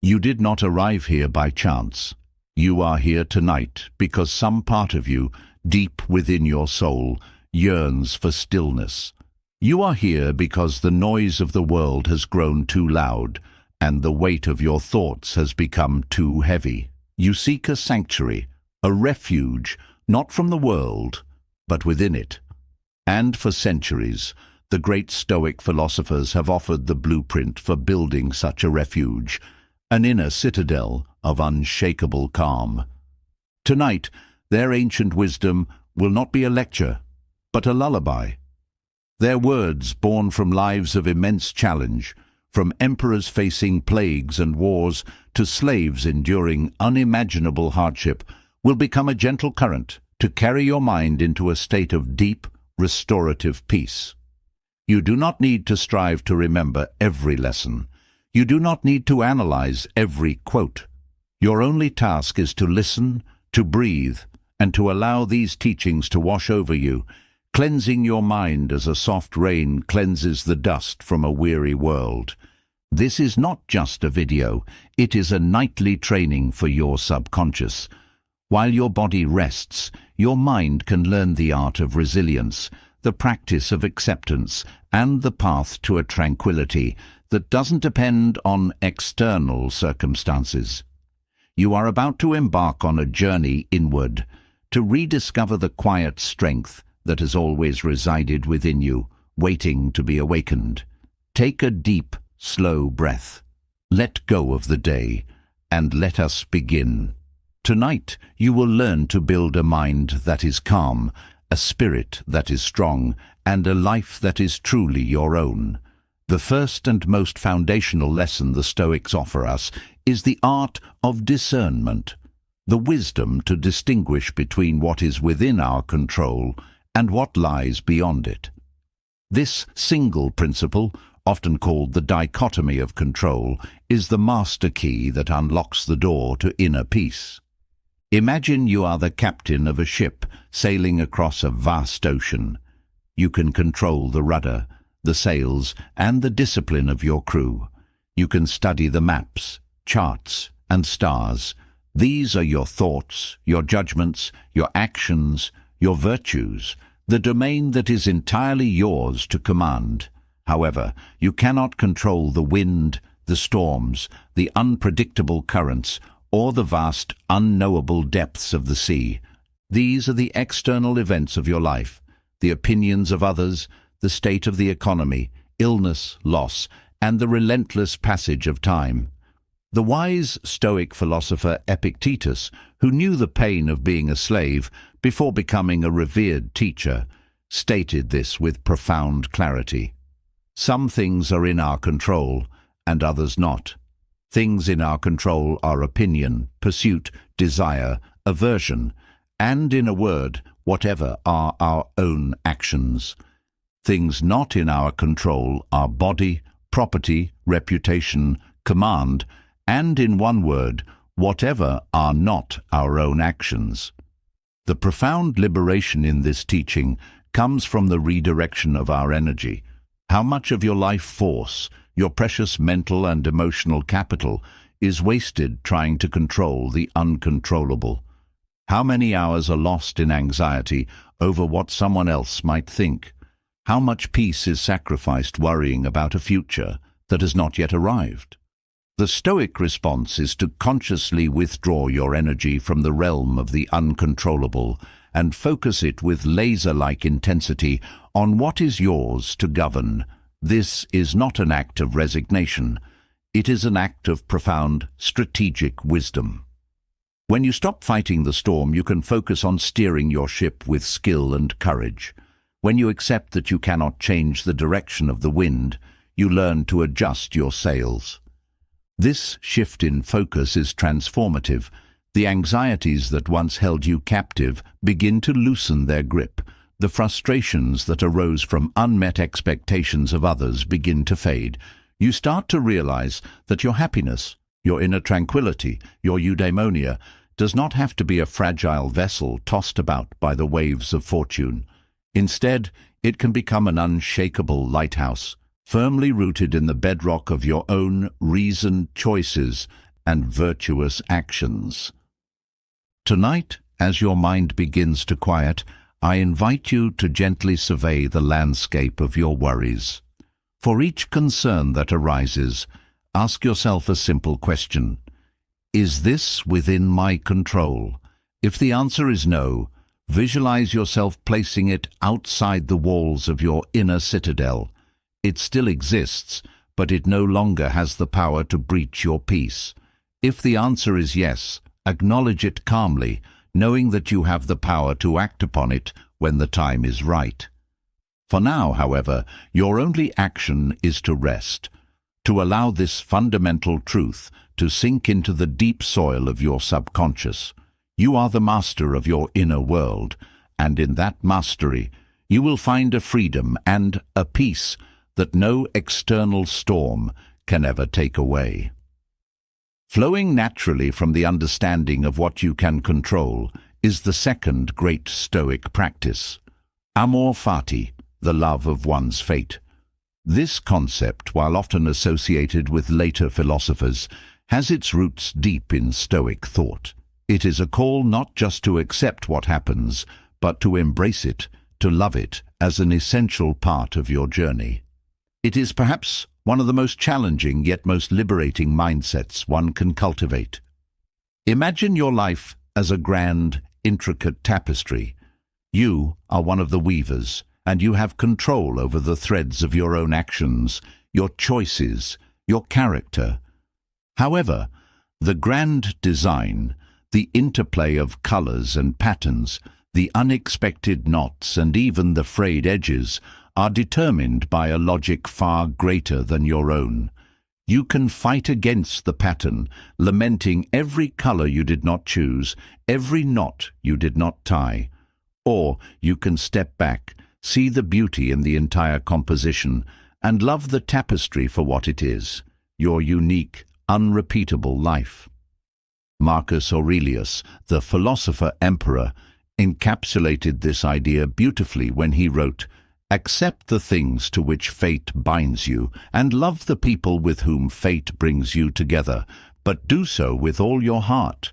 You did not arrive here by chance. You are here tonight because some part of you, deep within your soul, yearns for stillness. You are here because the noise of the world has grown too loud, and the weight of your thoughts has become too heavy. You seek a sanctuary, a refuge, not from the world, but within it. And for centuries, the great Stoic philosophers have offered the blueprint for building such a refuge, an inner citadel of unshakable calm. Tonight, their ancient wisdom will not be a lecture, but a lullaby. Their words, born from lives of immense challenge, from emperors facing plagues and wars to slaves enduring unimaginable hardship, will become a gentle current to carry your mind into a state of deep, restorative peace. You do not need to strive to remember every lesson. You do not need to analyze every quote. Your only task is to listen, to breathe, and to allow these teachings to wash over you, cleansing your mind as a soft rain cleanses the dust from a weary world. This is not just a video, it is a nightly training for your subconscious. While your body rests, your mind can learn the art of resilience, the practice of acceptance, and the path to a tranquility that doesn't depend on external circumstances. You are about to embark on a journey inward, to rediscover the quiet strength that has always resided within you, waiting to be awakened. Take a deep, slow breath. Let go of the day, and let us begin. Tonight, you will learn to build a mind that is calm, a spirit that is strong, and a life that is truly your own. The first and most foundational lesson the Stoics offer us is the art of discernment, the wisdom to distinguish between what is within our control and what lies beyond it. This single principle, often called the dichotomy of control, is the master key that unlocks the door to inner peace. Imagine you are the captain of a ship sailing across a vast ocean. You can control the rudder, the sails, and the discipline of your crew. You can study the maps, charts, and stars. These are your thoughts, your judgments, your actions, your virtues, the domain that is entirely yours to command. However, you cannot control the wind, the storms, the unpredictable currents, or the vast, unknowable depths of the sea. These are the external events of your life, the opinions of others, the state of the economy, illness, loss, and the relentless passage of time. The wise Stoic philosopher Epictetus, who knew the pain of being a slave before becoming a revered teacher, stated this with profound clarity. Some things are in our control, and others not. Things in our control are opinion, pursuit, desire, aversion, and, in a word, whatever are our own actions. Things not in our control are body, property, reputation, command, and, in one word, whatever are not our own actions. The profound liberation in this teaching comes from the redirection of our energy. How much of your life force, your precious mental and emotional capital, is wasted trying to control the uncontrollable? How many hours are lost in anxiety over what someone else might think? How much peace is sacrificed worrying about a future that has not yet arrived? The Stoic response is to consciously withdraw your energy from the realm of the uncontrollable and focus it with laser-like intensity on what is yours to govern. This is not an act of resignation. It is an act of profound strategic wisdom. When you stop fighting the storm, you can focus on steering your ship with skill and courage. When you accept that you cannot change the direction of the wind, you learn to adjust your sails. This shift in focus is transformative. The anxieties that once held you captive begin to loosen their grip. The frustrations that arose from unmet expectations of others begin to fade. You start to realize that your happiness, your inner tranquility, your eudaimonia, does not have to be a fragile vessel tossed about by the waves of fortune. Instead, it can become an unshakable lighthouse, firmly rooted in the bedrock of your own reasoned choices and virtuous actions. Tonight, as your mind begins to quiet, I invite you to gently survey the landscape of your worries. For each concern that arises, ask yourself a simple question. Is this within my control? If the answer is no, visualize yourself placing it outside the walls of your inner citadel. It still exists, but it no longer has the power to breach your peace. If the answer is yes, acknowledge it calmly, knowing that you have the power to act upon it when the time is right. For now, however, your only action is to rest, to allow this fundamental truth to sink into the deep soil of your subconscious. You are the master of your inner world, and in that mastery, you will find a freedom and a peace that no external storm can ever take away. Flowing naturally from the understanding of what you can control is the second great Stoic practice, amor fati, the love of one's fate. This concept, while often associated with later philosophers, has its roots deep in Stoic thought. It is a call not just to accept what happens, but to embrace it, to love it as an essential part of your journey. It is perhaps one of the most challenging yet most liberating mindsets one can cultivate. Imagine your life as a grand, intricate tapestry. You are one of the weavers, and you have control over the threads of your own actions, your choices, your character. However, the grand design, the interplay of colors and patterns, the unexpected knots and even the frayed edges are determined by a logic far greater than your own. You can fight against the pattern, lamenting every color you did not choose, every knot you did not tie. Or you can step back, see the beauty in the entire composition, and love the tapestry for what it is, your unique, unrepeatable life. Marcus Aurelius, the philosopher-emperor, encapsulated this idea beautifully when he wrote, "Accept the things to which fate binds you, and love the people with whom fate brings you together, but do so with all your heart."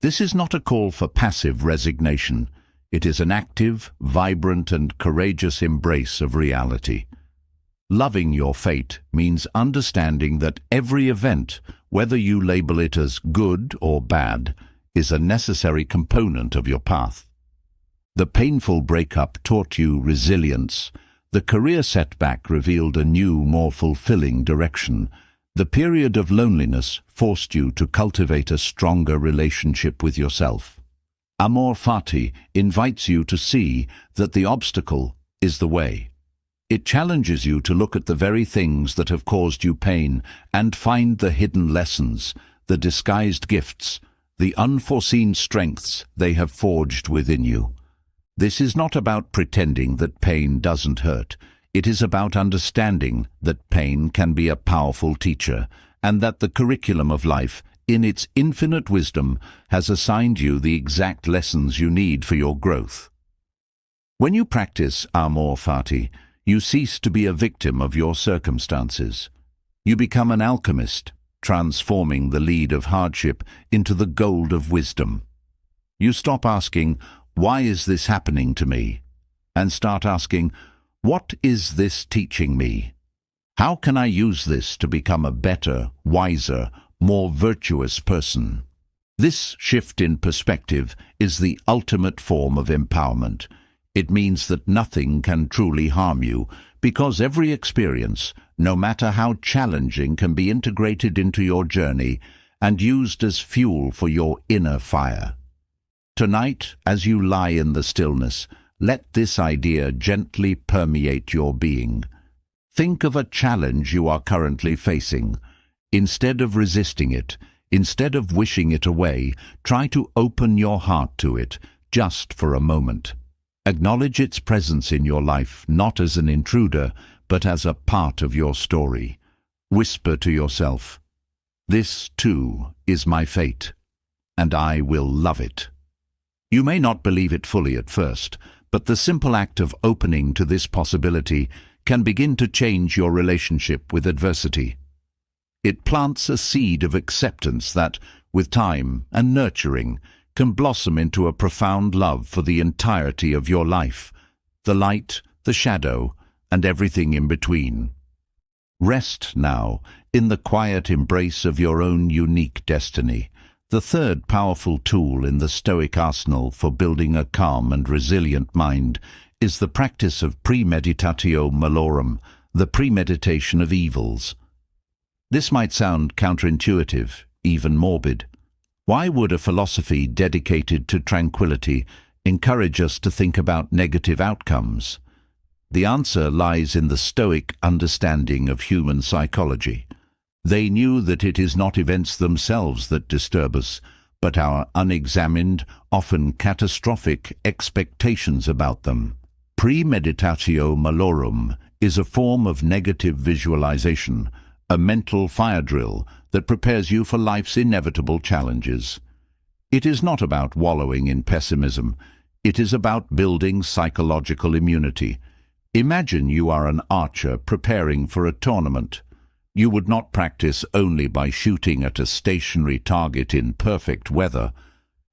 This is not a call for passive resignation. It is an active, vibrant, and courageous embrace of reality. Loving your fate means understanding that every event, whether you label it as good or bad, is a necessary component of your path. The painful breakup taught you resilience. The career setback revealed a new, more fulfilling direction. The period of loneliness forced you to cultivate a stronger relationship with yourself. Amor fati invites you to see that the obstacle is the way. It challenges you to look at the very things that have caused you pain and find the hidden lessons, the disguised gifts, the unforeseen strengths they have forged within you. This is not about pretending that pain doesn't hurt. It is about understanding that pain can be a powerful teacher, and that the curriculum of life, in its infinite wisdom, has assigned you the exact lessons you need for your growth. When you practice amor fati, you cease to be a victim of your circumstances. You become an alchemist, transforming the lead of hardship into the gold of wisdom. You stop asking, "Why is this happening to me?" and start asking, "What is this teaching me? How can I use this to become a better, wiser, more virtuous person?" This shift in perspective is the ultimate form of empowerment. It means that nothing can truly harm you, because every experience, no matter how challenging, can be integrated into your journey and used as fuel for your inner fire. Tonight, as you lie in the stillness, let this idea gently permeate your being. Think of a challenge you are currently facing. Instead of resisting it, instead of wishing it away, try to open your heart to it, just for a moment. Acknowledge its presence in your life, not as an intruder, but as a part of your story. Whisper to yourself, "This, too, is my fate, and I will love it." You may not believe it fully at first, but the simple act of opening to this possibility can begin to change your relationship with adversity. It plants a seed of acceptance that, with time and nurturing, can blossom into a profound love for the entirety of your life, the light, the shadow, and everything in between. Rest now in the quiet embrace of your own unique destiny. The third powerful tool in the Stoic arsenal for building a calm and resilient mind is the practice of premeditatio malorum, the premeditation of evils. This might sound counterintuitive, even morbid. Why would a philosophy dedicated to tranquility encourage us to think about negative outcomes? The answer lies in the Stoic understanding of human psychology. They knew that it is not events themselves that disturb us, but our unexamined, often catastrophic expectations about them. Premeditatio malorum is a form of negative visualization, a mental fire drill that prepares you for life's inevitable challenges. It is not about wallowing in pessimism. It is about building psychological immunity. Imagine you are an archer preparing for a tournament. You would not practice only by shooting at a stationary target in perfect weather.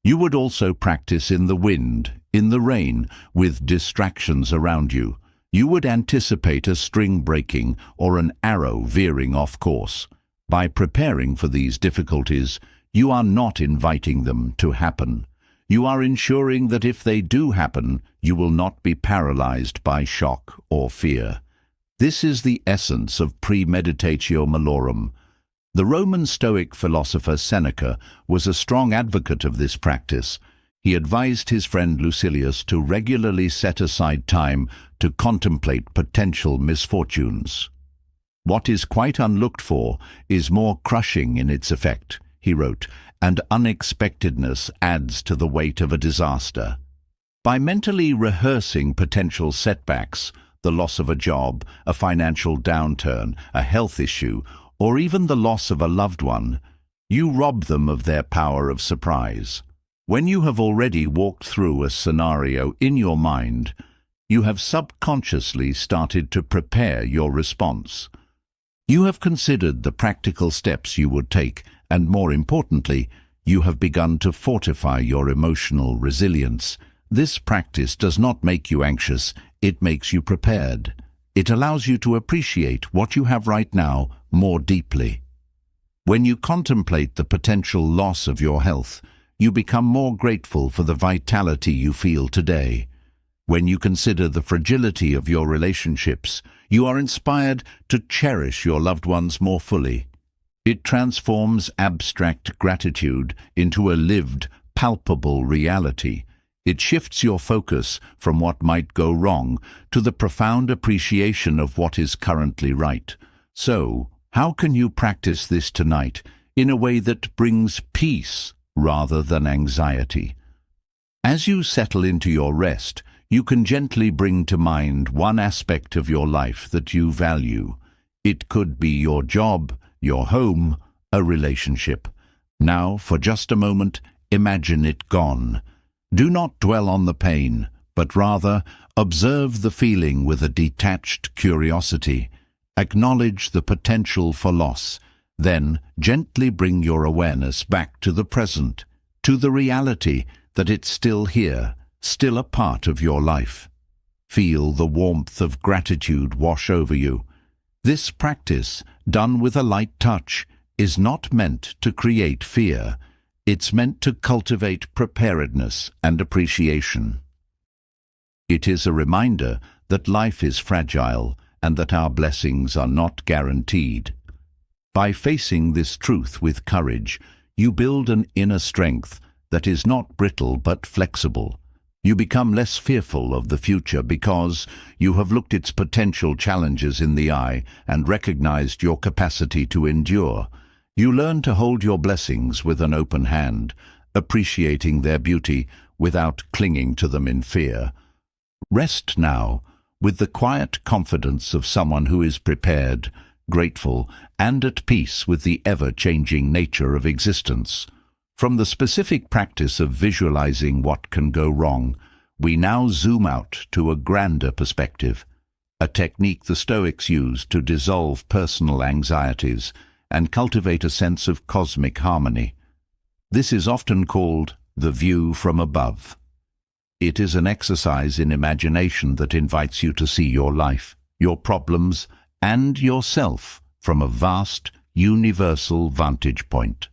You would also practice in the wind, in the rain, with distractions around you. You would anticipate a string breaking or an arrow veering off course. By preparing for these difficulties, you are not inviting them to happen. You are ensuring that if they do happen, you will not be paralyzed by shock or fear. This is the essence of premeditatio malorum. The Roman Stoic philosopher Seneca was a strong advocate of this practice. He advised his friend Lucilius to regularly set aside time to contemplate potential misfortunes. "What is quite unlooked for is more crushing in its effect," he wrote, "and unexpectedness adds to the weight of a disaster." By mentally rehearsing potential setbacks, the loss of a job, a financial downturn, a health issue, or even the loss of a loved one, you rob them of their power of surprise. When you have already walked through a scenario in your mind, you have subconsciously started to prepare your response. You have considered the practical steps you would take, and more importantly, you have begun to fortify your emotional resilience. This practice does not make you anxious, it makes you prepared. It allows you to appreciate what you have right now more deeply. When you contemplate the potential loss of your health, you become more grateful for the vitality you feel today. When you consider the fragility of your relationships, you are inspired to cherish your loved ones more fully. It transforms abstract gratitude into a lived, palpable reality. It shifts your focus from what might go wrong to the profound appreciation of what is currently right. So, how can you practice this tonight in a way that brings peace rather than anxiety? As you settle into your rest, you can gently bring to mind one aspect of your life that you value. It could be your job, your home, a relationship. Now, for just a moment, imagine it gone. Do not dwell on the pain, but rather observe the feeling with a detached curiosity. Acknowledge the potential for loss. Then gently bring your awareness back to the present, to the reality that it's still here, still a part of your life. Feel the warmth of gratitude wash over you. This practice, done with a light touch, is not meant to create fear. It's meant to cultivate preparedness and appreciation. It is a reminder that life is fragile and that our blessings are not guaranteed. By facing this truth with courage, you build an inner strength that is not brittle but flexible. You become less fearful of the future because you have looked its potential challenges in the eye and recognized your capacity to endure. You learn to hold your blessings with an open hand, appreciating their beauty without clinging to them in fear. Rest now with the quiet confidence of someone who is prepared, grateful, and at peace with the ever-changing nature of existence. From the specific practice of visualizing what can go wrong, we now zoom out to a grander perspective, a technique the Stoics used to dissolve personal anxieties and cultivate a sense of cosmic harmony. This is often called the view from above. It is an exercise in imagination that invites you to see your life, your problems, and yourself from a vast, universal vantage point.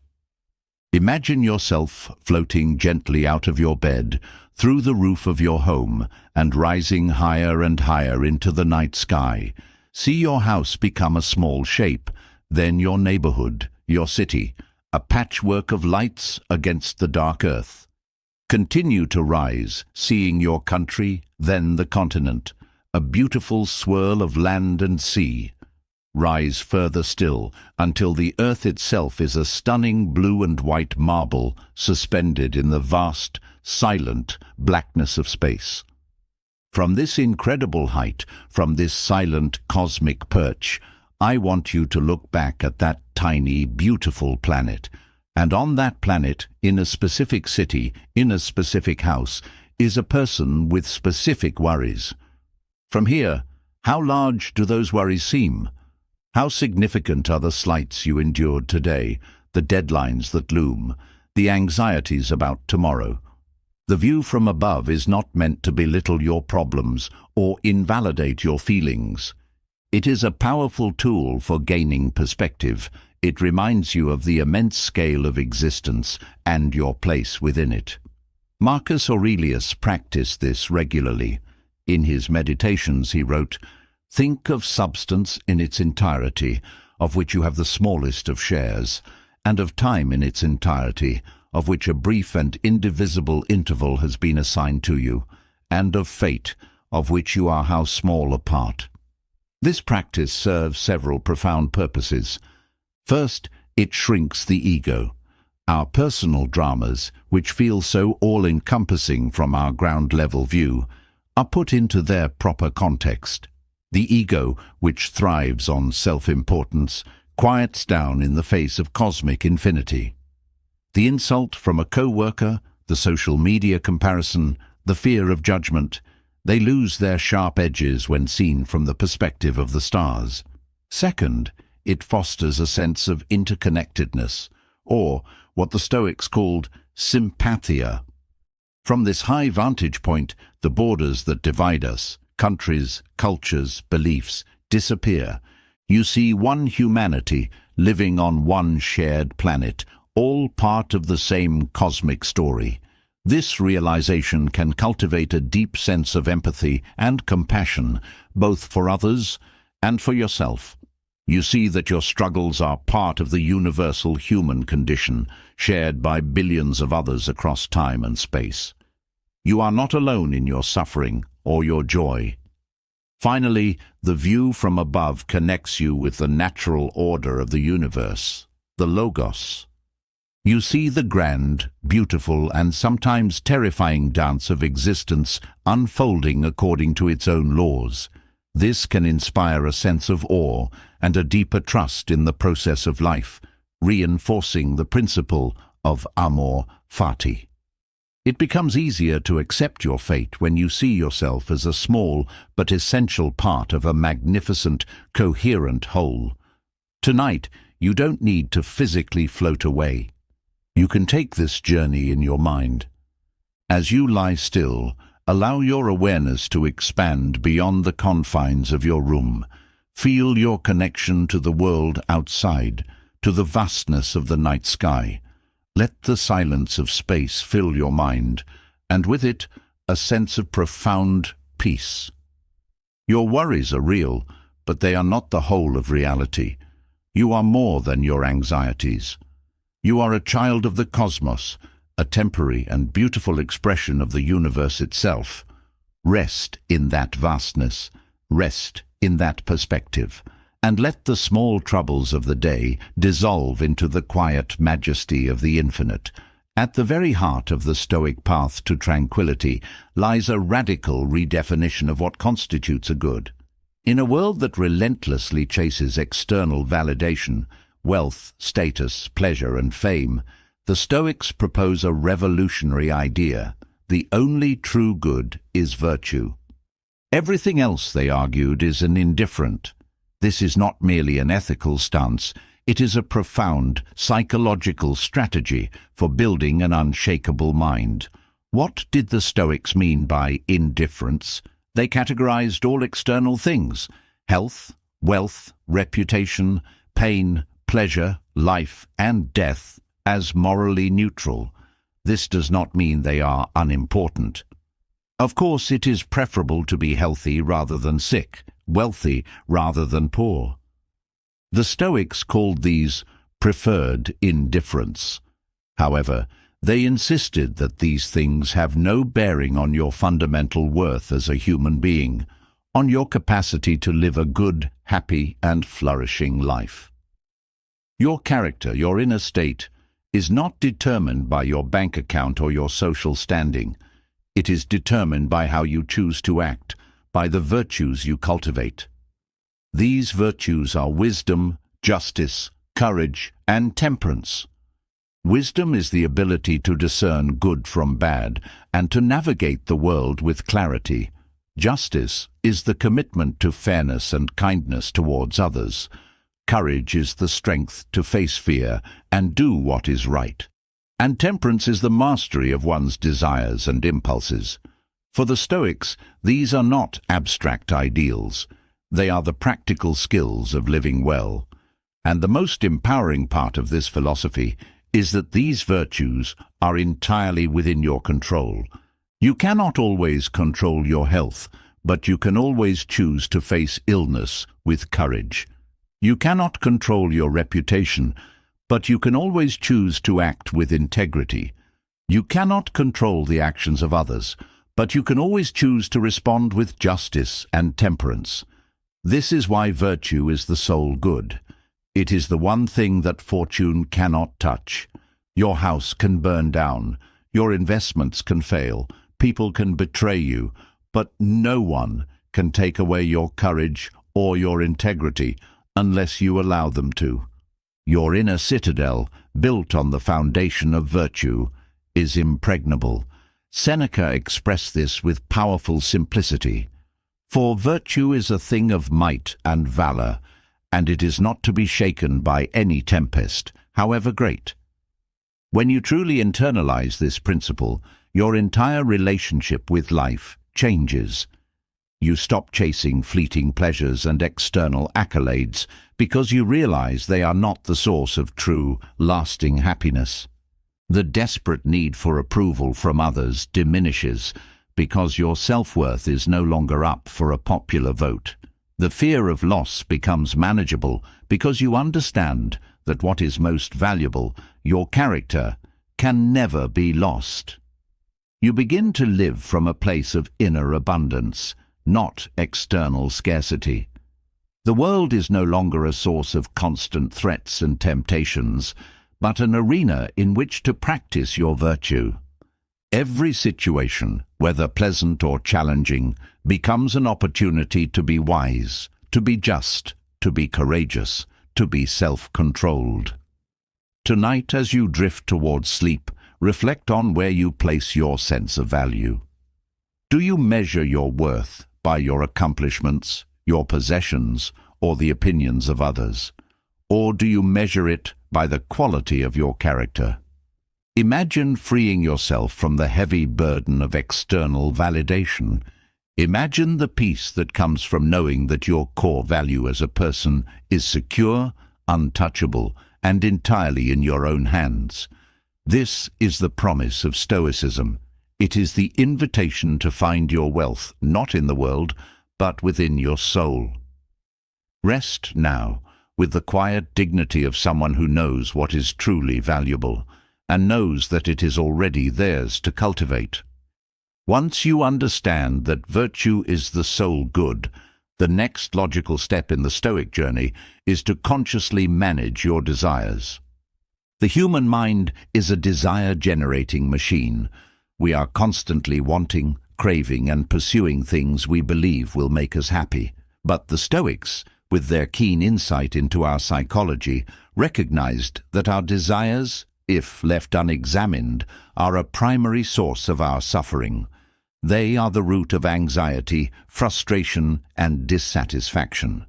Imagine yourself floating gently out of your bed, through the roof of your home, and rising higher and higher into the night sky. See your house become a small shape, then your neighborhood, your city, a patchwork of lights against the dark earth. Continue to rise, seeing your country, then the continent, a beautiful swirl of land and sea. Rise further still, until the earth itself is a stunning blue and white marble suspended in the vast, silent blackness of space. From this incredible height, from this silent cosmic perch, I want you to look back at that tiny, beautiful planet. And on that planet, in a specific city, in a specific house, is a person with specific worries. From here, how large do those worries seem? How significant are the slights you endured today, the deadlines that loom, the anxieties about tomorrow? The view from above is not meant to belittle your problems or invalidate your feelings. It is a powerful tool for gaining perspective. It reminds you of the immense scale of existence and your place within it. Marcus Aurelius practiced this regularly. In his Meditations he wrote, "Think of substance in its entirety, of which you have the smallest of shares, and of time in its entirety, of which a brief and indivisible interval has been assigned to you, and of fate, of which you are how small a part." This practice serves several profound purposes. First, it shrinks the ego. Our personal dramas, which feel so all-encompassing from our ground-level view, are put into their proper context. The ego, which thrives on self-importance, quiets down in the face of cosmic infinity. The insult from a co-worker, the social media comparison, the fear of judgment, they lose their sharp edges when seen from the perspective of the stars. Second, it fosters a sense of interconnectedness, or what the Stoics called sympathia. From this high vantage point, the borders that divide us, countries, cultures, beliefs, disappear. You see one humanity living on one shared planet, all part of the same cosmic story. This realization can cultivate a deep sense of empathy and compassion, both for others and for yourself. You see that your struggles are part of the universal human condition, shared by billions of others across time and space. You are not alone in your suffering or your joy. Finally, the view from above connects you with the natural order of the universe, the Logos. You see the grand, beautiful, and sometimes terrifying dance of existence unfolding according to its own laws. This can inspire a sense of awe and a deeper trust in the process of life, reinforcing the principle of amor fati. It becomes easier to accept your fate when you see yourself as a small but essential part of a magnificent, coherent whole. Tonight, you don't need to physically float away. You can take this journey in your mind. As you lie still, allow your awareness to expand beyond the confines of your room. Feel your connection to the world outside, to the vastness of the night sky. Let the silence of space fill your mind, and with it, a sense of profound peace. Your worries are real, but they are not the whole of reality. You are more than your anxieties. You are a child of the cosmos, a temporary and beautiful expression of the universe itself. Rest in that vastness, rest in that perspective, and let the small troubles of the day dissolve into the quiet majesty of the infinite. At the very heart of the Stoic path to tranquility lies a radical redefinition of what constitutes a good. In a world that relentlessly chases external validation, wealth, status, pleasure, and fame, the Stoics propose a revolutionary idea. The only true good is virtue. Everything else, they argued, is an indifferent. This is not merely an ethical stance, It is a profound psychological strategy for building an unshakable mind. What did the Stoics mean by indifference? They categorized all external things: health, wealth, reputation, pain, pleasure, life, and death as morally neutral. This does not mean they are unimportant. Of course, it is preferable to be healthy rather than sick, wealthy rather than poor. The Stoics called these preferred indifference. However, they insisted that these things have no bearing on your fundamental worth as a human being, on your capacity to live a good, happy, and flourishing life. Your character, your inner state, is not determined by your bank account or your social standing. It is determined by how you choose to act, by the virtues you cultivate. These virtues are wisdom, justice, courage, and temperance. Wisdom is the ability to discern good from bad and to navigate the world with clarity. Justice is the commitment to fairness and kindness towards others. Courage is the strength to face fear and do what is right. And temperance is the mastery of one's desires and impulses. For the Stoics, these are not abstract ideals. They are the practical skills of living well. And the most empowering part of this philosophy is that these virtues are entirely within your control. You cannot always control your health, but you can always choose to face illness with courage. You cannot control your reputation, but you can always choose to act with integrity. You cannot control the actions of others, but you can always choose to respond with justice and temperance. This is why virtue is the sole good. It is the one thing that fortune cannot touch. Your house can burn down, your investments can fail, people can betray you, but no one can take away your courage or your integrity unless you allow them to. Your inner citadel, built on the foundation of virtue, is impregnable. Seneca expressed this with powerful simplicity. For virtue is a thing of might and valor, and it is not to be shaken by any tempest, however great. When you truly internalize this principle, your entire relationship with life changes. You stop chasing fleeting pleasures and external accolades because you realize they are not the source of true, lasting happiness. The desperate need for approval from others diminishes because your self-worth is no longer up for a popular vote. The fear of loss becomes manageable because you understand that what is most valuable, your character, can never be lost. You begin to live from a place of inner abundance, not external scarcity. The world is no longer a source of constant threats and temptations, but an arena in which to practice your virtue. Every situation, whether pleasant or challenging, becomes an opportunity to be wise, to be just, to be courageous, to be self-controlled. Tonight, as you drift towards sleep, reflect on where you place your sense of value. Do you measure your worth by your accomplishments, your possessions, or the opinions of others? Or do you measure it by the quality of your character? Imagine freeing yourself from the heavy burden of external validation. Imagine the peace that comes from knowing that your core value as a person is secure, untouchable, and entirely in your own hands. This is the promise of Stoicism. It is the invitation to find your wealth not in the world, but within your soul. Rest now with the quiet dignity of someone who knows what is truly valuable, and knows that it is already theirs to cultivate. Once you understand that virtue is the sole good, the next logical step in the Stoic journey is to consciously manage your desires. The human mind is a desire-generating machine. We are constantly wanting, craving, and pursuing things we believe will make us happy. But the Stoics, with their keen insight into our psychology, recognized that our desires, if left unexamined, are a primary source of our suffering. They are the root of anxiety, frustration, and dissatisfaction.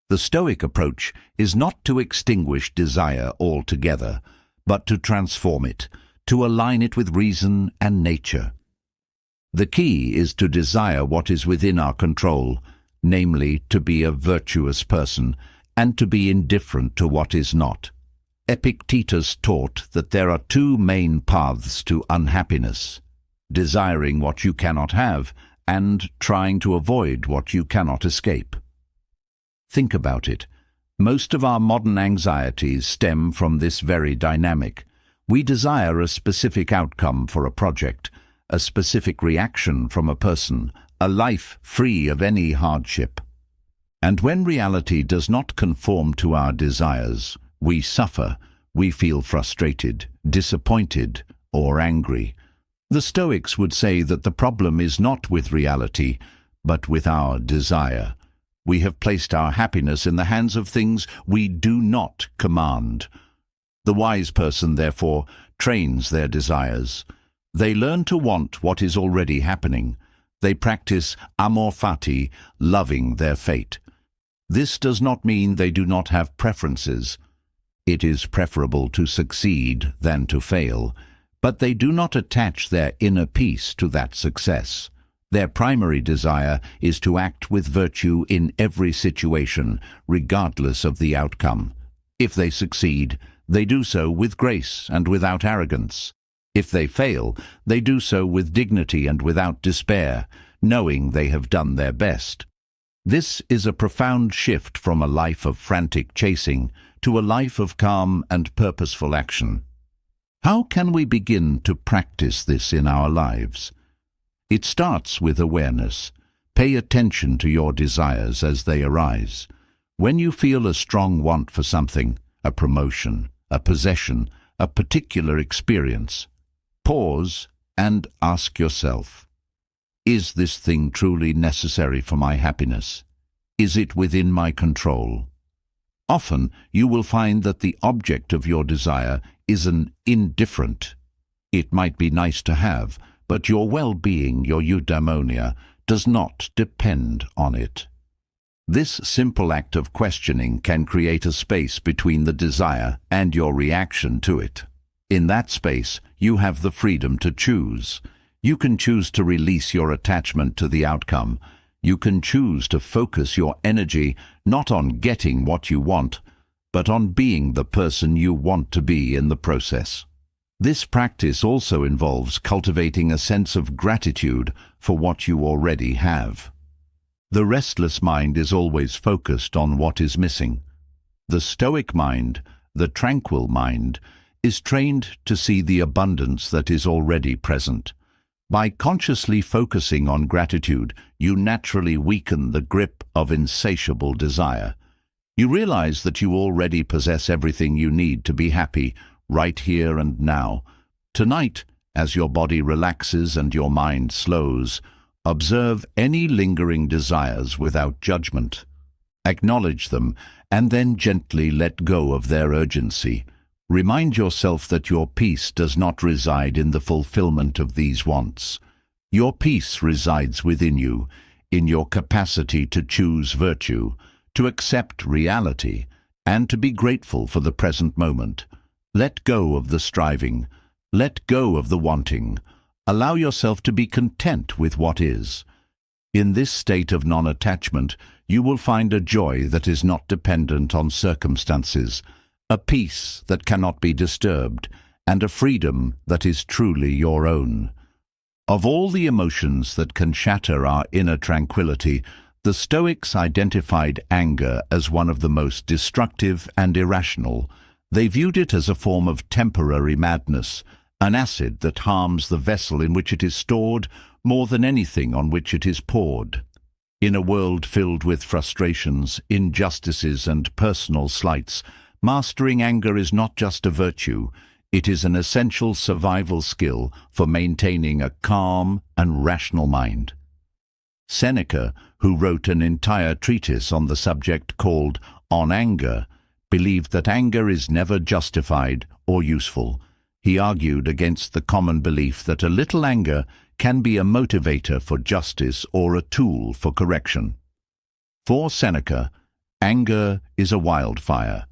The Stoic approach is not to extinguish desire altogether, but to transform it, to align it with reason and nature. The key is to desire what is within our control, namely to be a virtuous person and to be indifferent to what is not. Epictetus taught that there are two main paths to unhappiness: desiring what you cannot have and trying to avoid what you cannot escape. Think about it. Most of our modern anxieties stem from this very dynamic. We desire a specific outcome for a project, a specific reaction from a person, a life free of any hardship. And when reality does not conform to our desires, we suffer, we feel frustrated, disappointed, or angry. The Stoics would say that the problem is not with reality, but with our desire. We have placed our happiness in the hands of things we do not command. The wise person, therefore, trains their desires. They learn to want what is already happening. They practice amor fati, loving their fate. This does not mean they do not have preferences. It is preferable to succeed than to fail, but they do not attach their inner peace to that success. Their primary desire is to act with virtue in every situation, regardless of the outcome. If they succeed, they do so with grace and without arrogance. If they fail, they do so with dignity and without despair, knowing they have done their best. This is a profound shift from a life of frantic chasing to a life of calm and purposeful action. How can we begin to practice this in our lives? It starts with awareness. Pay attention to your desires as they arise. When you feel a strong want for something, a promotion, a possession, a particular experience, pause and ask yourself, is this thing truly necessary for my happiness? Is it within my control? Often you will find that the object of your desire is an indifferent. It might be nice to have, but your well-being, your eudaimonia, does not depend on it. This simple act of questioning can create a space between the desire and your reaction to it. In that space, you have the freedom to choose. You can choose to release your attachment to the outcome. You can choose to focus your energy not on getting what you want, but on being the person you want to be in the process. This practice also involves cultivating a sense of gratitude for what you already have. The restless mind is always focused on what is missing. The Stoic mind, the tranquil mind, is trained to see the abundance that is already present. By consciously focusing on gratitude, you naturally weaken the grip of insatiable desire. You realize that you already possess everything you need to be happy, right here and now. Tonight, as your body relaxes and your mind slows, observe any lingering desires without judgment. Acknowledge them and then gently let go of their urgency. Remind yourself that your peace does not reside in the fulfillment of these wants. Your peace resides within you, in your capacity to choose virtue, to accept reality, and to be grateful for the present moment. Let go of the striving. Let go of the wanting. Allow yourself to be content with what is. In this state of non-attachment, you will find a joy that is not dependent on circumstances, a peace that cannot be disturbed, and a freedom that is truly your own. Of all the emotions that can shatter our inner tranquility, the Stoics identified anger as one of the most destructive and irrational. They viewed it as a form of temporary madness, an acid that harms the vessel in which it is stored more than anything on which it is poured. In a world filled with frustrations, injustices, and personal slights, mastering anger is not just a virtue, it is an essential survival skill for maintaining a calm and rational mind. Seneca, who wrote an entire treatise on the subject called On Anger, believed that anger is never justified or useful. He argued against the common belief that a little anger can be a motivator for justice or a tool for correction. For Seneca, Anger is a wildfire.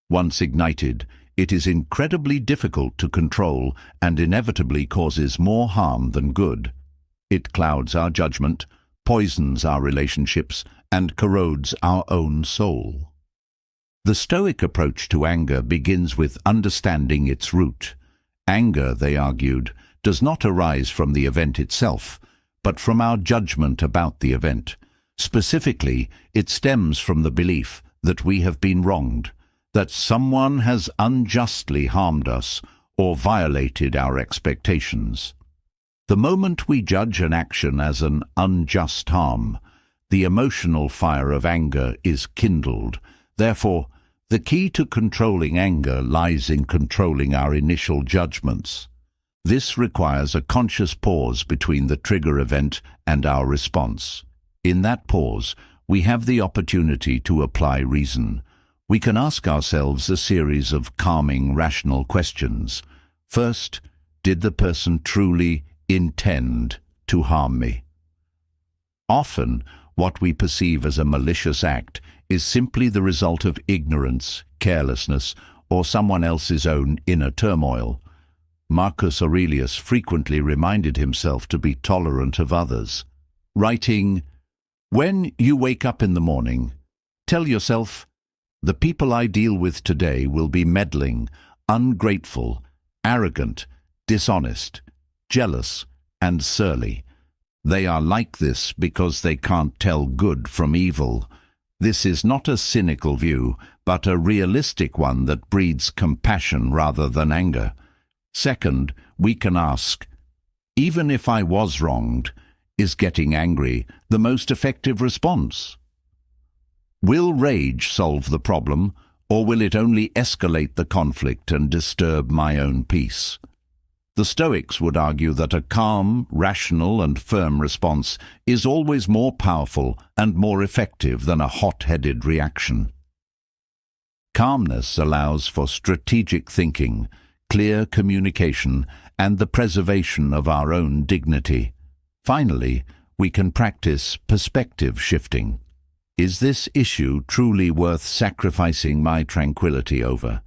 Once ignited, it is incredibly difficult to control and inevitably causes more harm than good. It clouds our judgment, poisons our relationships, and corrodes our own soul. The Stoic approach to anger begins with understanding its root. Anger, they argued, does not arise from the event itself, but from our judgment about the event. Specifically, it stems from the belief that we have been wronged, that someone has unjustly harmed us or violated our expectations. The moment we judge an action as an unjust harm, the emotional fire of anger is kindled. Therefore, the key to controlling anger lies in controlling our initial judgments. This requires a conscious pause between the trigger event and our response. In that pause, we have the opportunity to apply reason. We can ask ourselves a series of calming, rational questions. First, did the person truly intend to harm me? Often, what we perceive as a malicious act is simply the result of ignorance, carelessness, or someone else's own inner turmoil. Marcus Aurelius frequently reminded himself to be tolerant of others, writing, "When you wake up in the morning, tell yourself, the people I deal with today will be meddling, ungrateful, arrogant, dishonest, jealous, and surly. They are like this because they can't tell good from evil." This is not a cynical view, but a realistic one that breeds compassion rather than anger. Second, we can ask, even if I was wronged, is getting angry the most effective response? Will rage solve the problem, or will it only escalate the conflict and disturb my own peace? The Stoics would argue that a calm, rational, and firm response is always more powerful and more effective than a hot-headed reaction. Calmness allows for strategic thinking, clear communication, and the preservation of our own dignity. Finally, we can practice perspective shifting. Is this issue truly worth sacrificing my tranquility over?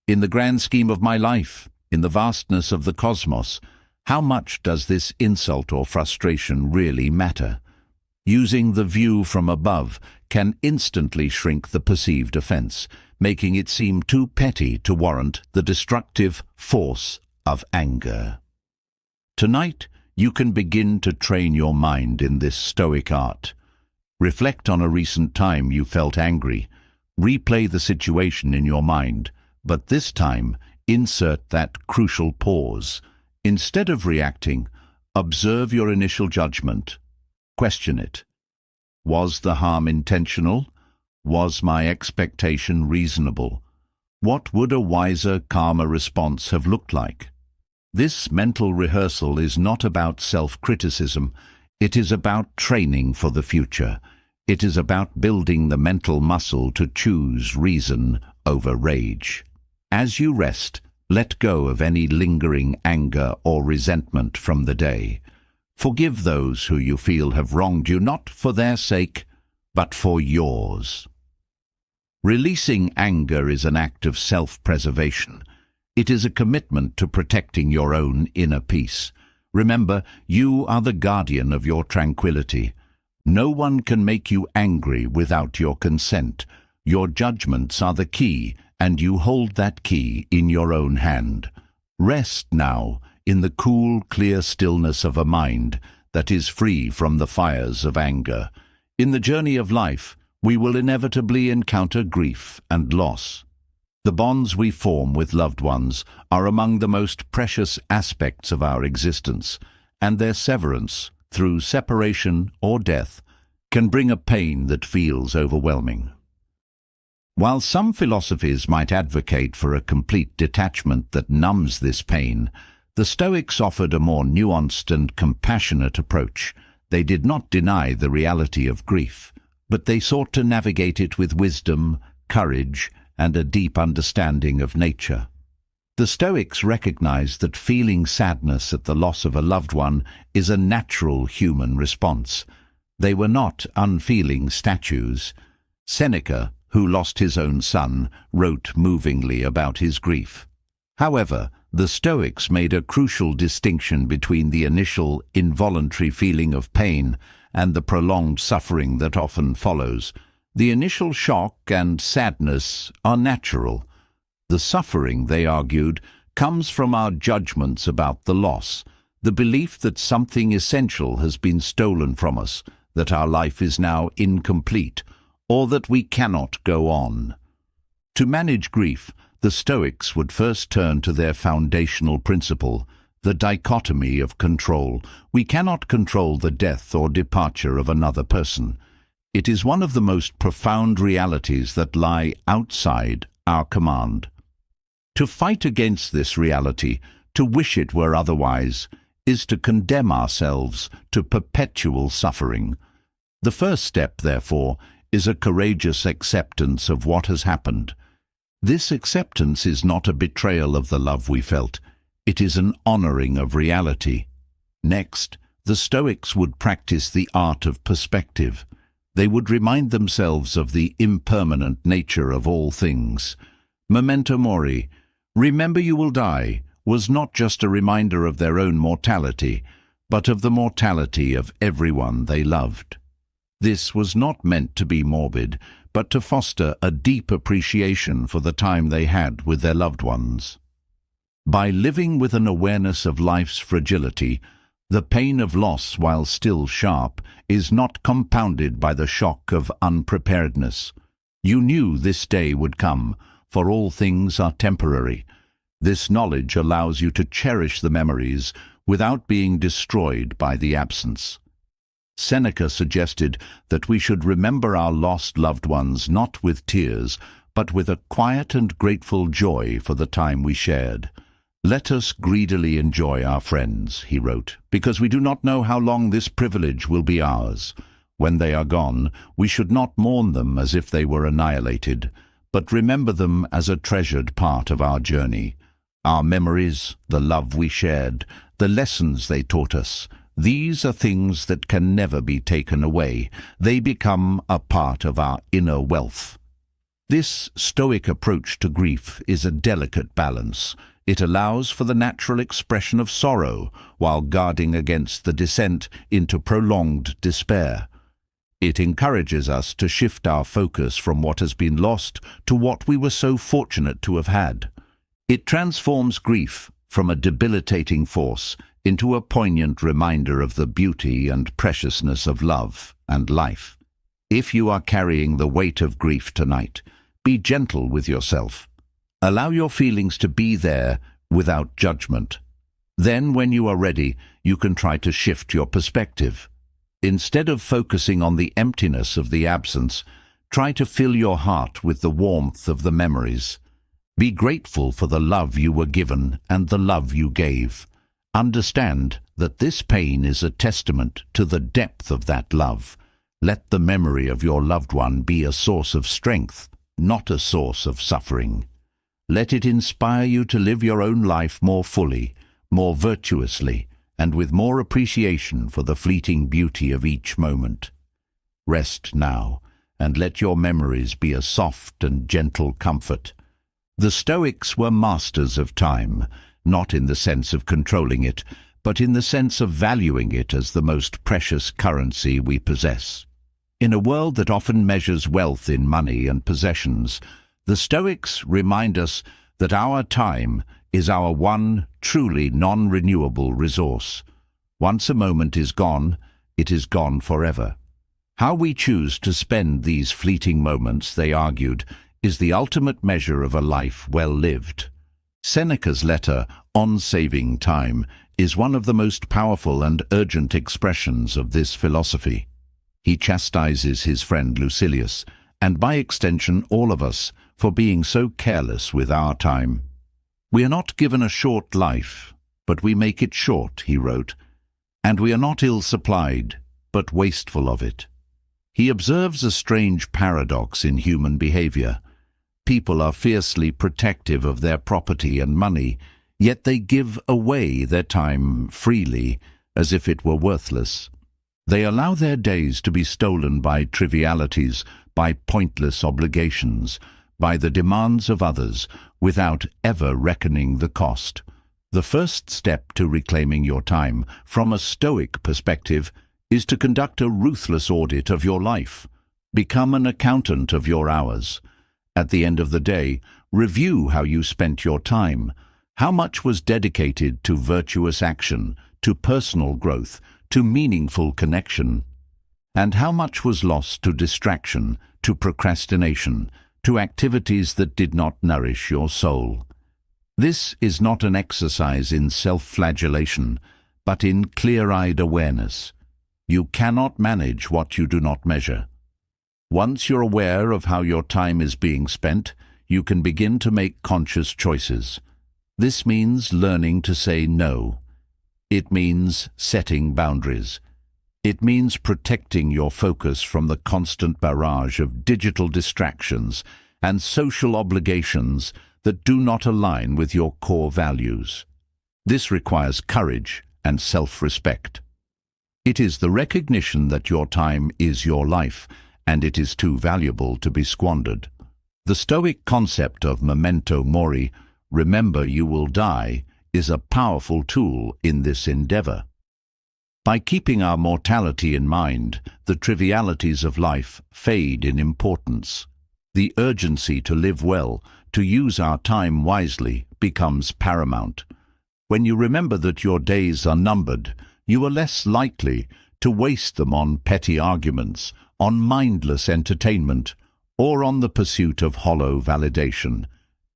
In the grand scheme of my life, in the vastness of the cosmos, how much does this insult or frustration really matter? Using the view from above can instantly shrink the perceived offense, making it seem too petty to warrant the destructive force of anger. Tonight, you can begin to train your mind in this Stoic art. Reflect on a recent time you felt angry. Replay the situation in your mind, but this time, insert that crucial pause. Instead of reacting, observe your initial judgment. Question it. Was the harm intentional? Was my expectation reasonable? What would a wiser, calmer response have looked like? This mental rehearsal is not about self-criticism. It is about training for the future. It is about building the mental muscle to choose reason over rage. As you rest, let go of any lingering anger or resentment from the day. Forgive those who you feel have wronged you, not for their sake, but for yours. Releasing anger is an act of self-preservation. It is a commitment to protecting your own inner peace. Remember, you are the guardian of your tranquility. No one can make you angry without your consent. Your judgments are the key, and you hold that key in your own hand. Rest now in the cool, clear stillness of a mind that is free from the fires of anger. In the journey of life, we will inevitably encounter grief and loss. The bonds we form with loved ones are among the most precious aspects of our existence, and their severance, through separation or death, can bring a pain that feels overwhelming. While some philosophies might advocate for a complete detachment that numbs this pain, the Stoics offered a more nuanced and compassionate approach. They did not deny the reality of grief, but they sought to navigate it with wisdom, courage, and a deep understanding of nature. The Stoics recognized that feeling sadness at the loss of a loved one is a natural human response. They were not unfeeling statues. Seneca, who lost his own son, wrote movingly about his grief. However, the Stoics made a crucial distinction between the initial involuntary feeling of pain and the prolonged suffering that often follows. The initial shock and sadness are natural. The suffering, they argued, comes from our judgments about the loss, the belief that something essential has been stolen from us, that our life is now incomplete, or that we cannot go on. To manage grief, the Stoics would first turn to their foundational principle, the dichotomy of control. We cannot control the death or departure of another person. It is one of the most profound realities that lie outside our command. To fight against this reality, to wish it were otherwise, is to condemn ourselves to perpetual suffering. The first step, therefore, is a courageous acceptance of what has happened. This acceptance is not a betrayal of the love we felt. It is an honoring of reality. Next, the Stoics would practice the art of perspective. They would remind themselves of the impermanent nature of all things. Memento mori, remember you will die, was not just a reminder of their own mortality, but of the mortality of everyone they loved. This was not meant to be morbid, but to foster a deep appreciation for the time they had with their loved ones. By living with an awareness of life's fragility, the pain of loss, while still sharp, is not compounded by the shock of unpreparedness. You knew this day would come, for all things are temporary. This knowledge allows you to cherish the memories without being destroyed by the absence. Seneca suggested that we should remember our lost loved ones not with tears, but with a quiet and grateful joy for the time we shared. Let us greedily enjoy our friends, he wrote, because we do not know how long this privilege will be ours. When they are gone, we should not mourn them as if they were annihilated, but remember them as a treasured part of our journey. Our memories, the love we shared, the lessons they taught us, these are things that can never be taken away. They become a part of our inner wealth. This Stoic approach to grief is a delicate balance. It allows for the natural expression of sorrow while guarding against the descent into prolonged despair. It encourages us to shift our focus from what has been lost to what we were so fortunate to have had. It transforms grief from a debilitating force into a poignant reminder of the beauty and preciousness of love and life. If you are carrying the weight of grief tonight, be gentle with yourself. Allow your feelings to be there without judgment. Then, when you are ready, you can try to shift your perspective. Instead of focusing on the emptiness of the absence, try to fill your heart with the warmth of the memories. Be grateful for the love you were given and the love you gave. Understand that this pain is a testament to the depth of that love. Let the memory of your loved one be a source of strength, not a source of suffering. Let it inspire you to live your own life more fully, more virtuously, and with more appreciation for the fleeting beauty of each moment. Rest now, and let your memories be a soft and gentle comfort. The Stoics were masters of time, not in the sense of controlling it, but in the sense of valuing it as the most precious currency we possess. In a world that often measures wealth in money and possessions, the Stoics remind us that our time is our one truly non-renewable resource. Once a moment is gone, it is gone forever. How we choose to spend these fleeting moments, they argued, is the ultimate measure of a life well lived. Seneca's letter, On Saving Time, is one of the most powerful and urgent expressions of this philosophy. He chastises his friend Lucilius, and by extension all of us, for being so careless with our time. We are not given a short life, but we make it short, he wrote, and we are not ill-supplied, but wasteful of it. He observes a strange paradox in human behavior. People are fiercely protective of their property and money, yet they give away their time freely, as if it were worthless. They allow their days to be stolen by trivialities, by pointless obligations, by the demands of others, without ever reckoning the cost. The first step to reclaiming your time, from a Stoic perspective, is to conduct a ruthless audit of your life. Become an accountant of your hours. At the end of the day, review how you spent your time. How much was dedicated to virtuous action, to personal growth, to meaningful connection? And how much was lost to distraction, to procrastination, to activities that did not nourish your soul? This is not an exercise in self-flagellation, but in clear-eyed awareness. You cannot manage what you do not measure. Once you're aware of how your time is being spent, you can begin to make conscious choices. This means learning to say no. It means setting boundaries. It means protecting your focus from the constant barrage of digital distractions and social obligations that do not align with your core values. This requires courage and self-respect. It is the recognition that your time is your life, and it is too valuable to be squandered. The Stoic concept of memento mori, remember you will die, is a powerful tool in this endeavor. By keeping our mortality in mind, the trivialities of life fade in importance. The urgency to live well, to use our time wisely, becomes paramount. When you remember that your days are numbered, you are less likely to waste them on petty arguments, on mindless entertainment, or on the pursuit of hollow validation.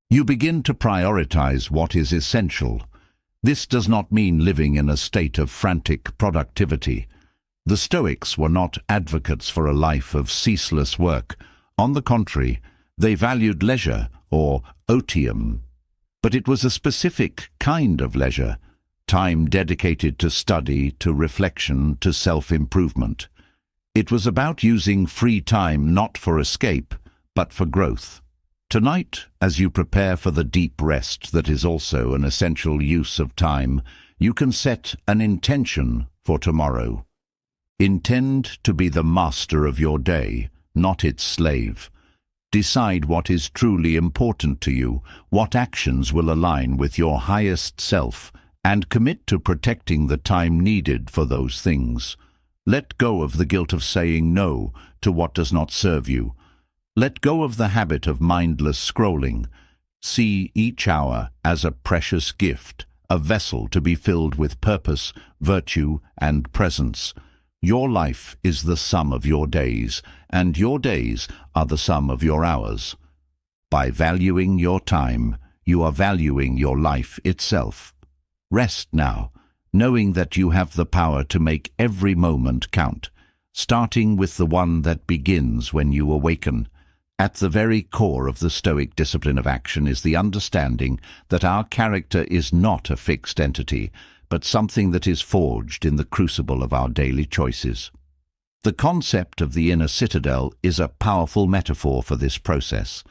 You begin to prioritize what is essential. This does not mean living in a state of frantic productivity. The Stoics were not advocates for a life of ceaseless work. On the contrary, they valued leisure, or otium. But it was a specific kind of leisure, time dedicated to study, to reflection, to self-improvement. It was about using free time not for escape, but for growth. Tonight, as you prepare for the deep rest that is also an essential use of time, you can set an intention for tomorrow. Intend to be the master of your day, not its slave. Decide what is truly important to you, what actions will align with your highest self, and commit to protecting the time needed for those things. Let go of the guilt of saying no to what does not serve you. Let go of the habit of mindless scrolling. See each hour as a precious gift, a vessel to be filled with purpose, virtue, and presence. Your life is the sum of your days, and your days are the sum of your hours. By valuing your time, you are valuing your life itself. Rest now, knowing that you have the power to make every moment count, starting with the one that begins when you awaken. At the very core of the Stoic discipline of action is the understanding that our character is not a fixed entity, but something that is forged in the crucible of our daily choices. The concept of the inner citadel is a powerful metaphor for this process.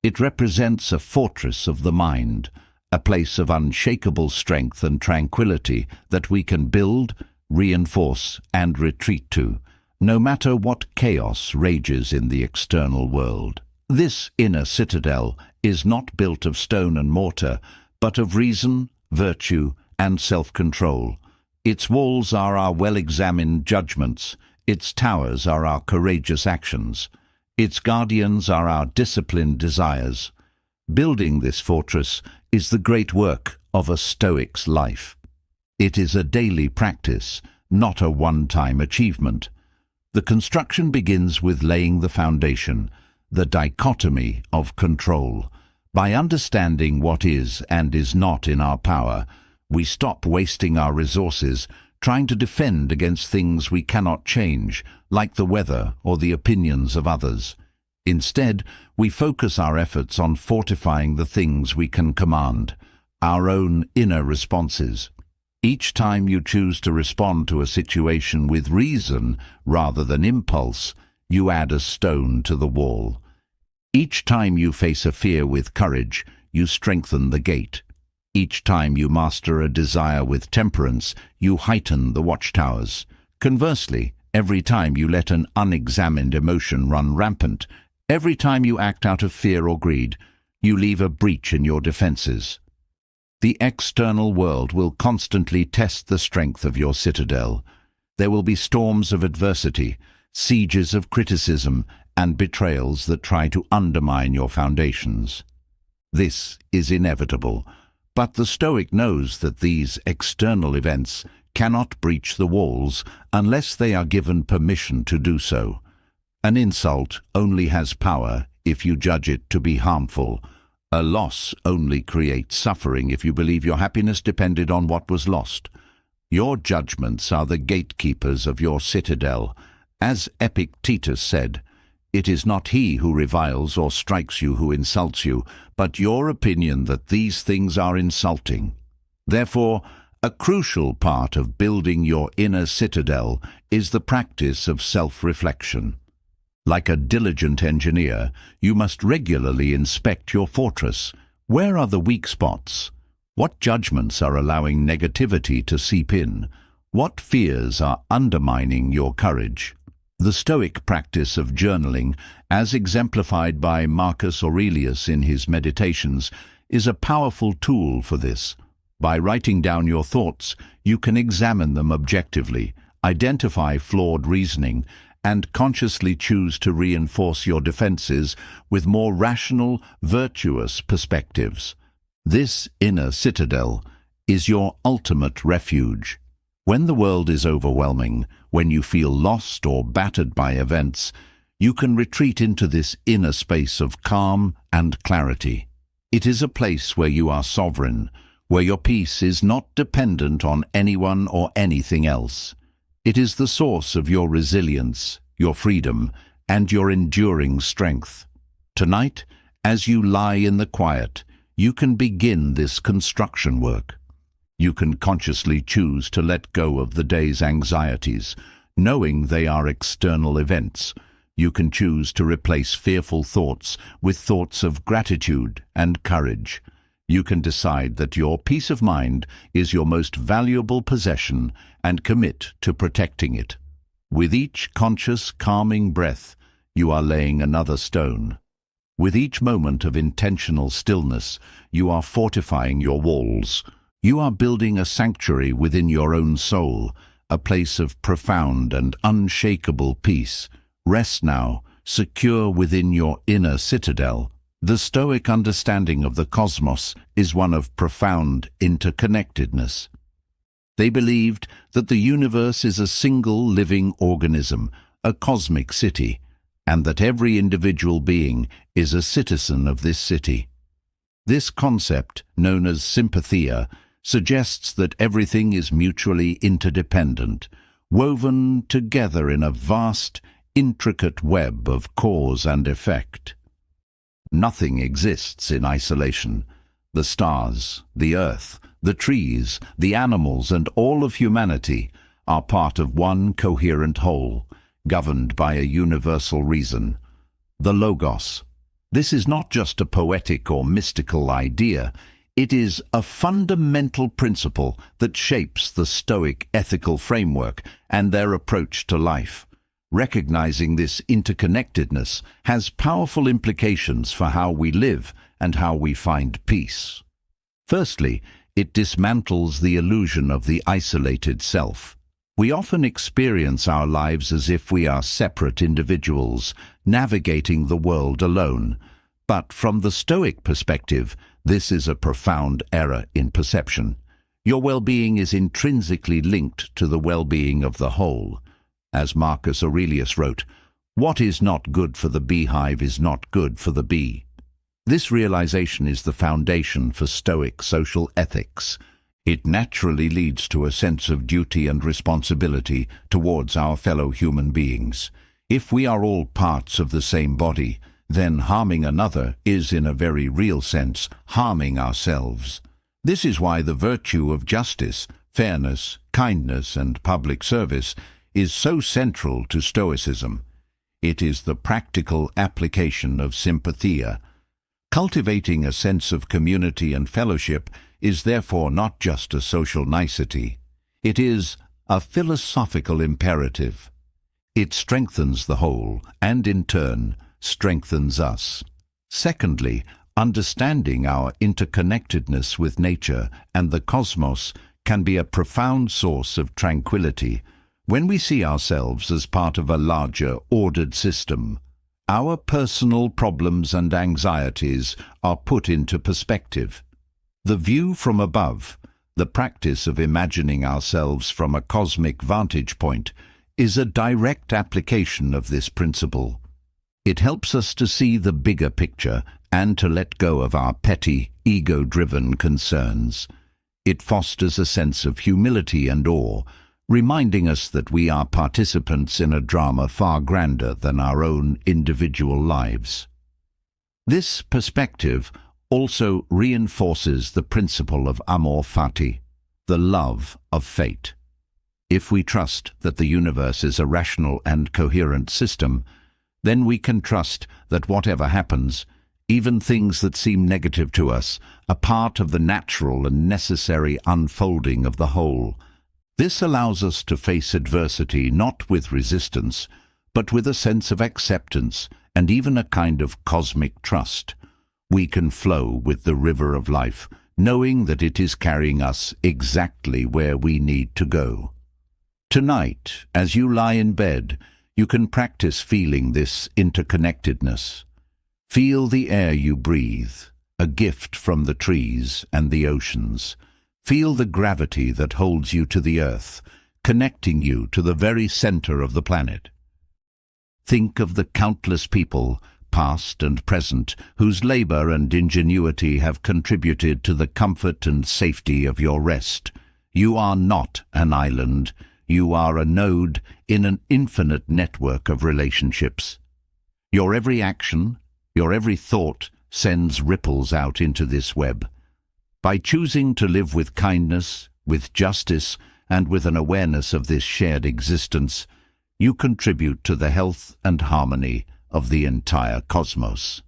It represents a fortress of the mind, a place of unshakable strength and tranquility that we can build, reinforce, and retreat to, no matter what chaos rages in the external world. This inner citadel is not built of stone and mortar, but of reason, virtue, and self-control. Its walls are our well-examined judgments, its towers are our courageous actions, its guardians are our disciplined desires. Building this fortress is the great work of a Stoic's life. It is a daily practice, not a one-time achievement. The construction begins with laying the foundation, the dichotomy of control. By understanding what is and is not in our power, we stop wasting our resources trying to defend against things we cannot change, like the weather or the opinions of others. Instead, we focus our efforts on fortifying the things we can command, our own inner responses. Each time you choose to respond to a situation with reason rather than impulse, you add a stone to the wall. Each time you face a fear with courage, you strengthen the gate. Each time you master a desire with temperance, you heighten the watchtowers. Conversely, Every time you let an unexamined emotion run rampant, every time you act out of fear or greed, you leave a breach in your defenses. The external world will constantly test the strength of your citadel. There will be storms of adversity, sieges of criticism, and betrayals that try to undermine your foundations. This is inevitable, but the Stoic knows that these external events cannot breach the walls unless they are given permission to do so. An insult only has power if you judge it to be harmful. A loss only creates suffering if you believe your happiness depended on what was lost. Your judgments are the gatekeepers of your citadel. As Epictetus said, "It is not he who reviles or strikes you who insults you, but your opinion that these things are insulting." Therefore, a crucial part of building your inner citadel is the practice of self-reflection. Like a diligent engineer, you must regularly inspect your fortress. Where are the weak spots? What judgments are allowing negativity to seep in? What fears are undermining your courage? The Stoic practice of journaling, as exemplified by Marcus Aurelius in his Meditations, is a powerful tool for this. By writing down your thoughts, you can examine them objectively, identify flawed reasoning, and consciously choose to reinforce your defenses with more rational, virtuous perspectives. This inner citadel is your ultimate refuge. When the world is overwhelming, when you feel lost or battered by events, you can retreat into this inner space of calm and clarity. It is a place where you are sovereign, where your peace is not dependent on anyone or anything else. It is the source of your resilience, your freedom, and your enduring strength. Tonight, as you lie in the quiet, you can begin this construction work. You can consciously choose to let go of the day's anxieties, knowing they are external events. You can choose to replace fearful thoughts with thoughts of gratitude and courage. You can decide that your peace of mind is your most valuable possession and commit to protecting it. With each conscious, calming breath, you are laying another stone. With each moment of intentional stillness, you are fortifying your walls. You are building a sanctuary within your own soul, a place of profound and unshakable peace. Rest now, secure within your inner citadel. The Stoic understanding of the cosmos is one of profound interconnectedness. They believed that the universe is a single living organism, a cosmic city, and that every individual being is a citizen of this city. This concept, known as sympathia, suggests that everything is mutually interdependent, woven together in a vast, intricate web of cause and effect. Nothing exists in isolation. The stars, the earth, the trees, the animals, and all of humanity are part of one coherent whole, governed by a universal reason, the Logos. This is not just a poetic or mystical idea. It is a fundamental principle that shapes the Stoic ethical framework and their approach to life. Recognizing this interconnectedness has powerful implications for how we live and how we find peace. Firstly, it dismantles the illusion of the isolated self. We often experience our lives as if we are separate individuals, navigating the world alone. But from the Stoic perspective, this is a profound error in perception. Your well-being is intrinsically linked to the well-being of the whole. As Marcus Aurelius wrote, "What is not good for the beehive is not good for the bee." This realization is the foundation for Stoic social ethics. It naturally leads to a sense of duty and responsibility towards our fellow human beings. If we are all parts of the same body, then harming another is, in a very real sense, harming ourselves. This is why the virtue of justice, fairness, kindness, and public service is so central to Stoicism. It is the practical application of sympathia. Cultivating a sense of community and fellowship is therefore not just a social nicety. It is a philosophical imperative. It strengthens the whole and, in turn, strengthens us. Secondly, understanding our interconnectedness with nature and the cosmos can be a profound source of tranquility. When we see ourselves as part of a larger, ordered system, our personal problems and anxieties are put into perspective. The view from above, the practice of imagining ourselves from a cosmic vantage point, is a direct application of this principle. It helps us to see the bigger picture and to let go of our petty, ego-driven concerns. It fosters a sense of humility and awe, reminding us that we are participants in a drama far grander than our own individual lives. This perspective also reinforces the principle of amor fati, the love of fate. If we trust that the universe is a rational and coherent system, then we can trust that whatever happens, even things that seem negative to us, are part of the natural and necessary unfolding of the whole. This allows us to face adversity not with resistance, but with a sense of acceptance and even a kind of cosmic trust. We can flow with the river of life, knowing that it is carrying us exactly where we need to go. Tonight, as you lie in bed, you can practice feeling this interconnectedness. Feel the air you breathe, a gift from the trees and the oceans. Feel the gravity that holds you to the earth, connecting you to the very center of the planet. Think of the countless people, past and present, whose labor and ingenuity have contributed to the comfort and safety of your rest. You are not an island. You are a node in an infinite network of relationships. Your every action, your every thought sends ripples out into this web. By choosing to live with kindness, with justice, and with an awareness of this shared existence, you contribute to the health and harmony of the entire cosmos.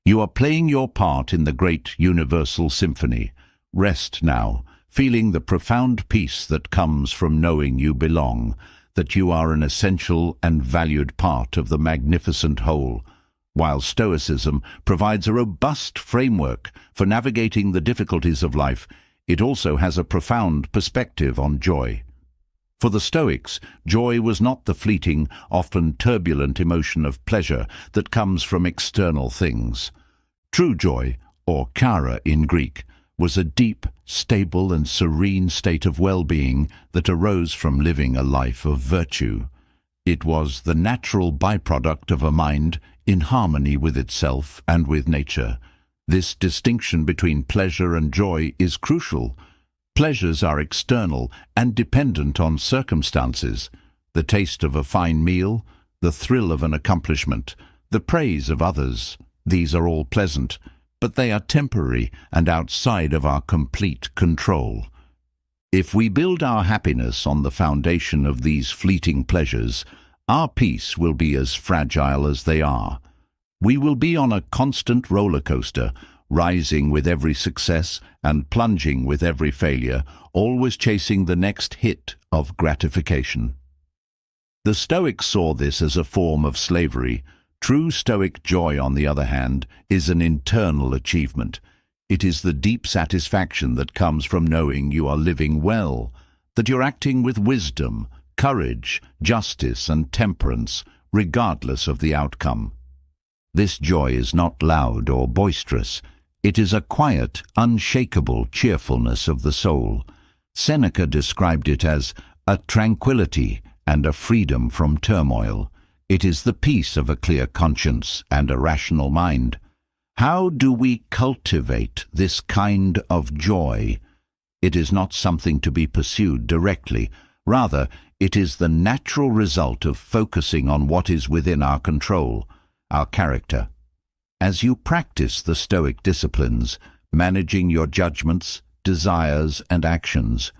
You are playing your part in the great universal symphony. Rest now, feeling the profound peace that comes from knowing you belong, that you are an essential and valued part of the magnificent whole. While Stoicism provides a robust framework for navigating the difficulties of life, it also has a profound perspective on joy. For the Stoics, joy was not the fleeting, often turbulent emotion of pleasure that comes from external things. True joy, or chara in Greek, was a deep, stable and serene state of well-being that arose from living a life of virtue. It was the natural byproduct of a mind in harmony with itself and with nature. This distinction between pleasure and joy is crucial. Pleasures are external and dependent on circumstances. The taste of a fine meal, the thrill of an accomplishment, the praise of others, these are all pleasant, but they are temporary and outside of our complete control. If we build our happiness on the foundation of these fleeting pleasures, our peace will be as fragile as they are. We will be on a constant roller coaster, rising with every success and plunging with every failure, always chasing the next hit of gratification. The Stoics saw this as a form of slavery. True Stoic joy, on the other hand, is an internal achievement. It is the deep satisfaction that comes from knowing you are living well, that you're acting with wisdom, courage, justice and temperance, regardless of the outcome. This joy is not loud or boisterous. It is a quiet, unshakable cheerfulness of the soul. Seneca described it as a tranquility and a freedom from turmoil. It is the peace of a clear conscience and a rational mind. How do we cultivate this kind of joy? It is not something to be pursued directly. Rather, it is the natural result of focusing on what is within our control, our character. As you practice the Stoic disciplines, managing your judgments, desires, and actions,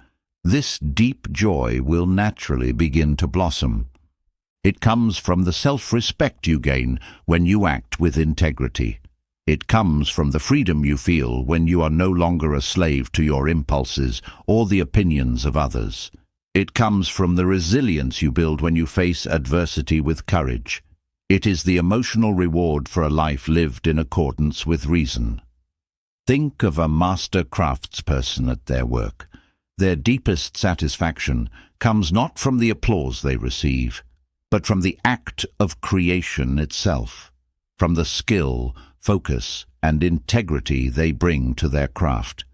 this deep joy will naturally begin to blossom. It comes from the self-respect you gain when you act with integrity. It comes from the freedom you feel when you are no longer a slave to your impulses or the opinions of others. It comes from the resilience you build when you face adversity with courage. It is the emotional reward for a life lived in accordance with reason. Think of a master craftsperson at their work. Their deepest satisfaction comes not from the applause they receive, but from the act of creation itself, from the skill, focus, and integrity they bring to their craft.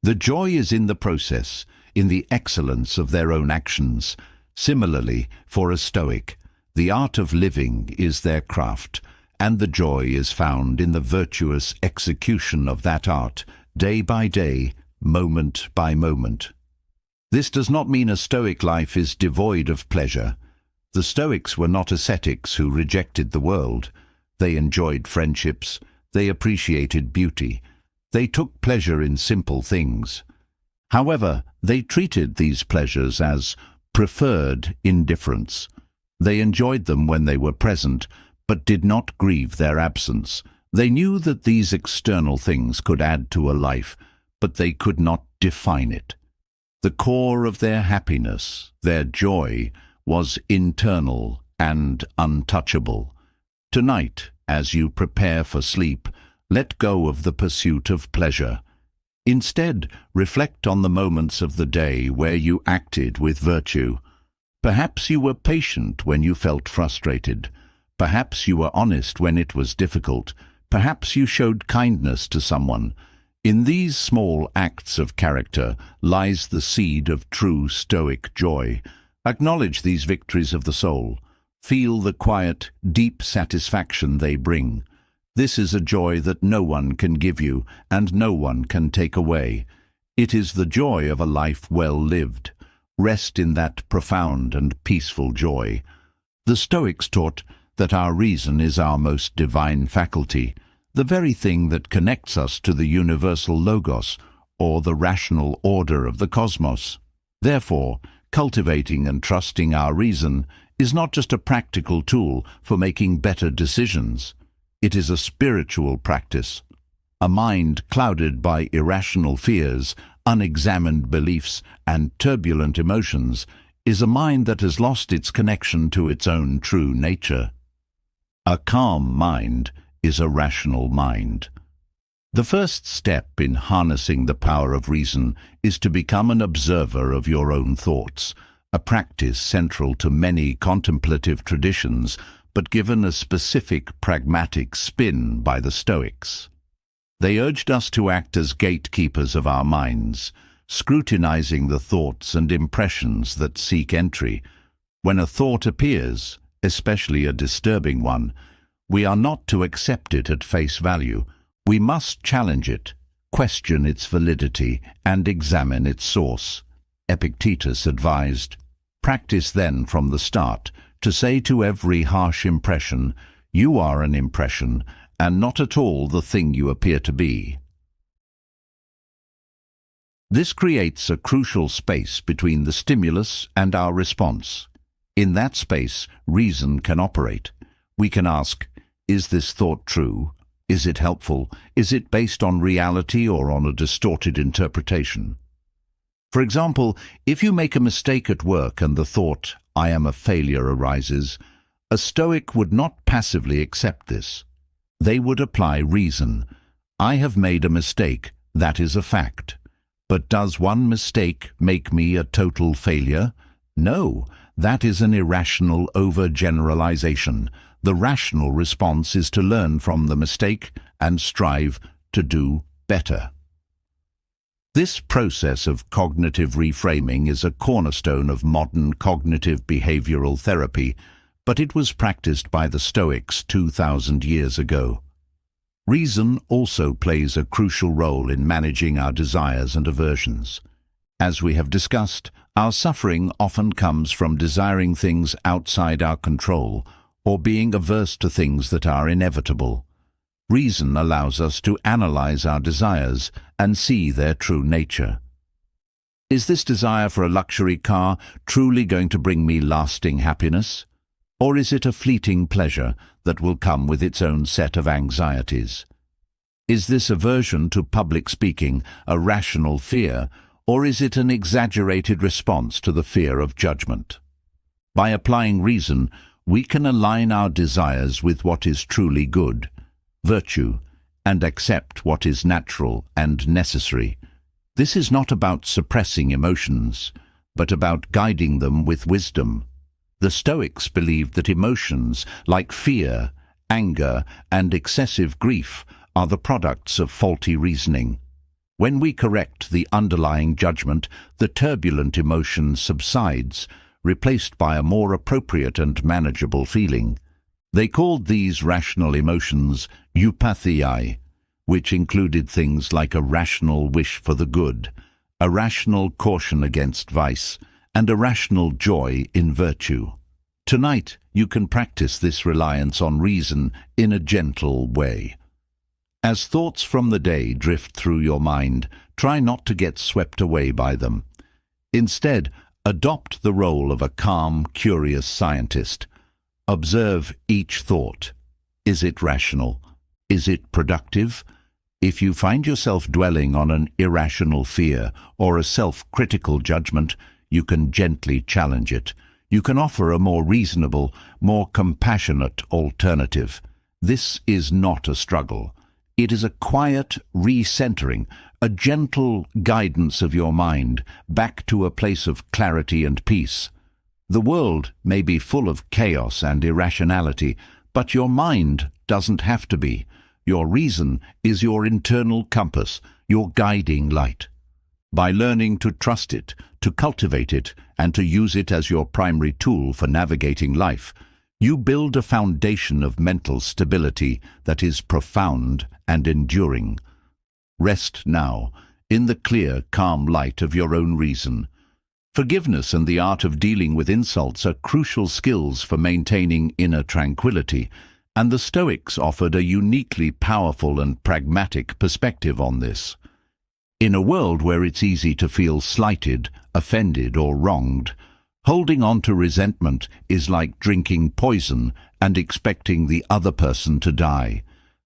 The joy is in the process, in the excellence of their own actions. Similarly, for a Stoic, the art of living is their craft, and the joy is found in the virtuous execution of that art, day by day, moment by moment. This does not mean a Stoic life is devoid of pleasure. The Stoics were not ascetics who rejected the world. They enjoyed friendships, they appreciated beauty, they took pleasure in simple things. However, they treated these pleasures as preferred indifference. They enjoyed them when they were present, but did not grieve their absence. They knew that these external things could add to a life, but they could not define it. The core of their happiness, their joy, was internal and untouchable. Tonight, as you prepare for sleep, let go of the pursuit of pleasure. Instead, reflect on the moments of the day where you acted with virtue. Perhaps you were patient when you felt frustrated. Perhaps you were honest when it was difficult. Perhaps you showed kindness to someone. In these small acts of character lies the seed of true Stoic joy. Acknowledge these victories of the soul. Feel the quiet, deep satisfaction they bring. This is a joy that no one can give you and no one can take away. It is the joy of a life well lived. Rest in that profound and peaceful joy. The Stoics taught that our reason is our most divine faculty, the very thing that connects us to the universal logos, or the rational order of the cosmos. Therefore, cultivating and trusting our reason is not just a practical tool for making better decisions. It is a spiritual practice. A mind clouded by irrational fears, unexamined beliefs, and turbulent emotions is a mind that has lost its connection to its own true nature. A calm mind is a rational mind. The first step in harnessing the power of reason is to become an observer of your own thoughts, a practice central to many contemplative traditions, but given a specific pragmatic spin by the Stoics. They urged us to act as gatekeepers of our minds, scrutinizing the thoughts and impressions that seek entry. When a thought appears, especially a disturbing one, we are not to accept it at face value. We must challenge it, question its validity, and examine its source. Epictetus advised, "Practice then from the start to say to every harsh impression, 'You are an impression, and not at all the thing you appear to be.'" This creates a crucial space between the stimulus and our response. In that space, reason can operate. We can ask, is this thought true? Is it helpful? Is it based on reality or on a distorted interpretation? For example, if you make a mistake at work and the thought, "I am a failure," arises, a Stoic would not passively accept this. They would apply reason. I have made a mistake, that is a fact. But does one mistake make me a total failure? No, that is an irrational overgeneralization. The rational response is to learn from the mistake and strive to do better. This process of cognitive reframing is a cornerstone of modern cognitive behavioral therapy, but it was practiced by the Stoics 2,000 years ago. Reason also plays a crucial role in managing our desires and aversions. As we have discussed, our suffering often comes from desiring things outside our control or being averse to things that are inevitable. Reason allows us to analyze our desires and see their true nature. Is this desire for a luxury car truly going to bring me lasting happiness? Or is it a fleeting pleasure that will come with its own set of anxieties? Is this aversion to public speaking a rational fear, or is it an exaggerated response to the fear of judgment? By applying reason, we can align our desires with what is truly good, virtue, and accept what is natural and necessary. This is not about suppressing emotions, but about guiding them with wisdom. The Stoics believed that emotions like fear, anger, and excessive grief are the products of faulty reasoning. When we correct the underlying judgment, the turbulent emotion subsides, replaced by a more appropriate and manageable feeling. They called these rational emotions eupatheiai, which included things like a rational wish for the good, a rational caution against vice, and a rational joy in virtue. Tonight, you can practice this reliance on reason in a gentle way. As thoughts from the day drift through your mind, try not to get swept away by them. Instead, adopt the role of a calm, curious scientist. Observe each thought. Is it rational? Is it productive? If you find yourself dwelling on an irrational fear or a self-critical judgment, you can gently challenge it. You can offer a more reasonable, more compassionate alternative. This is not a struggle. It is a quiet recentering, a gentle guidance of your mind back to a place of clarity and peace. The world may be full of chaos and irrationality, but your mind doesn't have to be. Your reason is your internal compass, your guiding light. By learning to trust it, to cultivate it, and to use it as your primary tool for navigating life, you build a foundation of mental stability that is profound and enduring. Rest now, in the clear, calm light of your own reason. Forgiveness and the art of dealing with insults are crucial skills for maintaining inner tranquility, and the Stoics offered a uniquely powerful and pragmatic perspective on this. In a world where it's easy to feel slighted, offended, or wronged, holding on to resentment is like drinking poison and expecting the other person to die.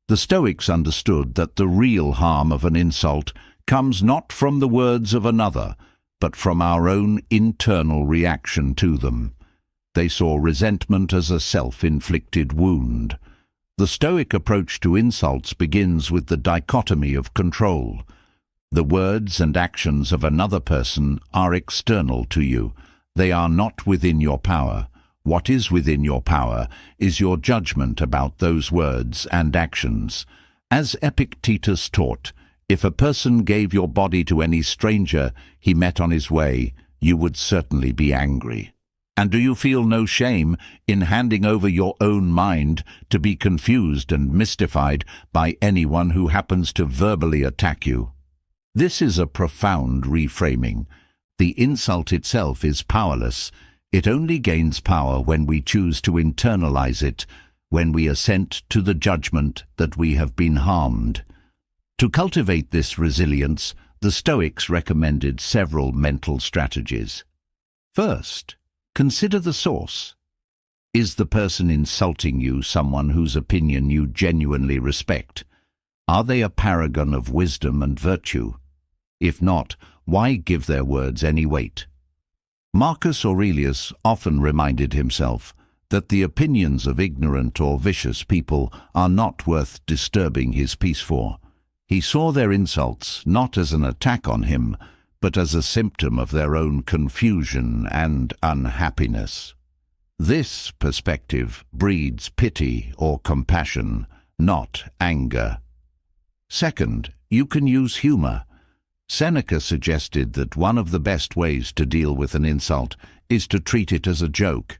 The Stoics understood that the real harm of an insult comes not from the words of another, but from our own internal reaction to them. They saw resentment as a self-inflicted wound. The Stoic approach to insults begins with the dichotomy of control. The words and actions of another person are external to you. They are not within your power. What is within your power is your judgment about those words and actions. As Epictetus taught, if a person gave your body to any stranger he met on his way, you would certainly be angry. And do you feel no shame in handing over your own mind to be confused and mystified by anyone who happens to verbally attack you? This is a profound reframing. The insult itself is powerless. It only gains power when we choose to internalize it, when we assent to the judgment that we have been harmed. To cultivate this resilience, the Stoics recommended several mental strategies. First, consider the source. Is the person insulting you someone whose opinion you genuinely respect? Are they a paragon of wisdom and virtue? If not, why give their words any weight? Marcus Aurelius often reminded himself that the opinions of ignorant or vicious people are not worth disturbing his peace for. He saw their insults not as an attack on him, but as a symptom of their own confusion and unhappiness. This perspective breeds pity or compassion, not anger. Second, you can use humor. Seneca suggested that one of the best ways to deal with an insult is to treat it as a joke.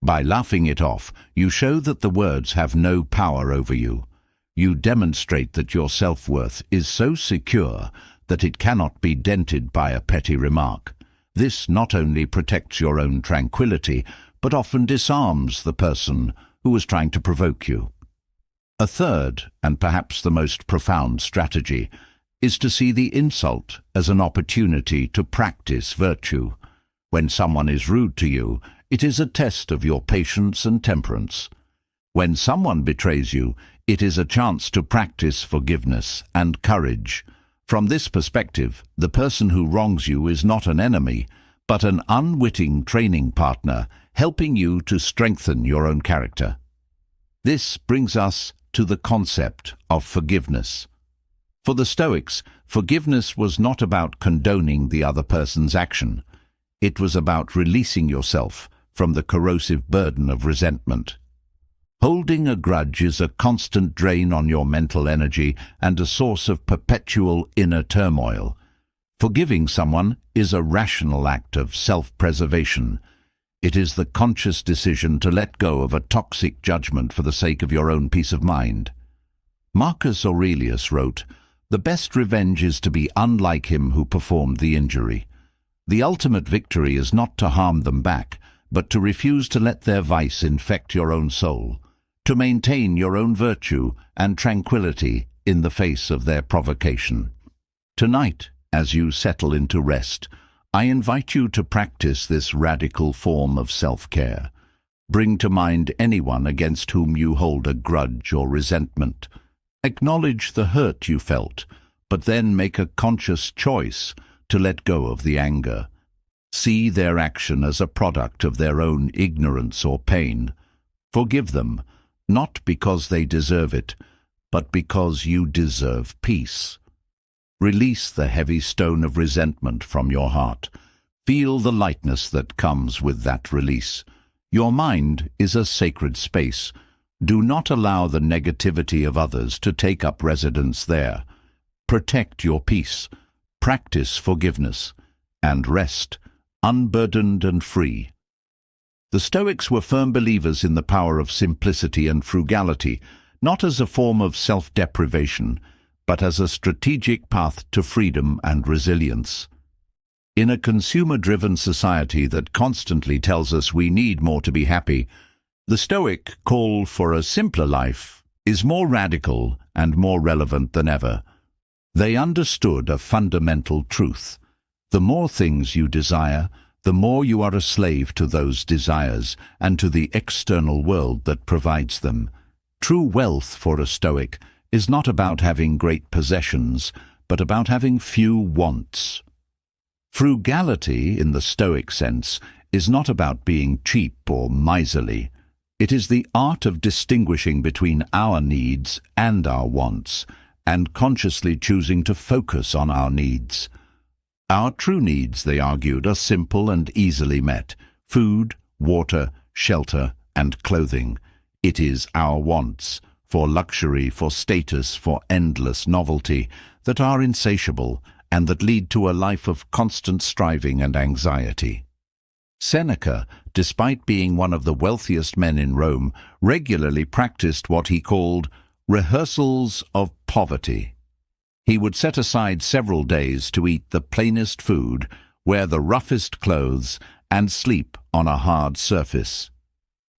By laughing it off, you show that the words have no power over you. You demonstrate that your self-worth is so secure that it cannot be dented by a petty remark. This not only protects your own tranquility, but often disarms the person who was trying to provoke you. A third, and perhaps the most profound strategy, is to see the insult as an opportunity to practice virtue. When someone is rude to you, it is a test of your patience and temperance. When someone betrays you, it is a chance to practice forgiveness and courage. From this perspective, the person who wrongs you is not an enemy, but an unwitting training partner, helping you to strengthen your own character. This brings us to the concept of forgiveness. For the Stoics, forgiveness was not about condoning the other person's action. It was about releasing yourself from the corrosive burden of resentment. Holding a grudge is a constant drain on your mental energy and a source of perpetual inner turmoil. Forgiving someone is a rational act of self-preservation. It is the conscious decision to let go of a toxic judgment for the sake of your own peace of mind. Marcus Aurelius wrote, "The best revenge is to be unlike him who performed the injury." The ultimate victory is not to harm them back, but to refuse to let their vice infect your own soul, to maintain your own virtue and tranquility in the face of their provocation. Tonight, as you settle into rest, I invite you to practice this radical form of self-care. Bring to mind anyone against whom you hold a grudge or resentment. Acknowledge the hurt you felt, but then make a conscious choice to let go of the anger. See their action as a product of their own ignorance or pain. Forgive them, not because they deserve it, but because you deserve peace. Release the heavy stone of resentment from your heart. Feel the lightness that comes with that release. Your mind is a sacred space. Do not allow the negativity of others to take up residence there. Protect your peace, practice forgiveness, and rest, unburdened and free. The Stoics were firm believers in the power of simplicity and frugality, not as a form of self-deprivation, but as a strategic path to freedom and resilience. In a consumer-driven society that constantly tells us we need more to be happy, the Stoic call for a simpler life is more radical and more relevant than ever. They understood a fundamental truth. The more things you desire, the more you are a slave to those desires and to the external world that provides them. True wealth for a Stoic is not about having great possessions, but about having few wants. Frugality, in the Stoic sense, is not about being cheap or miserly. It is the art of distinguishing between our needs and our wants, and consciously choosing to focus on our needs. Our true needs, they argued, are simple and easily met: food, water, shelter, and clothing. It is our wants, for luxury, for status, for endless novelty, that are insatiable and that lead to a life of constant striving and anxiety. Seneca, despite being one of the wealthiest men in Rome, regularly practiced what he called rehearsals of poverty. He would set aside several days to eat the plainest food, wear the roughest clothes, and sleep on a hard surface.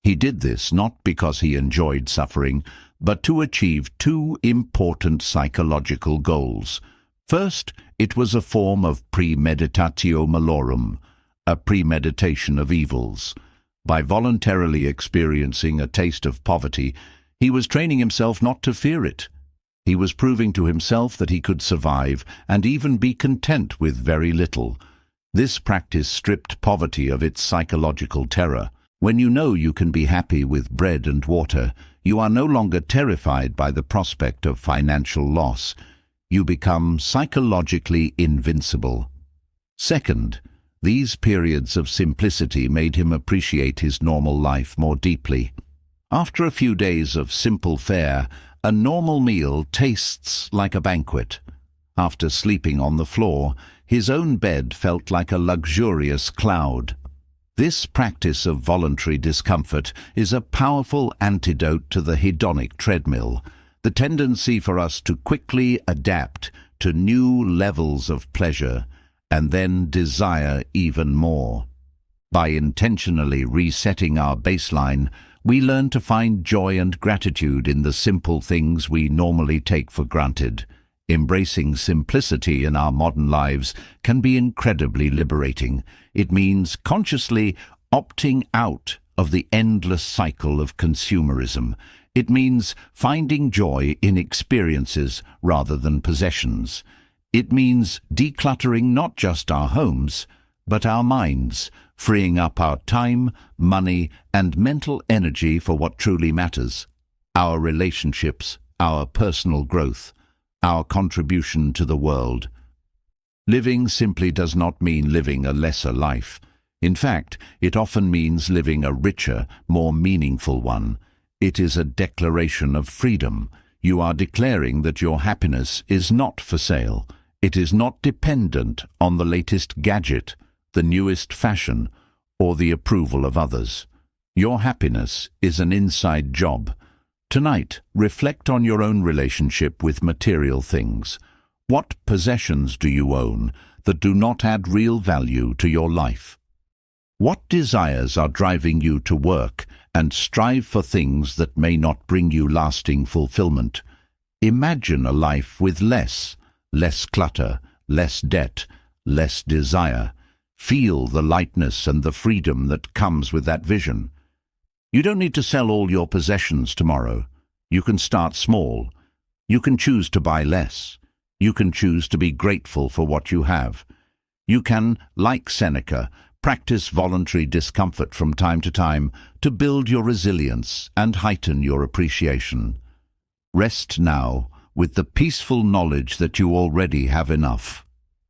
He did this not because he enjoyed suffering, but to achieve two important psychological goals. First, it was a form of premeditatio malorum, a premeditation of evils. By voluntarily experiencing a taste of poverty, he was training himself not to fear it. He was proving to himself that he could survive and even be content with very little. This practice stripped poverty of its psychological terror. When you know you can be happy with bread and water, you are no longer terrified by the prospect of financial loss. You become psychologically invincible. Second, these periods of simplicity made him appreciate his normal life more deeply. After a few days of simple fare, a normal meal tastes like a banquet. After sleeping on the floor, his own bed felt like a luxurious cloud. This practice of voluntary discomfort is a powerful antidote to the hedonic treadmill, the tendency for us to quickly adapt to new levels of pleasure and then desire even more. By intentionally resetting our baseline, we learn to find joy and gratitude in the simple things we normally take for granted. Embracing simplicity in our modern lives can be incredibly liberating. It means consciously opting out of the endless cycle of consumerism. It means finding joy in experiences rather than possessions. It means decluttering not just our homes, but our minds, freeing up our time, money, and mental energy for what truly matters: our relationships, our personal growth, our contribution to the world. Living simply does not mean living a lesser life. In fact, it often means living a richer, more meaningful one. It is a declaration of freedom. You are declaring that your happiness is not for sale. It is not dependent on the latest gadget, the newest fashion, or the approval of others. Your happiness is an inside job. Tonight, reflect on your own relationship with material things. What possessions do you own that do not add real value to your life? What desires are driving you to work and strive for things that may not bring you lasting fulfillment? Imagine a life with less clutter, less debt, less desire. Feel the lightness and the freedom that comes with that vision. You don't need to sell all your possessions tomorrow. You can start small. You can choose to buy less. You can choose to be grateful for what you have. You can, like Seneca, practice voluntary discomfort from time to time to build your resilience and heighten your appreciation. Rest now with the peaceful knowledge that you already have enough.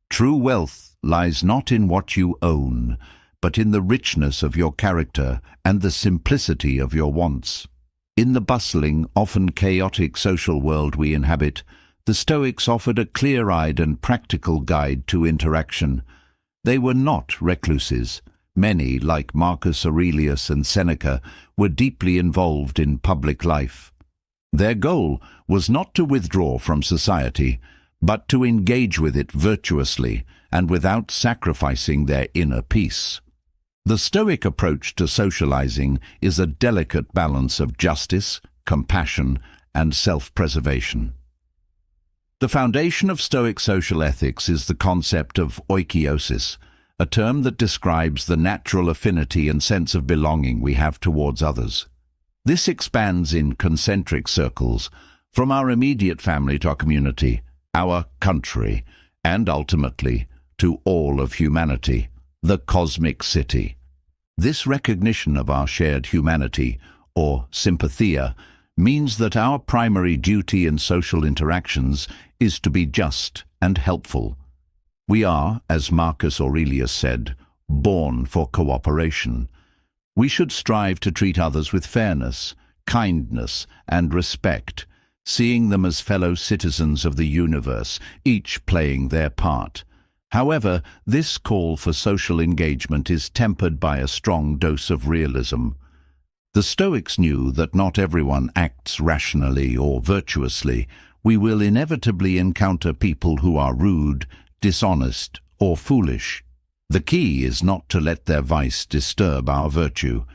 True wealth lies not in what you own, but in the richness of your character and the simplicity of your wants. In the bustling, often chaotic social world we inhabit, the Stoics offered a clear-eyed and practical guide to interaction. They were not recluses. Many, like Marcus Aurelius and Seneca, were deeply involved in public life. Their goal was not to withdraw from society, but to engage with it virtuously and without sacrificing their inner peace. The Stoic approach to socializing is a delicate balance of justice, compassion, and self-preservation. The foundation of Stoic social ethics is the concept of oikeiosis, a term that describes the natural affinity and sense of belonging we have towards others. This expands in concentric circles, from our immediate family to our community, our country, and ultimately to all of humanity, the cosmic city. This recognition of our shared humanity, or sympathia, means that our primary duty in social interactions is to be just and helpful. We are, as Marcus Aurelius said, born for cooperation. We should strive to treat others with fairness, kindness, and respect, seeing them as fellow citizens of the universe, each playing their part. However, this call for social engagement is tempered by a strong dose of realism. The Stoics knew that not everyone acts rationally or virtuously. We will inevitably encounter people who are rude, dishonest, or foolish. The key is not to let their vice disturb our virtue.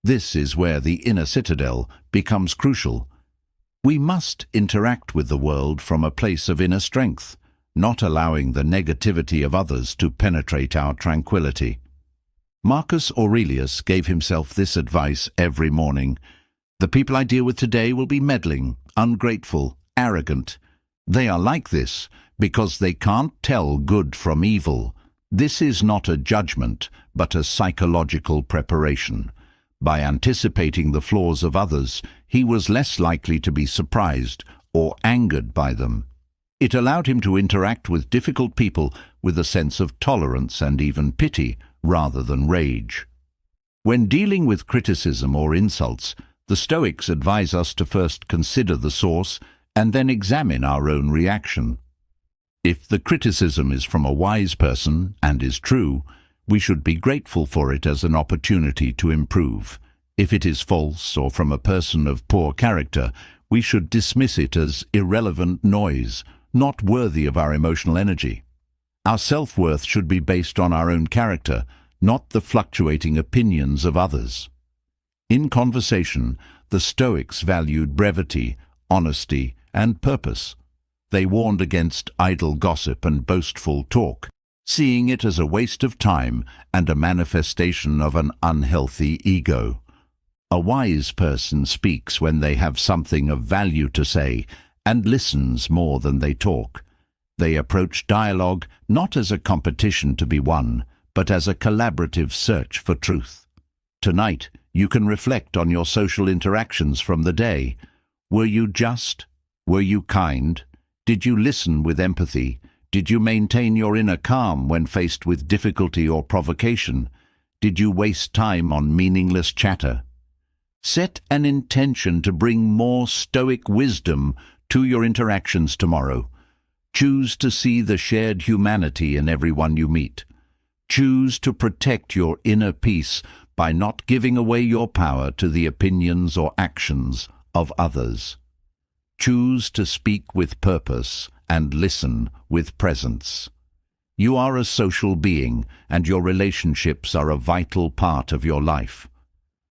This is where the inner citadel becomes crucial. We must interact with the world from a place of inner strength, not allowing the negativity of others to penetrate our tranquility. Marcus Aurelius gave himself this advice every morning: "The people I deal with today will be meddling, ungrateful, arrogant. They are like this because they can't tell good from evil." This is not a judgment, but a psychological preparation. By anticipating the flaws of others, he was less likely to be surprised or angered by them. It allowed him to interact with difficult people with a sense of tolerance and even pity, rather than rage. When dealing with criticism or insults, the Stoics advise us to first consider the source and then examine our own reaction. If the criticism is from a wise person and is true, we should be grateful for it as an opportunity to improve. If it is false or from a person of poor character, we should dismiss it as irrelevant noise, not worthy of our emotional energy. Our self-worth should be based on our own character, not the fluctuating opinions of others. In conversation, the Stoics valued brevity, honesty, and purpose. They warned against idle gossip and boastful talk, seeing it as a waste of time and a manifestation of an unhealthy ego. A wise person speaks when they have something of value to say and listens more than they talk. They approach dialogue not as a competition to be won, but as a collaborative search for truth. Tonight, you can reflect on your social interactions from the day. Were you just? Were you kind? Did you listen with empathy? Did you maintain your inner calm when faced with difficulty or provocation? Did you waste time on meaningless chatter? Set an intention to bring more Stoic wisdom to your interactions tomorrow. Choose to see the shared humanity in everyone you meet. Choose to protect your inner peace by not giving away your power to the opinions or actions of others. Choose to speak with purpose and listen with presence. You are a social being, and your relationships are a vital part of your life.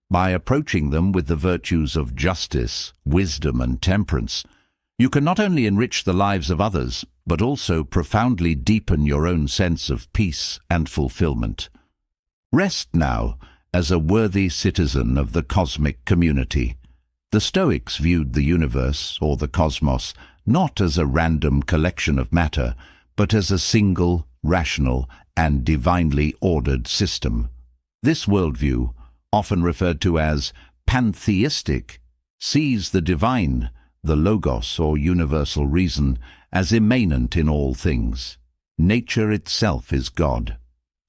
By approaching them with the virtues of justice, wisdom, and temperance, you can not only enrich the lives of others, but also profoundly deepen your own sense of peace and fulfillment. Rest now as a worthy citizen of the cosmic community. The Stoics viewed the universe, or the cosmos, not as a random collection of matter, but as a single, rational, and divinely ordered system. This worldview, often referred to as pantheistic, sees the divine, the logos or universal reason, as immanent in all things. Nature itself is God.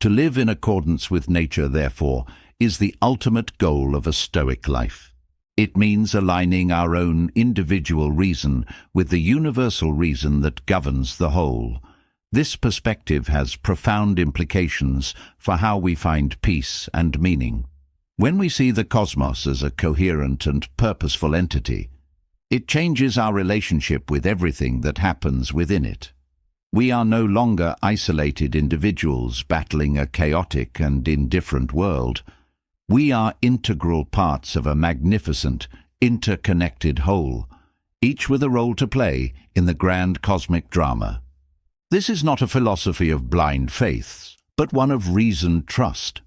To live in accordance with nature, therefore, is the ultimate goal of a Stoic life. It means aligning our own individual reason with the universal reason that governs the whole. This perspective has profound implications for how we find peace and meaning. When we see the cosmos as a coherent and purposeful entity, it changes our relationship with everything that happens within it. We are no longer isolated individuals battling a chaotic and indifferent world. We are integral parts of a magnificent, interconnected whole, each with a role to play in the grand cosmic drama. This is not a philosophy of blind faith, but one of reasoned trust.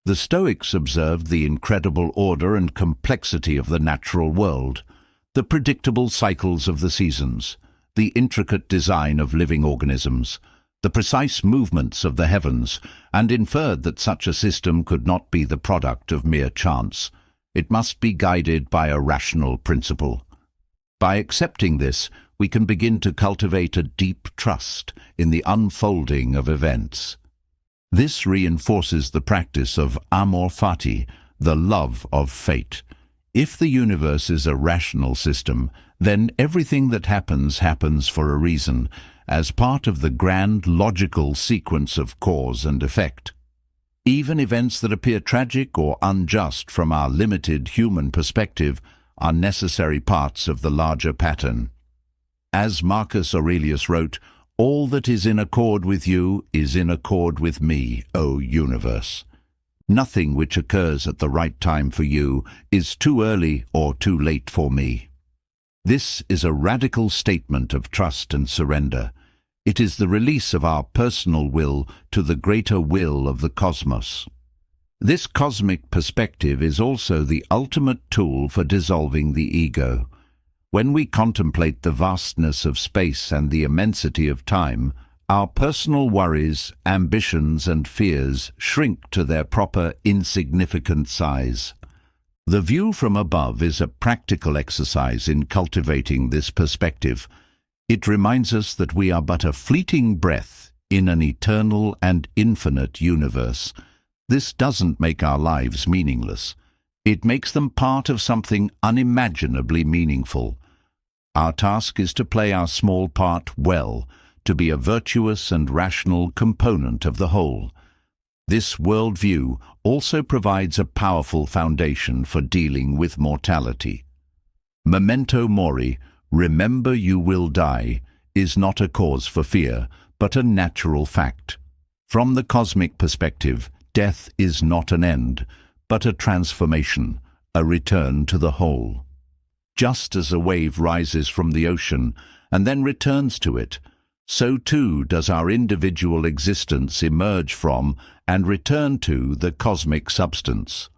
The Stoics observed the incredible order and complexity of the natural world, the predictable cycles of the seasons, the intricate design of living organisms, the precise movements of the heavens, and inferred that such a system could not be the product of mere chance. It must be guided by a rational principle. By accepting this, we can begin to cultivate a deep trust in the unfolding of events. This reinforces the practice of amor fati, the love of fate. If the universe is a rational system, then everything that happens for a reason, as part of the grand logical sequence of cause and effect. Even events that appear tragic or unjust from our limited human perspective are necessary parts of the larger pattern. As Marcus Aurelius wrote, "All that is in accord with you is in accord with me, O universe." Nothing which occurs at the right time for you is too early or too late for me. This is a radical statement of trust and surrender. It is the release of our personal will to the greater will of the cosmos. This cosmic perspective is also the ultimate tool for dissolving the ego. When we contemplate the vastness of space and the immensity of time, our personal worries, ambitions, and fears shrink to their proper insignificant size. The view from above is a practical exercise in cultivating this perspective. It reminds us that we are but a fleeting breath in an eternal and infinite universe. This doesn't make our lives meaningless. It makes them part of something unimaginably meaningful. Our task is to play our small part well, to be a virtuous and rational component of the whole. This worldview also provides a powerful foundation for dealing with mortality. Memento mori, remember you will die, is not a cause for fear, but a natural fact. From the cosmic perspective, death is not an end, but a transformation, a return to the whole. Just as a wave rises from the ocean and then returns to it, so too does our individual existence emerge from and return to the cosmic substance.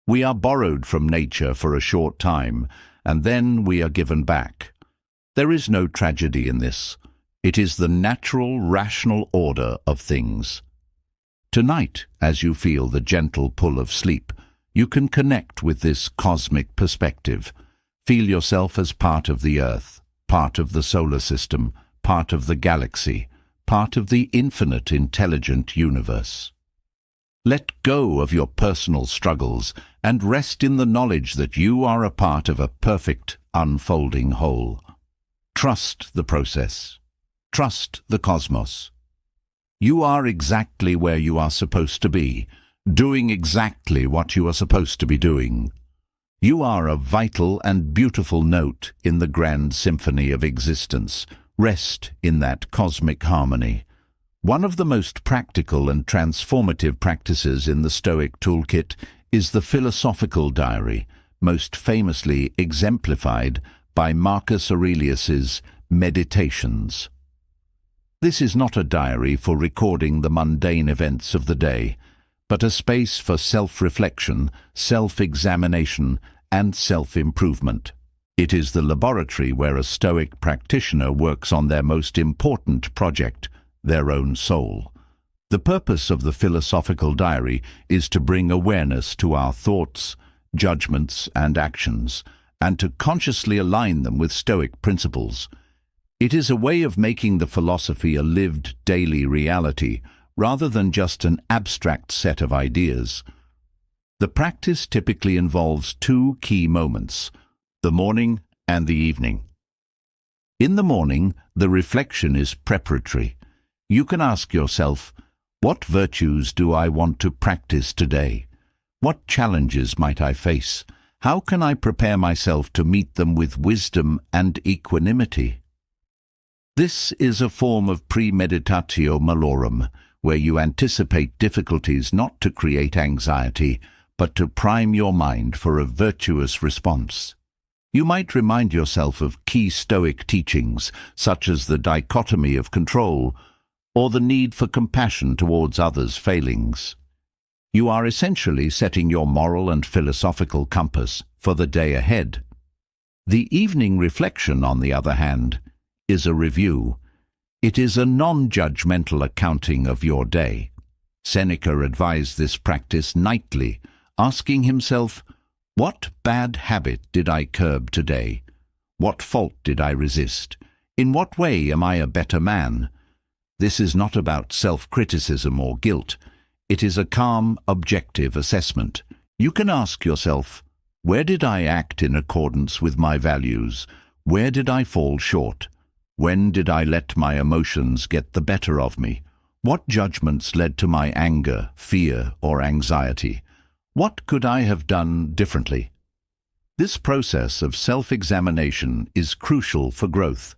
We are borrowed from nature for a short time, and then we are given back. There is no tragedy in this. It is the natural, rational order of things. Tonight, as you feel the gentle pull of sleep, you can connect with this cosmic perspective. Feel yourself as part of the Earth, part of the solar system, part of the galaxy, part of the infinite intelligent universe. Let go of your personal struggles and rest in the knowledge that you are a part of a perfect, unfolding whole. Trust the process. Trust the cosmos. You are exactly where you are supposed to be, doing exactly what you are supposed to be doing. You are a vital and beautiful note in the grand symphony of existence. Rest in that cosmic harmony. One of the most practical and transformative practices in the Stoic toolkit is the philosophical diary, most famously exemplified by Marcus Aurelius's Meditations. This is not a diary for recording the mundane events of the day, but a space for self-reflection, self-examination, and self-improvement. It is the laboratory where a Stoic practitioner works on their most important project, their own soul. The purpose of the philosophical diary is to bring awareness to our thoughts, judgments, and actions, and to consciously align them with Stoic principles. It is a way of making the philosophy a lived daily reality, rather than just an abstract set of ideas. The practice typically involves two key moments: the morning and the evening. In the morning, the reflection is preparatory. You can ask yourself, what virtues do I want to practice today? What challenges might I face? How can I prepare myself to meet them with wisdom and equanimity? This is a form of premeditatio malorum, where you anticipate difficulties not to create anxiety, but to prime your mind for a virtuous response. You might remind yourself of key Stoic teachings, such as the dichotomy of control, or the need for compassion towards others' failings. You are essentially setting your moral and philosophical compass for the day ahead. The evening reflection, on the other hand, is a review. It is a non-judgmental accounting of your day. Seneca advised this practice nightly, asking himself, what bad habit did I curb today? What fault did I resist? In what way am I a better man? This is not about self-criticism or guilt. It is a calm, objective assessment. You can ask yourself, where did I act in accordance with my values? Where did I fall short? When did I let my emotions get the better of me? What judgments led to my anger, fear, or anxiety? What could I have done differently? This process of self-examination is crucial for growth.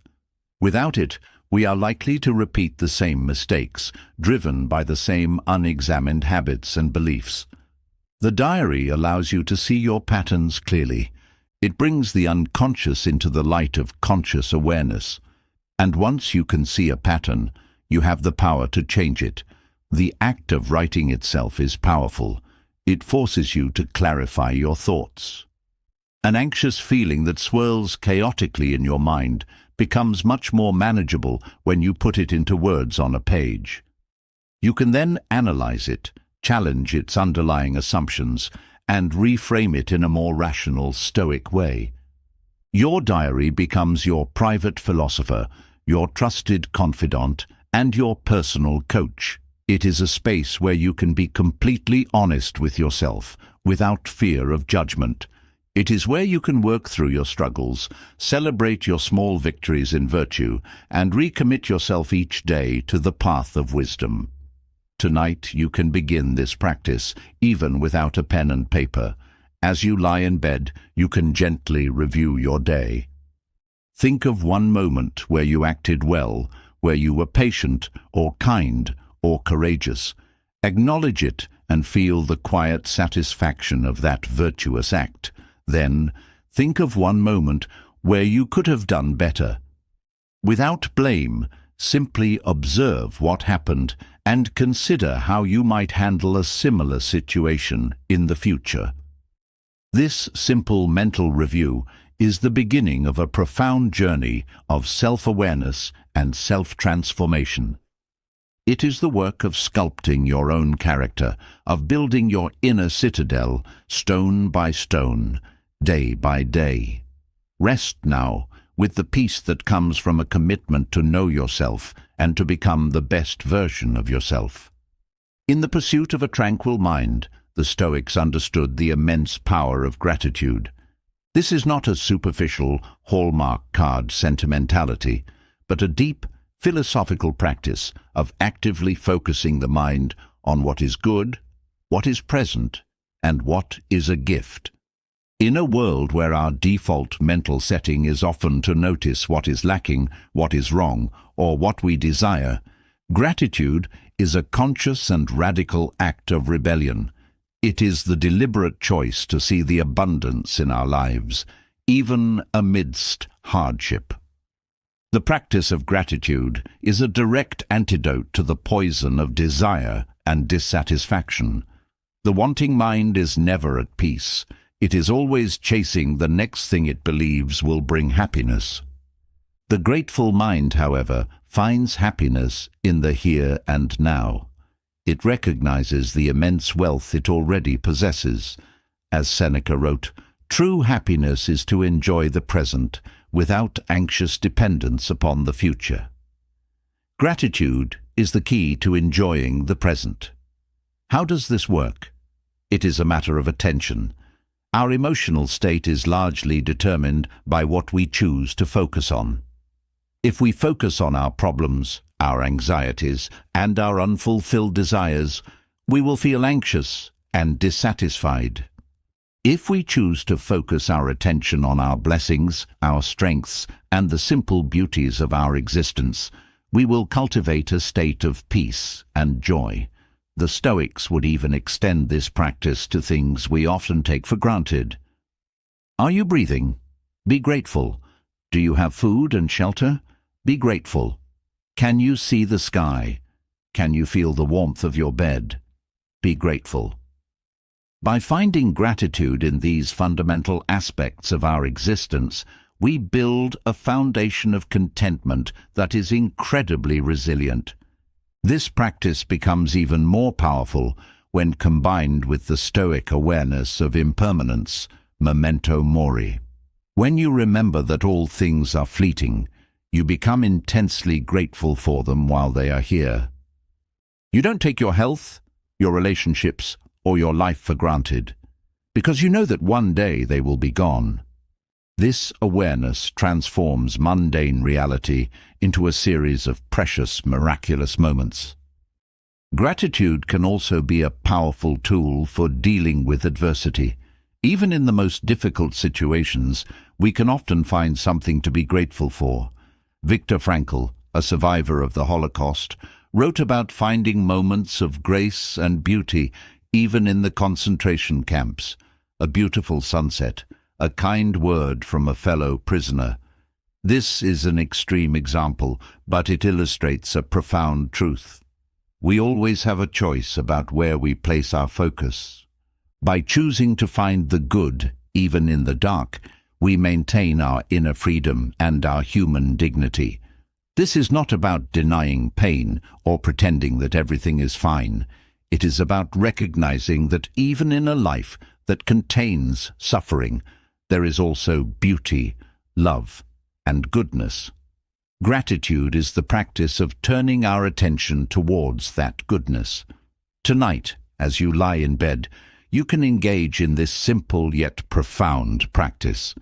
Without it, we are likely to repeat the same mistakes, driven by the same unexamined habits and beliefs. The diary allows you to see your patterns clearly. It brings the unconscious into the light of conscious awareness. And once you can see a pattern, you have the power to change it. The act of writing itself is powerful. It forces you to clarify your thoughts. An anxious feeling that swirls chaotically in your mind becomes much more manageable when you put it into words on a page. You can then analyze it, challenge its underlying assumptions, and reframe it in a more rational, Stoic way. Your diary becomes your private philosopher, your trusted confidant, and your personal coach. It is a space where you can be completely honest with yourself, without fear of judgment. It is where you can work through your struggles, celebrate your small victories in virtue, and recommit yourself each day to the path of wisdom. Tonight you can begin this practice, even without a pen and paper. As you lie in bed, you can gently review your day. Think of one moment where you acted well, where you were patient, or kind, or courageous. Acknowledge it and feel the quiet satisfaction of that virtuous act. Then, think of one moment where you could have done better. Without blame, simply observe what happened and consider how you might handle a similar situation in the future. This simple mental review is the beginning of a profound journey of self-awareness and self-transformation. It is the work of sculpting your own character, of building your inner citadel, stone by stone, day by day. Rest now, with the peace that comes from a commitment to know yourself and to become the best version of yourself. In the pursuit of a tranquil mind, the Stoics understood the immense power of gratitude. This is not a superficial, hallmark card sentimentality, but a deep, philosophical practice of actively focusing the mind on what is good, what is present, and what is a gift. In a world where our default mental setting is often to notice what is lacking, what is wrong, or what we desire, gratitude is a conscious and radical act of rebellion. It is the deliberate choice to see the abundance in our lives, even amidst hardship. The practice of gratitude is a direct antidote to the poison of desire and dissatisfaction. The wanting mind is never at peace. It is always chasing the next thing it believes will bring happiness. The grateful mind, however, finds happiness in the here and now. It recognizes the immense wealth it already possesses. As Seneca wrote, "True happiness is to enjoy the present, without anxious dependence upon the future." Gratitude is the key to enjoying the present. How does this work? It is a matter of attention. Our emotional state is largely determined by what we choose to focus on. If we focus on our problems, our anxieties, and our unfulfilled desires, we will feel anxious and dissatisfied. If we choose to focus our attention on our blessings, our strengths, and the simple beauties of our existence, we will cultivate a state of peace and joy. The Stoics would even extend this practice to things we often take for granted. Are you breathing? Be grateful. Do you have food and shelter? Be grateful. Can you see the sky? Can you feel the warmth of your bed? Be grateful. By finding gratitude in these fundamental aspects of our existence, we build a foundation of contentment that is incredibly resilient. This practice becomes even more powerful when combined with the Stoic awareness of impermanence, memento mori. When you remember that all things are fleeting, you become intensely grateful for them while they are here. You don't take your health, your relationships, or your life for granted, because you know that one day they will be gone. This awareness transforms mundane reality into a series of precious, miraculous moments. Gratitude can also be a powerful tool for dealing with adversity. Even in the most difficult situations, we can often find something to be grateful for. Viktor Frankl, a survivor of the Holocaust, wrote about finding moments of grace and beauty even in the concentration camps. A beautiful sunset, a kind word from a fellow prisoner. This is an extreme example, but it illustrates a profound truth. We always have a choice about where we place our focus. By choosing to find the good, even in the dark, we maintain our inner freedom and our human dignity. This is not about denying pain or pretending that everything is fine. It is about recognizing that even in a life that contains suffering, there is also beauty, love, and goodness. Gratitude is the practice of turning our attention towards that goodness. Tonight, as you lie in bed, you can engage in this simple yet profound practice.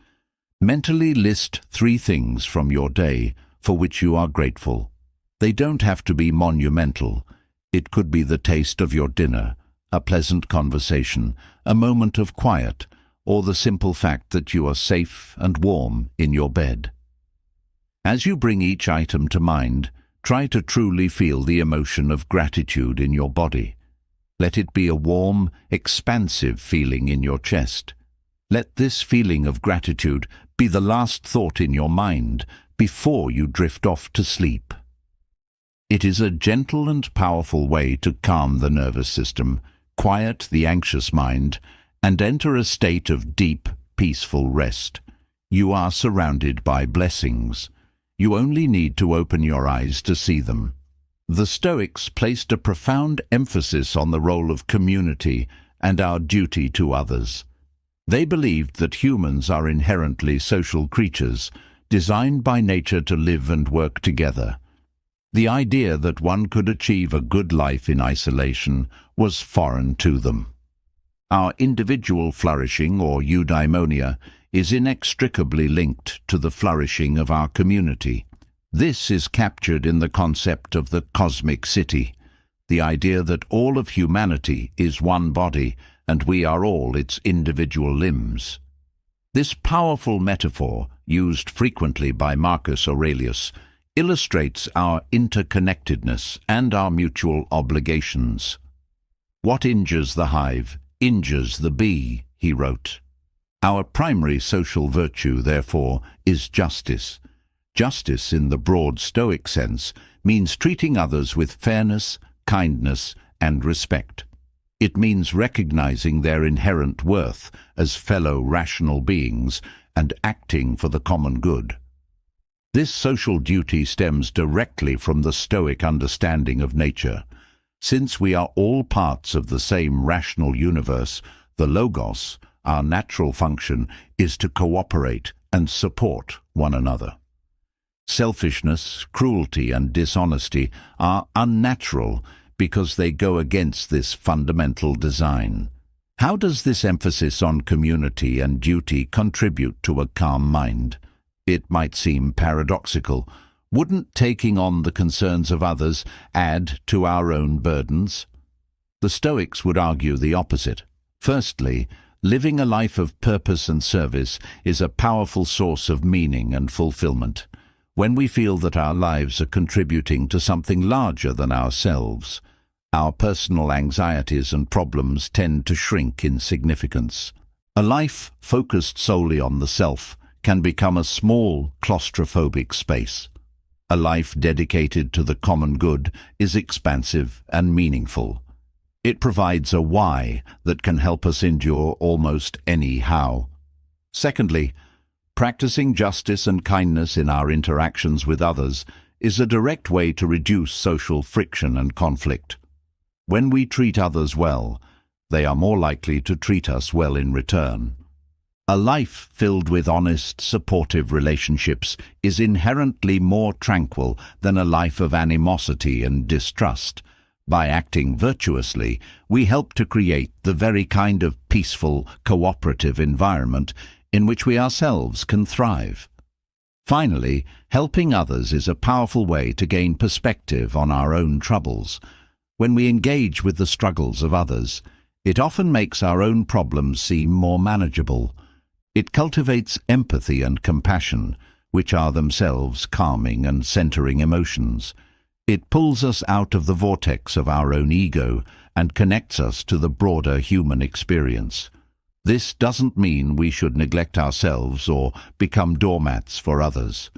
Mentally list 3 things from your day for which you are grateful. They don't have to be monumental. It could be the taste of your dinner, a pleasant conversation, a moment of quiet, or the simple fact that you are safe and warm in your bed. As you bring each item to mind, try to truly feel the emotion of gratitude in your body. Let it be a warm, expansive feeling in your chest. Let this feeling of gratitude be the last thought in your mind before you drift off to sleep. It is a gentle and powerful way to calm the nervous system, quiet the anxious mind, and enter a state of deep, peaceful rest. You are surrounded by blessings. You only need to open your eyes to see them. The Stoics placed a profound emphasis on the role of community and our duty to others. They believed that humans are inherently social creatures, designed by nature to live and work together. The idea that one could achieve a good life in isolation was foreign to them. Our individual flourishing, or eudaimonia, is inextricably linked to the flourishing of our community. This is captured in the concept of the cosmic city, the idea that all of humanity is one body and we are all its individual limbs. This powerful metaphor, used frequently by Marcus Aurelius, illustrates our interconnectedness and our mutual obligations. "What injures the hive injures the bee," he wrote. Our primary social virtue, therefore, is justice. Justice, in the broad Stoic sense, means treating others with fairness, kindness, and respect. It means recognizing their inherent worth as fellow rational beings and acting for the common good. This social duty stems directly from the Stoic understanding of nature. Since we are all parts of the same rational universe, the logos, our natural function, is to cooperate and support one another. Selfishness, cruelty, and dishonesty are unnatural because they go against this fundamental design. How does this emphasis on community and duty contribute to a calm mind? It might seem paradoxical. Wouldn't taking on the concerns of others add to our own burdens? The Stoics would argue the opposite. Firstly, living a life of purpose and service is a powerful source of meaning and fulfillment. When we feel that our lives are contributing to something larger than ourselves, our personal anxieties and problems tend to shrink in significance. A life focused solely on the self can become a small, claustrophobic space. A life dedicated to the common good is expansive and meaningful. It provides a why that can help us endure almost any how. Secondly, practicing justice and kindness in our interactions with others is a direct way to reduce social friction and conflict. When we treat others well, they are more likely to treat us well in return. A life filled with honest, supportive relationships is inherently more tranquil than a life of animosity and distrust. By acting virtuously, we help to create the very kind of peaceful, cooperative environment in which we ourselves can thrive. Finally, helping others is a powerful way to gain perspective on our own troubles. When we engage with the struggles of others, it often makes our own problems seem more manageable. It cultivates empathy and compassion, which are themselves calming and centering emotions. It pulls us out of the vortex of our own ego and connects us to the broader human experience. This doesn't mean we should neglect ourselves or become doormats for others.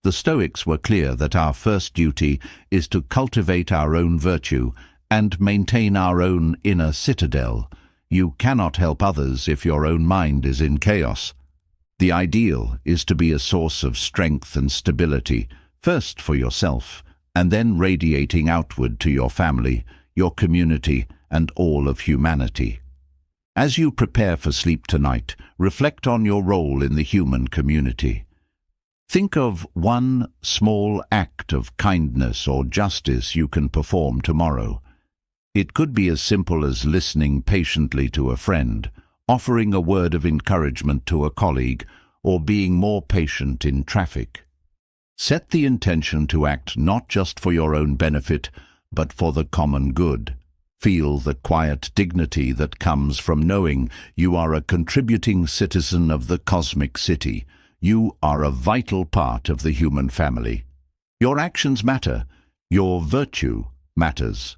The Stoics were clear that our first duty is to cultivate our own virtue and maintain our own inner citadel. You cannot help others if your own mind is in chaos. The ideal is to be a source of strength and stability, first for yourself, and then radiating outward to your family, your community, and all of humanity. As you prepare for sleep tonight, reflect on your role in the human community. Think of one small act of kindness or justice you can perform tomorrow. It could be as simple as listening patiently to a friend, offering a word of encouragement to a colleague, or being more patient in traffic. Set the intention to act not just for your own benefit, but for the common good. Feel the quiet dignity that comes from knowing you are a contributing citizen of the cosmic city. You are a vital part of the human family. Your actions matter. Your virtue matters.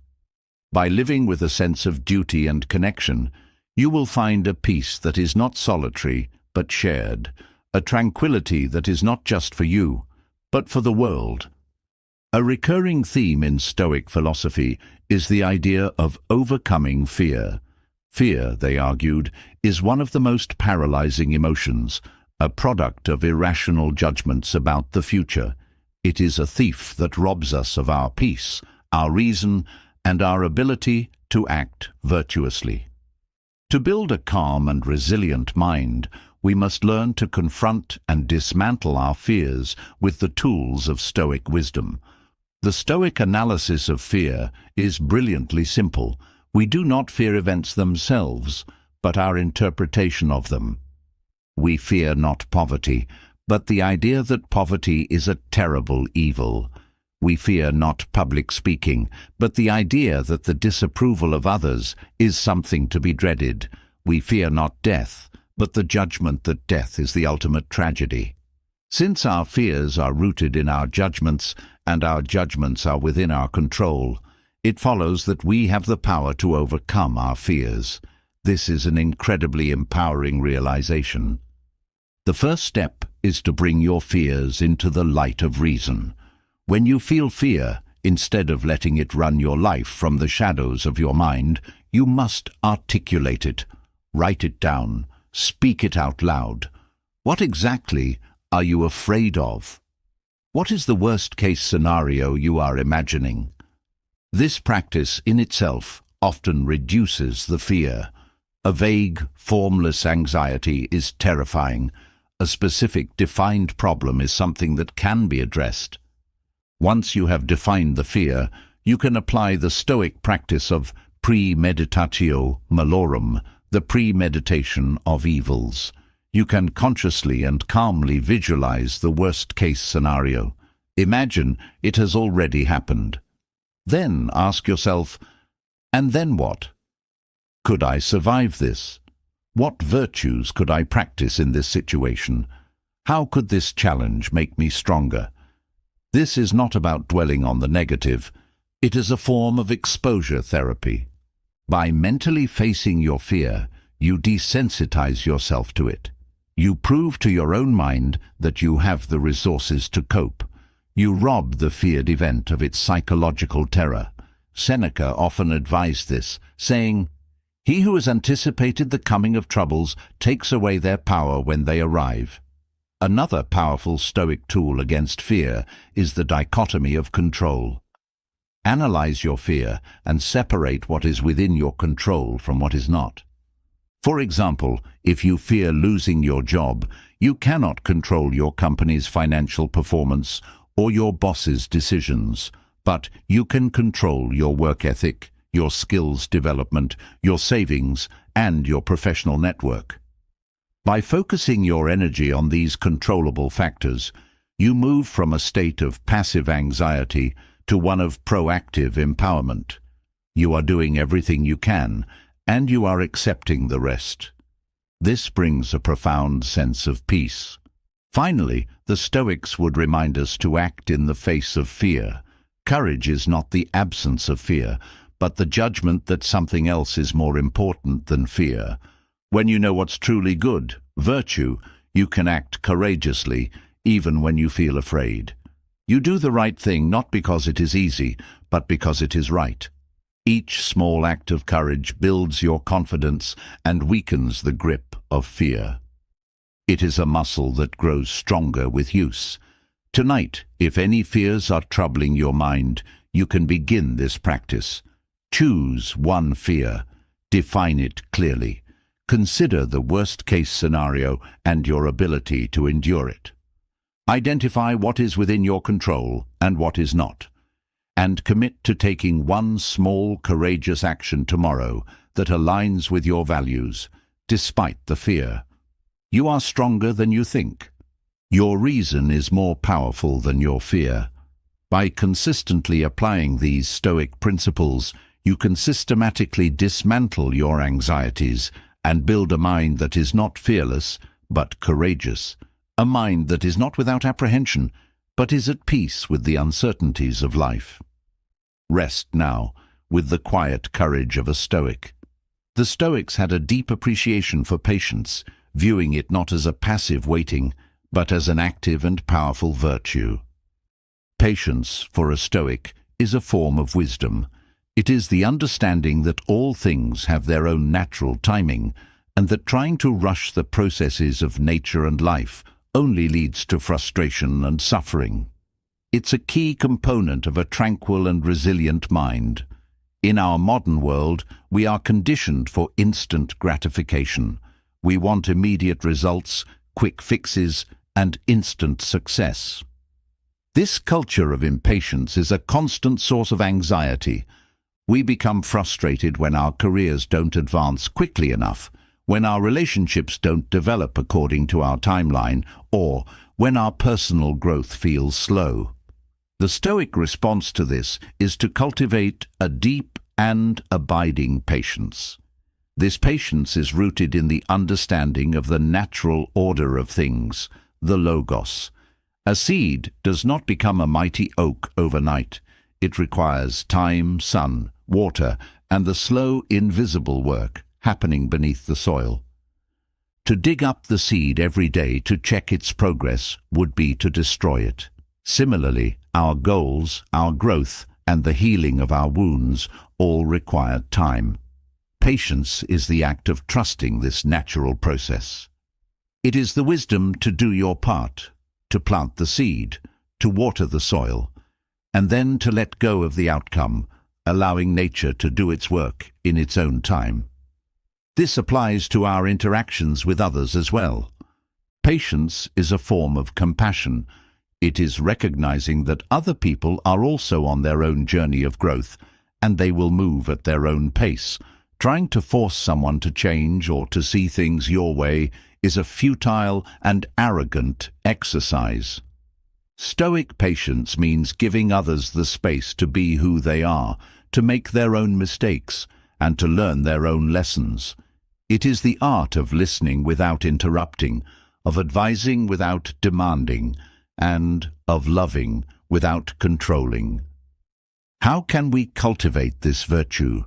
By living with a sense of duty and connection, you will find a peace that is not solitary, but shared, a tranquility that is not just for you, but for the world. A recurring theme in Stoic philosophy is the idea of overcoming fear. Fear, they argued, is one of the most paralyzing emotions, a product of irrational judgments about the future. It is a thief that robs us of our peace, our reason, and our ability to act virtuously. To build a calm and resilient mind, we must learn to confront and dismantle our fears with the tools of Stoic wisdom. The Stoic analysis of fear is brilliantly simple. We do not fear events themselves, but our interpretation of them. We fear not poverty, but the idea that poverty is a terrible evil. We fear not public speaking, but the idea that the disapproval of others is something to be dreaded. We fear not death, but the judgment that death is the ultimate tragedy. Since our fears are rooted in our judgments, and our judgments are within our control, it follows that we have the power to overcome our fears. This is an incredibly empowering realization. The first step is to bring your fears into the light of reason. When you feel fear, instead of letting it run your life from the shadows of your mind, you must articulate it. Write it down. Speak it out loud. What exactly are you afraid of? What is the worst-case scenario you are imagining? This practice in itself often reduces the fear. A vague, formless anxiety is terrifying. A specific, defined problem is something that can be addressed. Once you have defined the fear, you can apply the Stoic practice of premeditatio malorum, the premeditation of evils. You can consciously and calmly visualize the worst-case scenario. Imagine it has already happened. Then ask yourself, and then what? Could I survive this? What virtues could I practice in this situation? How could this challenge make me stronger? This is not about dwelling on the negative. It is a form of exposure therapy. By mentally facing your fear, you desensitize yourself to it. You prove to your own mind that you have the resources to cope. You rob the feared event of its psychological terror. Seneca often advised this, saying, "He who has anticipated the coming of troubles takes away their power when they arrive." Another powerful Stoic tool against fear is the dichotomy of control. Analyze your fear and separate what is within your control from what is not. For example, if you fear losing your job, you cannot control your company's financial performance or your boss's decisions, but you can control your work ethic, your skills development, your savings, and your professional network. By focusing your energy on these controllable factors, you move from a state of passive anxiety to one of proactive empowerment. You are doing everything you can, and you are accepting the rest. This brings a profound sense of peace. Finally, the Stoics would remind us to act in the face of fear. Courage is not the absence of fear, but the judgment that something else is more important than fear. When you know what's truly good, virtue, you can act courageously, even when you feel afraid. You do the right thing not because it is easy, but because it is right. Each small act of courage builds your confidence and weakens the grip of fear. It is a muscle that grows stronger with use. Tonight, if any fears are troubling your mind, you can begin this practice. Choose one fear. Define it clearly. Consider the worst-case scenario and your ability to endure it. Identify what is within your control and what is not, and commit to taking one small, courageous action tomorrow that aligns with your values, despite the fear. You are stronger than you think. Your reason is more powerful than your fear. By consistently applying these Stoic principles, you can systematically dismantle your anxieties and build a mind that is not fearless, but courageous. A mind that is not without apprehension, but is at peace with the uncertainties of life. Rest now, with the quiet courage of a Stoic. The Stoics had a deep appreciation for patience, viewing it not as a passive waiting, but as an active and powerful virtue. Patience, for a Stoic, is a form of wisdom. It is the understanding that all things have their own natural timing, and that trying to rush the processes of nature and life only leads to frustration and suffering. It's a key component of a tranquil and resilient mind. In our modern world, we are conditioned for instant gratification. We want immediate results, quick fixes, and instant success. This culture of impatience is a constant source of anxiety. We become frustrated when our careers don't advance quickly enough, when our relationships don't develop according to our timeline, or when our personal growth feels slow. The Stoic response to this is to cultivate a deep and abiding patience. This patience is rooted in the understanding of the natural order of things, the logos. A seed does not become a mighty oak overnight. It requires time, sun, water, and the slow, invisible work happening beneath the soil. To dig up the seed every day to check its progress would be to destroy it. Similarly, our goals, our growth, and the healing of our wounds all require time. Patience is the act of trusting this natural process. It is the wisdom to do your part, to plant the seed, to water the soil, and then to let go of the outcome, allowing nature to do its work in its own time. This applies to our interactions with others as well. Patience is a form of compassion. It is recognizing that other people are also on their own journey of growth, and they will move at their own pace. Trying to force someone to change or to see things your way is a futile and arrogant exercise. Stoic patience means giving others the space to be who they are, to make their own mistakes, and to learn their own lessons. It is the art of listening without interrupting, of advising without demanding, and of loving without controlling. How can we cultivate this virtue?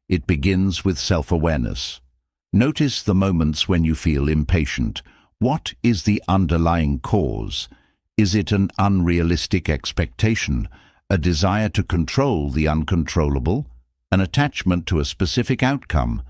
It begins with self-awareness. Notice the moments when you feel impatient. What is the underlying cause? Is it an unrealistic expectation, a desire to control the uncontrollable, an attachment to a specific outcome?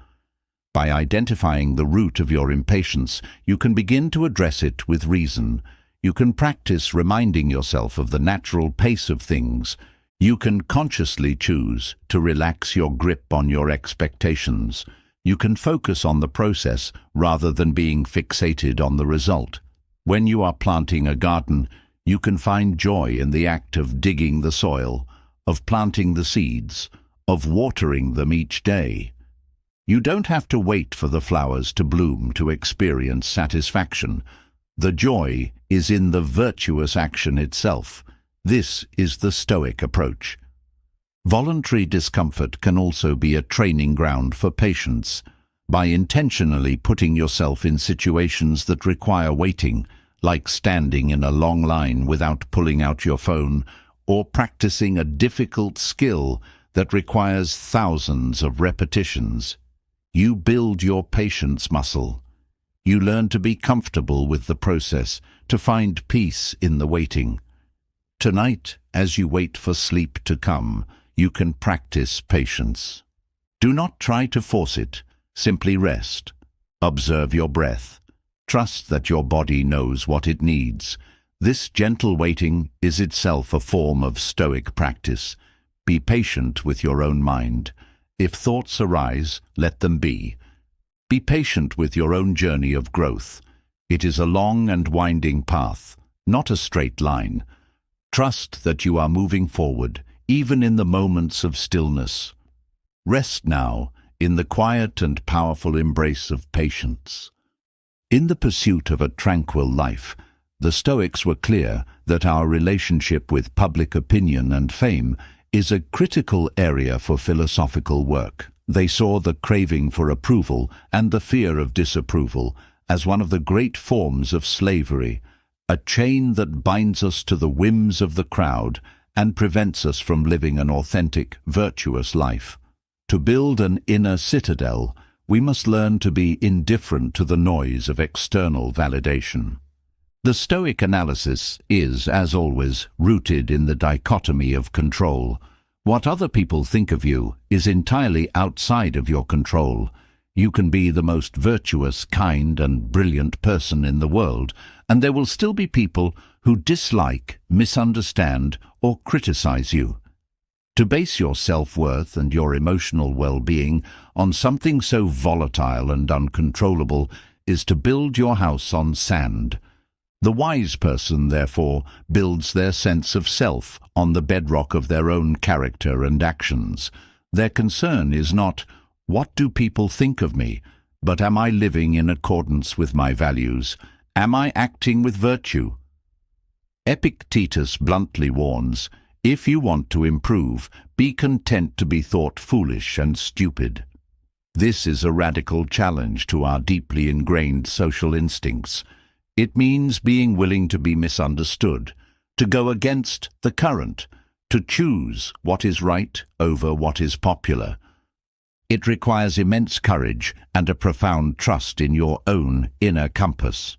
By identifying the root of your impatience, you can begin to address it with reason. You can practice reminding yourself of the natural pace of things. You can consciously choose to relax your grip on your expectations. You can focus on the process rather than being fixated on the result. When you are planting a garden, you can find joy in the act of digging the soil, of planting the seeds, of watering them each day. You don't have to wait for the flowers to bloom to experience satisfaction. The joy is in the virtuous action itself. This is the Stoic approach. Voluntary discomfort can also be a training ground for patience. By intentionally putting yourself in situations that require waiting, like standing in a long line without pulling out your phone, or practicing a difficult skill that requires thousands of repetitions, you build your patience muscle. You learn to be comfortable with the process, to find peace in the waiting. Tonight, as you wait for sleep to come, you can practice patience. Do not try to force it. Simply rest. Observe your breath. Trust that your body knows what it needs. This gentle waiting is itself a form of Stoic practice. Be patient with your own mind. If thoughts arise, let them be. Be patient with your own journey of growth. It is a long and winding path, not a straight line. Trust that you are moving forward, even in the moments of stillness. Rest now in the quiet and powerful embrace of patience. In the pursuit of a tranquil life, the Stoics were clear that our relationship with public opinion and fame is a critical area for philosophical work. They saw the craving for approval and the fear of disapproval as one of the great forms of slavery, a chain that binds us to the whims of the crowd and prevents us from living an authentic, virtuous life. To build an inner citadel, we must learn to be indifferent to the noise of external validation. The Stoic analysis is, as always, rooted in the dichotomy of control. What other people think of you is entirely outside of your control. You can be the most virtuous, kind, and brilliant person in the world, and there will still be people who dislike, misunderstand, or criticize you. To base your self-worth and your emotional well-being on something so volatile and uncontrollable is to build your house on sand. The wise person, therefore, builds their sense of self on the bedrock of their own character and actions. Their concern is not, "What do people think of me?" but "Am I living in accordance with my values? Am I acting with virtue?" Epictetus bluntly warns, "If you want to improve, be content to be thought foolish and stupid." This is a radical challenge to our deeply ingrained social instincts. It means being willing to be misunderstood, to go against the current, to choose what is right over what is popular. It requires immense courage and a profound trust in your own inner compass.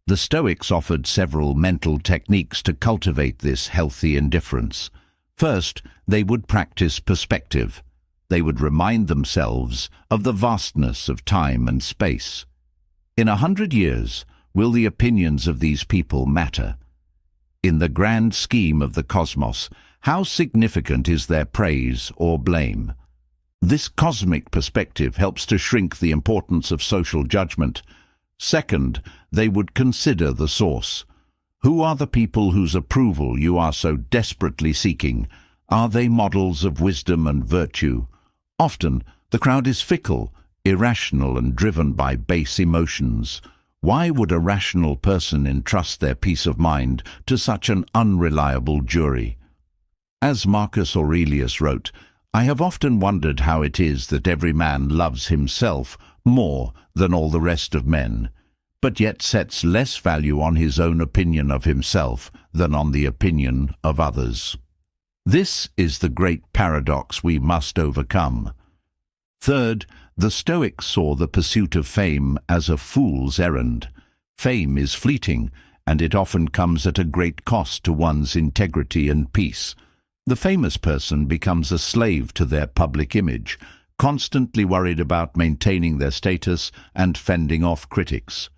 The Stoics offered several mental techniques to cultivate this healthy indifference. First, they would practice perspective. They would remind themselves of the vastness of time and space. In 100 years, will the opinions of these people matter? In the grand scheme of the cosmos, how significant is their praise or blame? This cosmic perspective helps to shrink the importance of social judgment. Second, they would consider the source. Who are the people whose approval you are so desperately seeking? Are they models of wisdom and virtue? Often, the crowd is fickle, irrational, and driven by base emotions. Why would a rational person entrust their peace of mind to such an unreliable jury? As Marcus Aurelius wrote, "I have often wondered how it is that every man loves himself more than all the rest of men, but yet sets less value on his own opinion of himself than on the opinion of others." This is the great paradox we must overcome. Third, the Stoics saw the pursuit of fame as a fool's errand. Fame is fleeting, and it often comes at a great cost to one's integrity and peace. The famous person becomes a slave to their public image, constantly worried about maintaining their status and fending off critics.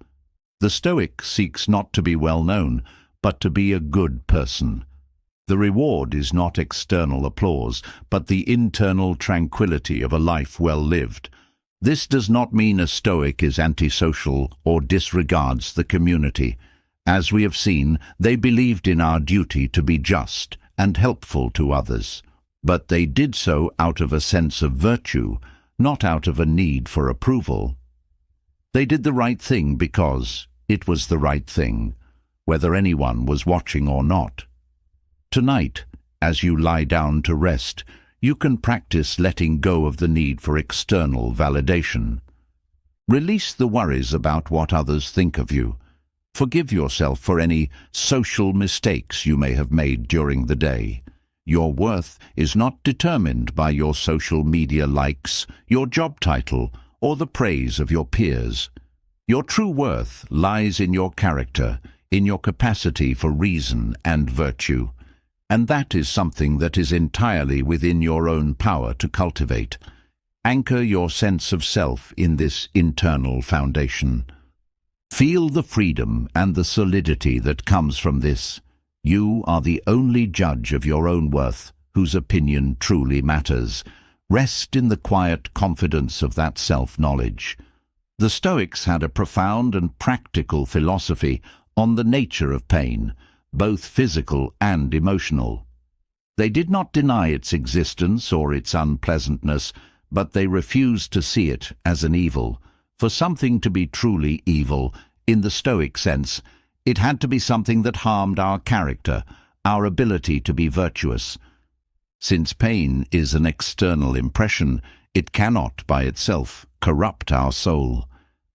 The Stoic seeks not to be well known, but to be a good person. The reward is not external applause, but the internal tranquility of a life well lived. This does not mean a Stoic is antisocial or disregards the community. As we have seen, they believed in our duty to be just and helpful to others. But they did so out of a sense of virtue, not out of a need for approval. They did the right thing because it was the right thing, whether anyone was watching or not. Tonight, as you lie down to rest, you can practice letting go of the need for external validation. Release the worries about what others think of you. Forgive yourself for any social mistakes you may have made during the day. Your worth is not determined by your social media likes, your job title, or the praise of your peers. Your true worth lies in your character, in your capacity for reason and virtue. And that is something that is entirely within your own power to cultivate. Anchor your sense of self in this internal foundation. Feel the freedom and the solidity that comes from this. You are the only judge of your own worth, whose opinion truly matters. Rest in the quiet confidence of that self-knowledge. The Stoics had a profound and practical philosophy on the nature of pain, both physical and emotional. They did not deny its existence or its unpleasantness, but they refused to see it as an evil. For something to be truly evil, in the Stoic sense, it had to be something that harmed our character, our ability to be virtuous. Since pain is an external impression, it cannot, by itself, corrupt our soul.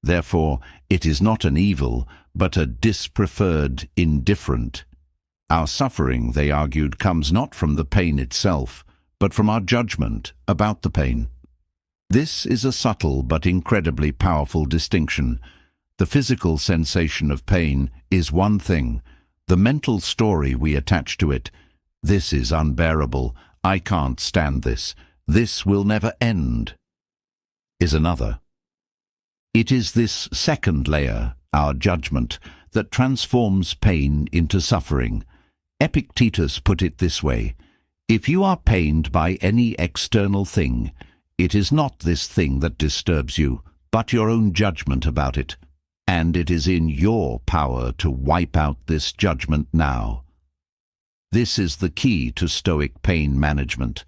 Therefore, it is not an evil, but a dispreferred indifferent. Our suffering, they argued, comes not from the pain itself, but from our judgment about the pain. This is a subtle but incredibly powerful distinction. The physical sensation of pain is one thing. The mental story we attach to it, "This is unbearable, I can't stand this, this will never end," is another. It is this second layer, our judgment, that transforms pain into suffering. Epictetus put it this way: if you are pained by any external thing, it is not this thing that disturbs you, but your own judgment about it. And it is in your power to wipe out this judgment now. This is the key to Stoic pain management,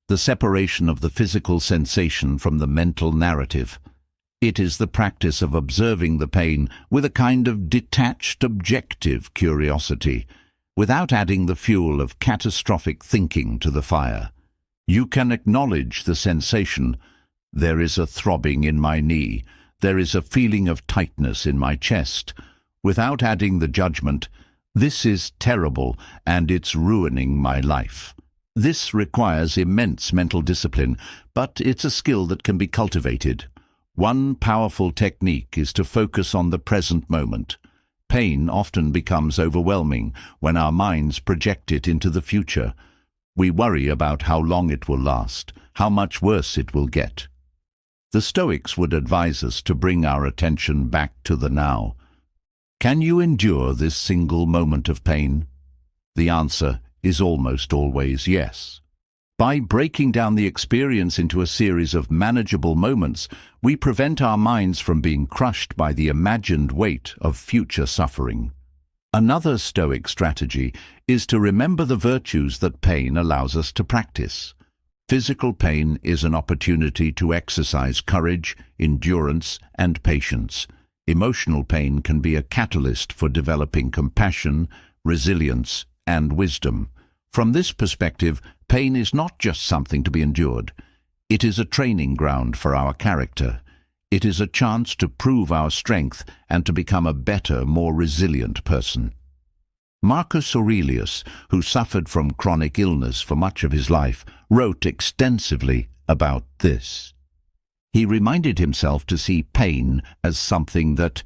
the separation of the physical sensation from the mental narrative. It is the practice of observing the pain with a kind of detached, objective curiosity, without adding the fuel of catastrophic thinking to the fire. You can acknowledge the sensation. There is a throbbing in my knee. There is a feeling of tightness in my chest, without adding the judgment, this is terrible and it's ruining my life. This requires immense mental discipline, but it's a skill that can be cultivated. One powerful technique is to focus on the present moment. Pain often becomes overwhelming when our minds project it into the future. We worry about how long it will last, how much worse it will get. The Stoics would advise us to bring our attention back to the now. Can you endure this single moment of pain? The answer is almost always yes. By breaking down the experience into a series of manageable moments, we prevent our minds from being crushed by the imagined weight of future suffering. Another Stoic strategy is to remember the virtues that pain allows us to practice. Physical pain is an opportunity to exercise courage, endurance, and patience. Emotional pain can be a catalyst for developing compassion, resilience, and wisdom. From this perspective, pain is not just something to be endured. It is a training ground for our character. It is a chance to prove our strength and to become a better, more resilient person. Marcus Aurelius, who suffered from chronic illness for much of his life, wrote extensively about this. He reminded himself to see pain as something that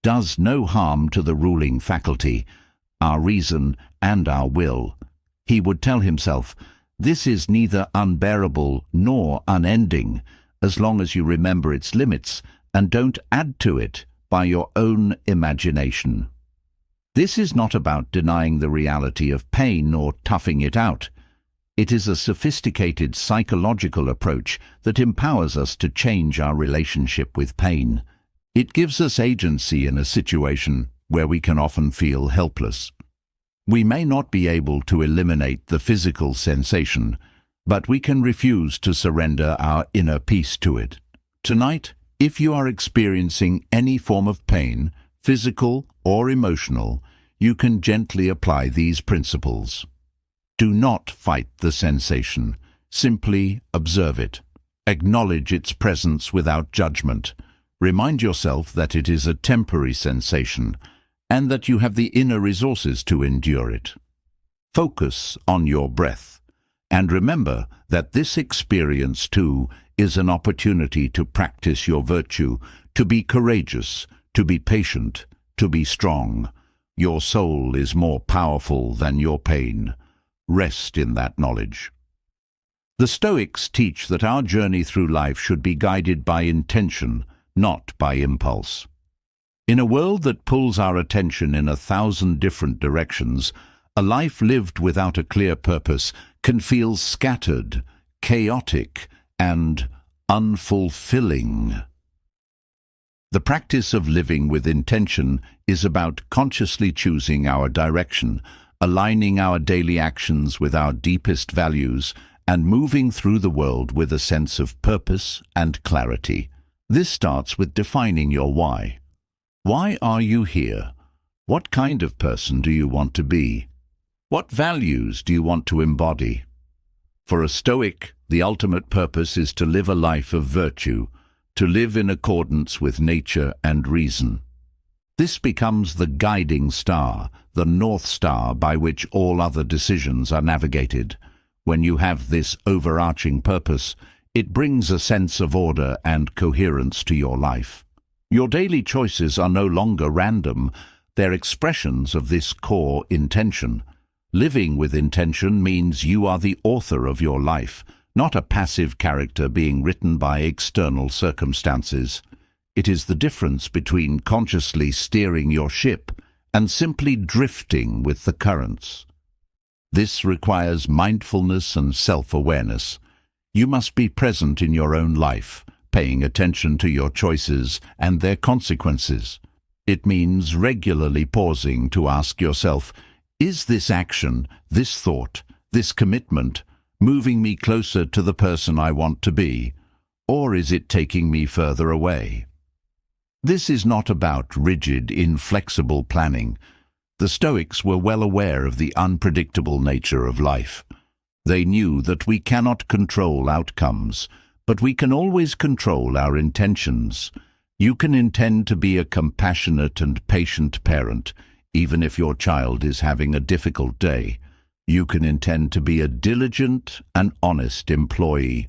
does no harm to the ruling faculty, our reason and our will. He would tell himself, this is neither unbearable nor unending, as long as you remember its limits and don't add to it by your own imagination. This is not about denying the reality of pain or toughing it out. It is a sophisticated psychological approach that empowers us to change our relationship with pain. It gives us agency in a situation where we can often feel helpless. We may not be able to eliminate the physical sensation, but we can refuse to surrender our inner peace to it. Tonight, if you are experiencing any form of pain, physical or emotional, you can gently apply these principles. Do not fight the sensation. Simply observe it. Acknowledge its presence without judgment. Remind yourself that it is a temporary sensation and that you have the inner resources to endure it. Focus on your breath, and remember that this experience, too, is an opportunity to practice your virtue, to be courageous, to be patient, to be strong. Your soul is more powerful than your pain. Rest in that knowledge. The Stoics teach that our journey through life should be guided by intention, not by impulse. In a world that pulls our attention in 1,000 different directions, a life lived without a clear purpose can feel scattered, chaotic, and unfulfilling. The practice of living with intention is about consciously choosing our direction, aligning our daily actions with our deepest values, and moving through the world with a sense of purpose and clarity. This starts with defining your why. Why are you here? What kind of person do you want to be? What values do you want to embody? For a Stoic, the ultimate purpose is to live a life of virtue, to live in accordance with nature and reason. This becomes the guiding star, the North Star by which all other decisions are navigated. When you have this overarching purpose, it brings a sense of order and coherence to your life. Your daily choices are no longer random, they're expressions of this core intention. Living with intention means you are the author of your life, not a passive character being written by external circumstances. It is the difference between consciously steering your ship and simply drifting with the currents. This requires mindfulness and self-awareness. You must be present in your own life, paying attention to your choices and their consequences. It means regularly pausing to ask yourself, is this action, this thought, this commitment moving me closer to the person I want to be, or is it taking me further away? This is not about rigid, inflexible planning. The Stoics were well aware of the unpredictable nature of life. They knew that we cannot control outcomes, but we can always control our intentions. You can intend to be a compassionate and patient parent, even if your child is having a difficult day. You can intend to be a diligent and honest employee,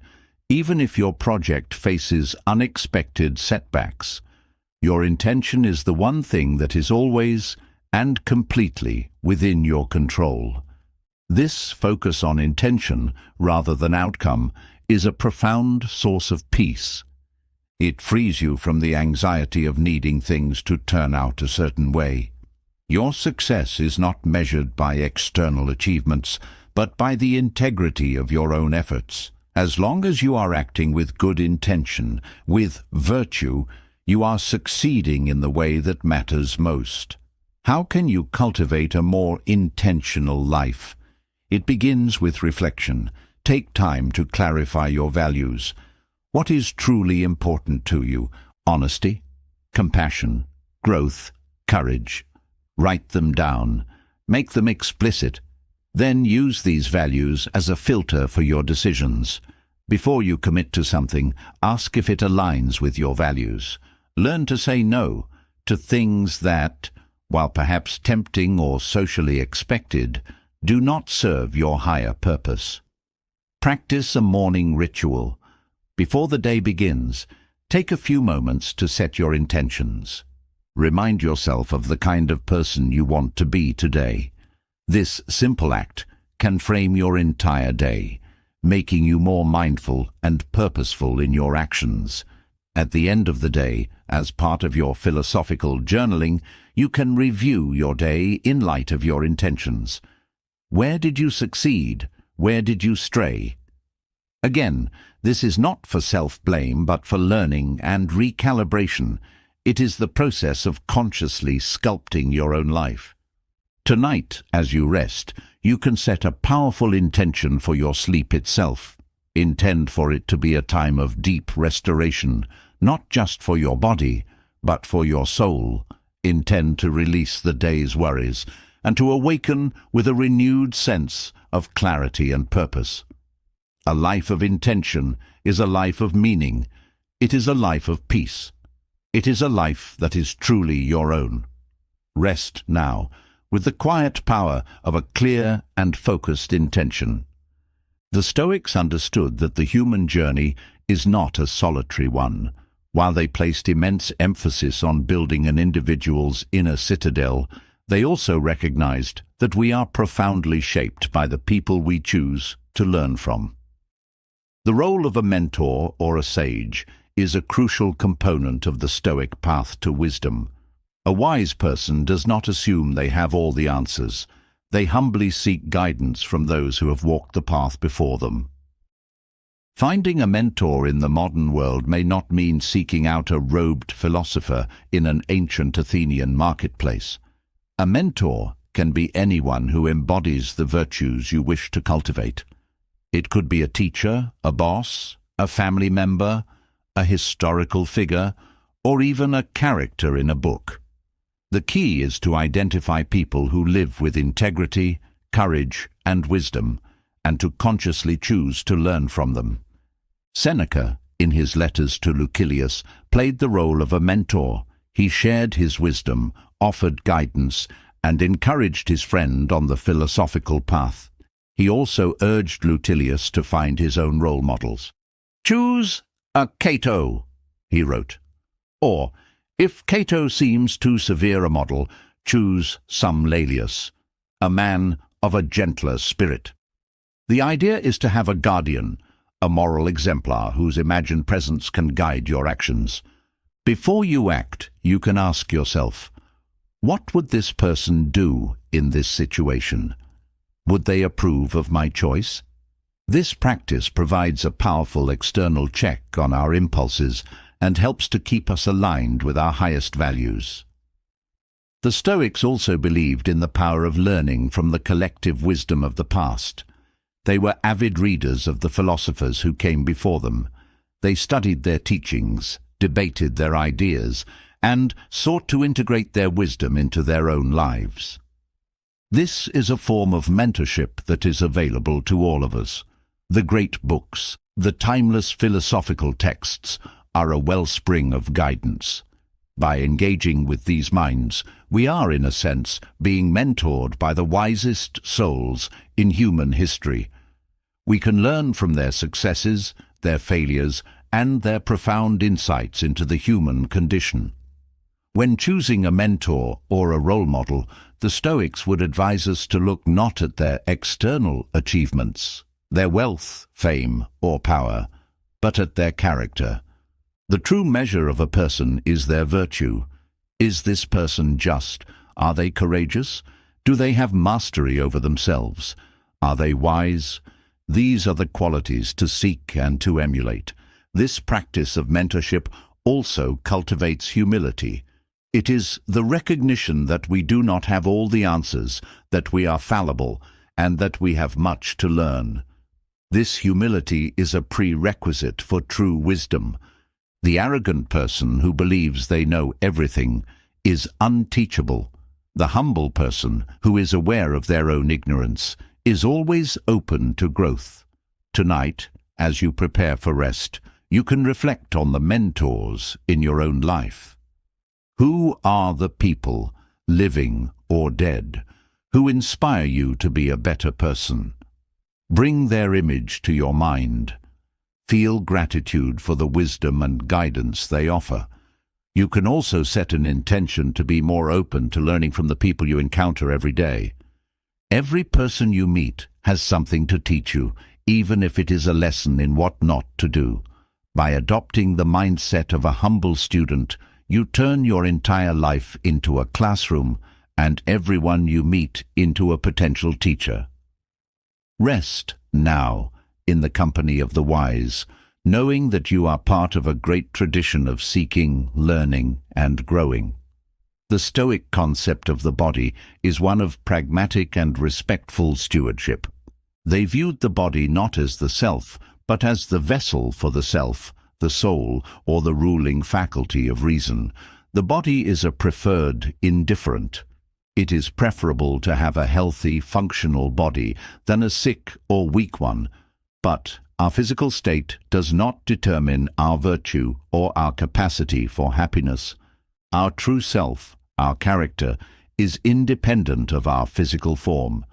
even if your project faces unexpected setbacks. Your intention is the one thing that is always and completely within your control. This focus on intention rather than outcome is a profound source of peace. It frees you from the anxiety of needing things to turn out a certain way. Your success is not measured by external achievements, but by the integrity of your own efforts. As long as you are acting with good intention, with virtue, you are succeeding in the way that matters most. How can you cultivate a more intentional life? It begins with reflection. Take time to clarify your values. What is truly important to you? Honesty, compassion, growth, courage. Write them down. Make them explicit. Then use these values as a filter for your decisions. Before you commit to something, ask if it aligns with your values. Learn to say no to things that, while perhaps tempting or socially expected, do not serve your higher purpose. Practice a morning ritual. Before the day begins, take a few moments to set your intentions. Remind yourself of the kind of person you want to be today. This simple act can frame your entire day, making you more mindful and purposeful in your actions. At the end of the day, as part of your philosophical journaling, you can review your day in light of your intentions. Where did you succeed? Where did you stray? Again, this is not for self-blame, but for learning and recalibration. It is the process of consciously sculpting your own life. Tonight, as you rest, you can set a powerful intention for your sleep itself. Intend for it to be a time of deep restoration, not just for your body, but for your soul. Intend to release the day's worries and to awaken with a renewed sense of clarity and purpose. A life of intention is a life of meaning. It is a life of peace. It is a life that is truly your own. Rest now with the quiet power of a clear and focused intention. The Stoics understood that the human journey is not a solitary one. While they placed immense emphasis on building an individual's inner citadel, they also recognized that we are profoundly shaped by the people we choose to learn from. The role of a mentor or a sage is a crucial component of the Stoic path to wisdom. A wise person does not assume they have all the answers. They humbly seek guidance from those who have walked the path before them. Finding a mentor in the modern world may not mean seeking out a robed philosopher in an ancient Athenian marketplace. A mentor can be anyone who embodies the virtues you wish to cultivate. It could be a teacher, a boss, a family member, a historical figure, or even a character in a book. The key is to identify people who live with integrity, courage, and wisdom, and to consciously choose to learn from them. Seneca, in his letters to Lucilius, played the role of a mentor. He shared his wisdom, offered guidance, and encouraged his friend on the philosophical path. He also urged Lucilius to find his own role models. "Choose a Cato," he wrote. Or, if Cato seems too severe a model, choose some Laelius, a man of a gentler spirit. The idea is to have a guardian, a moral exemplar whose imagined presence can guide your actions. Before you act, you can ask yourself, what would this person do in this situation? Would they approve of my choice? This practice provides a powerful external check on our impulses and helps to keep us aligned with our highest values. The Stoics also believed in the power of learning from the collective wisdom of the past. They were avid readers of the philosophers who came before them. They studied their teachings, debated their ideas, and sought to integrate their wisdom into their own lives. This is a form of mentorship that is available to all of us. The great books, the timeless philosophical texts, are a wellspring of guidance. By engaging with these minds, we are, in a sense, being mentored by the wisest souls in human history. We can learn from their successes, their failures, and their profound insights into the human condition. When choosing a mentor or a role model, the Stoics would advise us to look not at their external achievements, their wealth, fame, or power, but at their character. The true measure of a person is their virtue. Is this person just? Are they courageous? Do they have mastery over themselves? Are they wise? These are the qualities to seek and to emulate. This practice of mentorship also cultivates humility. It is the recognition that we do not have all the answers, that we are fallible, and that we have much to learn. This humility is a prerequisite for true wisdom. The arrogant person who believes they know everything is unteachable. The humble person who is aware of their own ignorance is always open to growth. Tonight, as you prepare for rest, you can reflect on the mentors in your own life. Who are the people, living or dead, who inspire you to be a better person? Bring their image to your mind. Feel gratitude for the wisdom and guidance they offer. You can also set an intention to be more open to learning from the people you encounter every day. Every person you meet has something to teach you, even if it is a lesson in what not to do. By adopting the mindset of a humble student, you turn your entire life into a classroom and everyone you meet into a potential teacher. Rest now in the company of the wise, knowing that you are part of a great tradition of seeking, learning, and growing. The Stoic concept of the body is one of pragmatic and respectful stewardship. They viewed the body not as the self, but as the vessel for the self, the soul, or the ruling faculty of reason. The body is a preferred indifferent. It is preferable to have a healthy, functional body than a sick or weak one. But our physical state does not determine our virtue or our capacity for happiness. Our true self, our character, is independent of our physical form.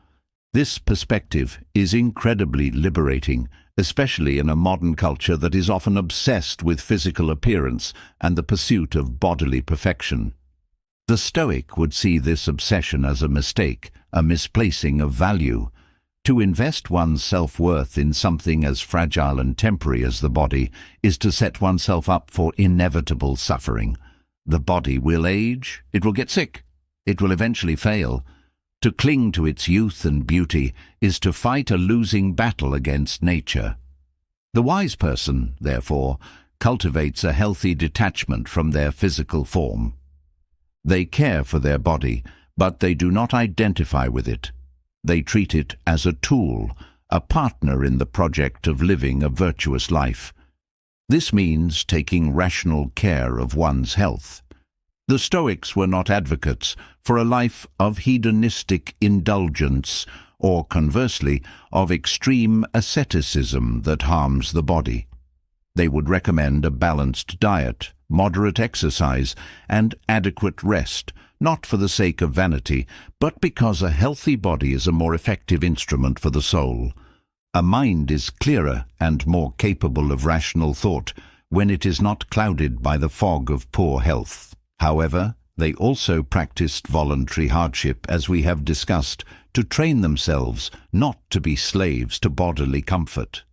This perspective is incredibly liberating, especially in a modern culture that is often obsessed with physical appearance and the pursuit of bodily perfection. The Stoic would see this obsession as a mistake, a misplacing of value. To invest one's self-worth in something as fragile and temporary as the body is to set oneself up for inevitable suffering. The body will age, it will get sick, it will eventually fail. To cling to its youth and beauty is to fight a losing battle against nature. The wise person, therefore, cultivates a healthy detachment from their physical form. They care for their body, but they do not identify with it. They treat it as a tool, a partner in the project of living a virtuous life. This means taking rational care of one's health. The Stoics were not advocates for a life of hedonistic indulgence or, conversely, of extreme asceticism that harms the body. They would recommend a balanced diet, moderate exercise, and adequate rest, not for the sake of vanity, but because a healthy body is a more effective instrument for the soul. A mind is clearer and more capable of rational thought when it is not clouded by the fog of poor health. However, they also practiced voluntary hardship, as we have discussed, to train themselves not to be slaves to bodily comfort.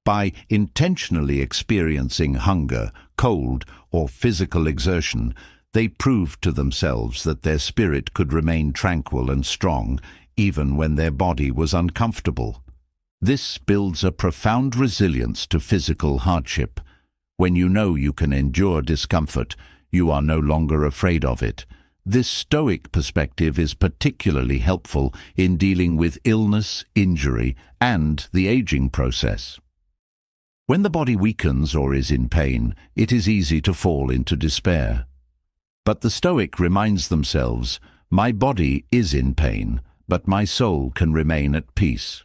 By intentionally experiencing hunger, cold, or physical exertion, they proved to themselves that their spirit could remain tranquil and strong even when their body was uncomfortable. This builds a profound resilience to physical hardship. When you know you can endure discomfort, you are no longer afraid of it. This Stoic perspective is particularly helpful in dealing with illness, injury, and the aging process. When the body weakens or is in pain, it is easy to fall into despair. But the Stoic reminds themselves, "My body is in pain, but my soul can remain at peace.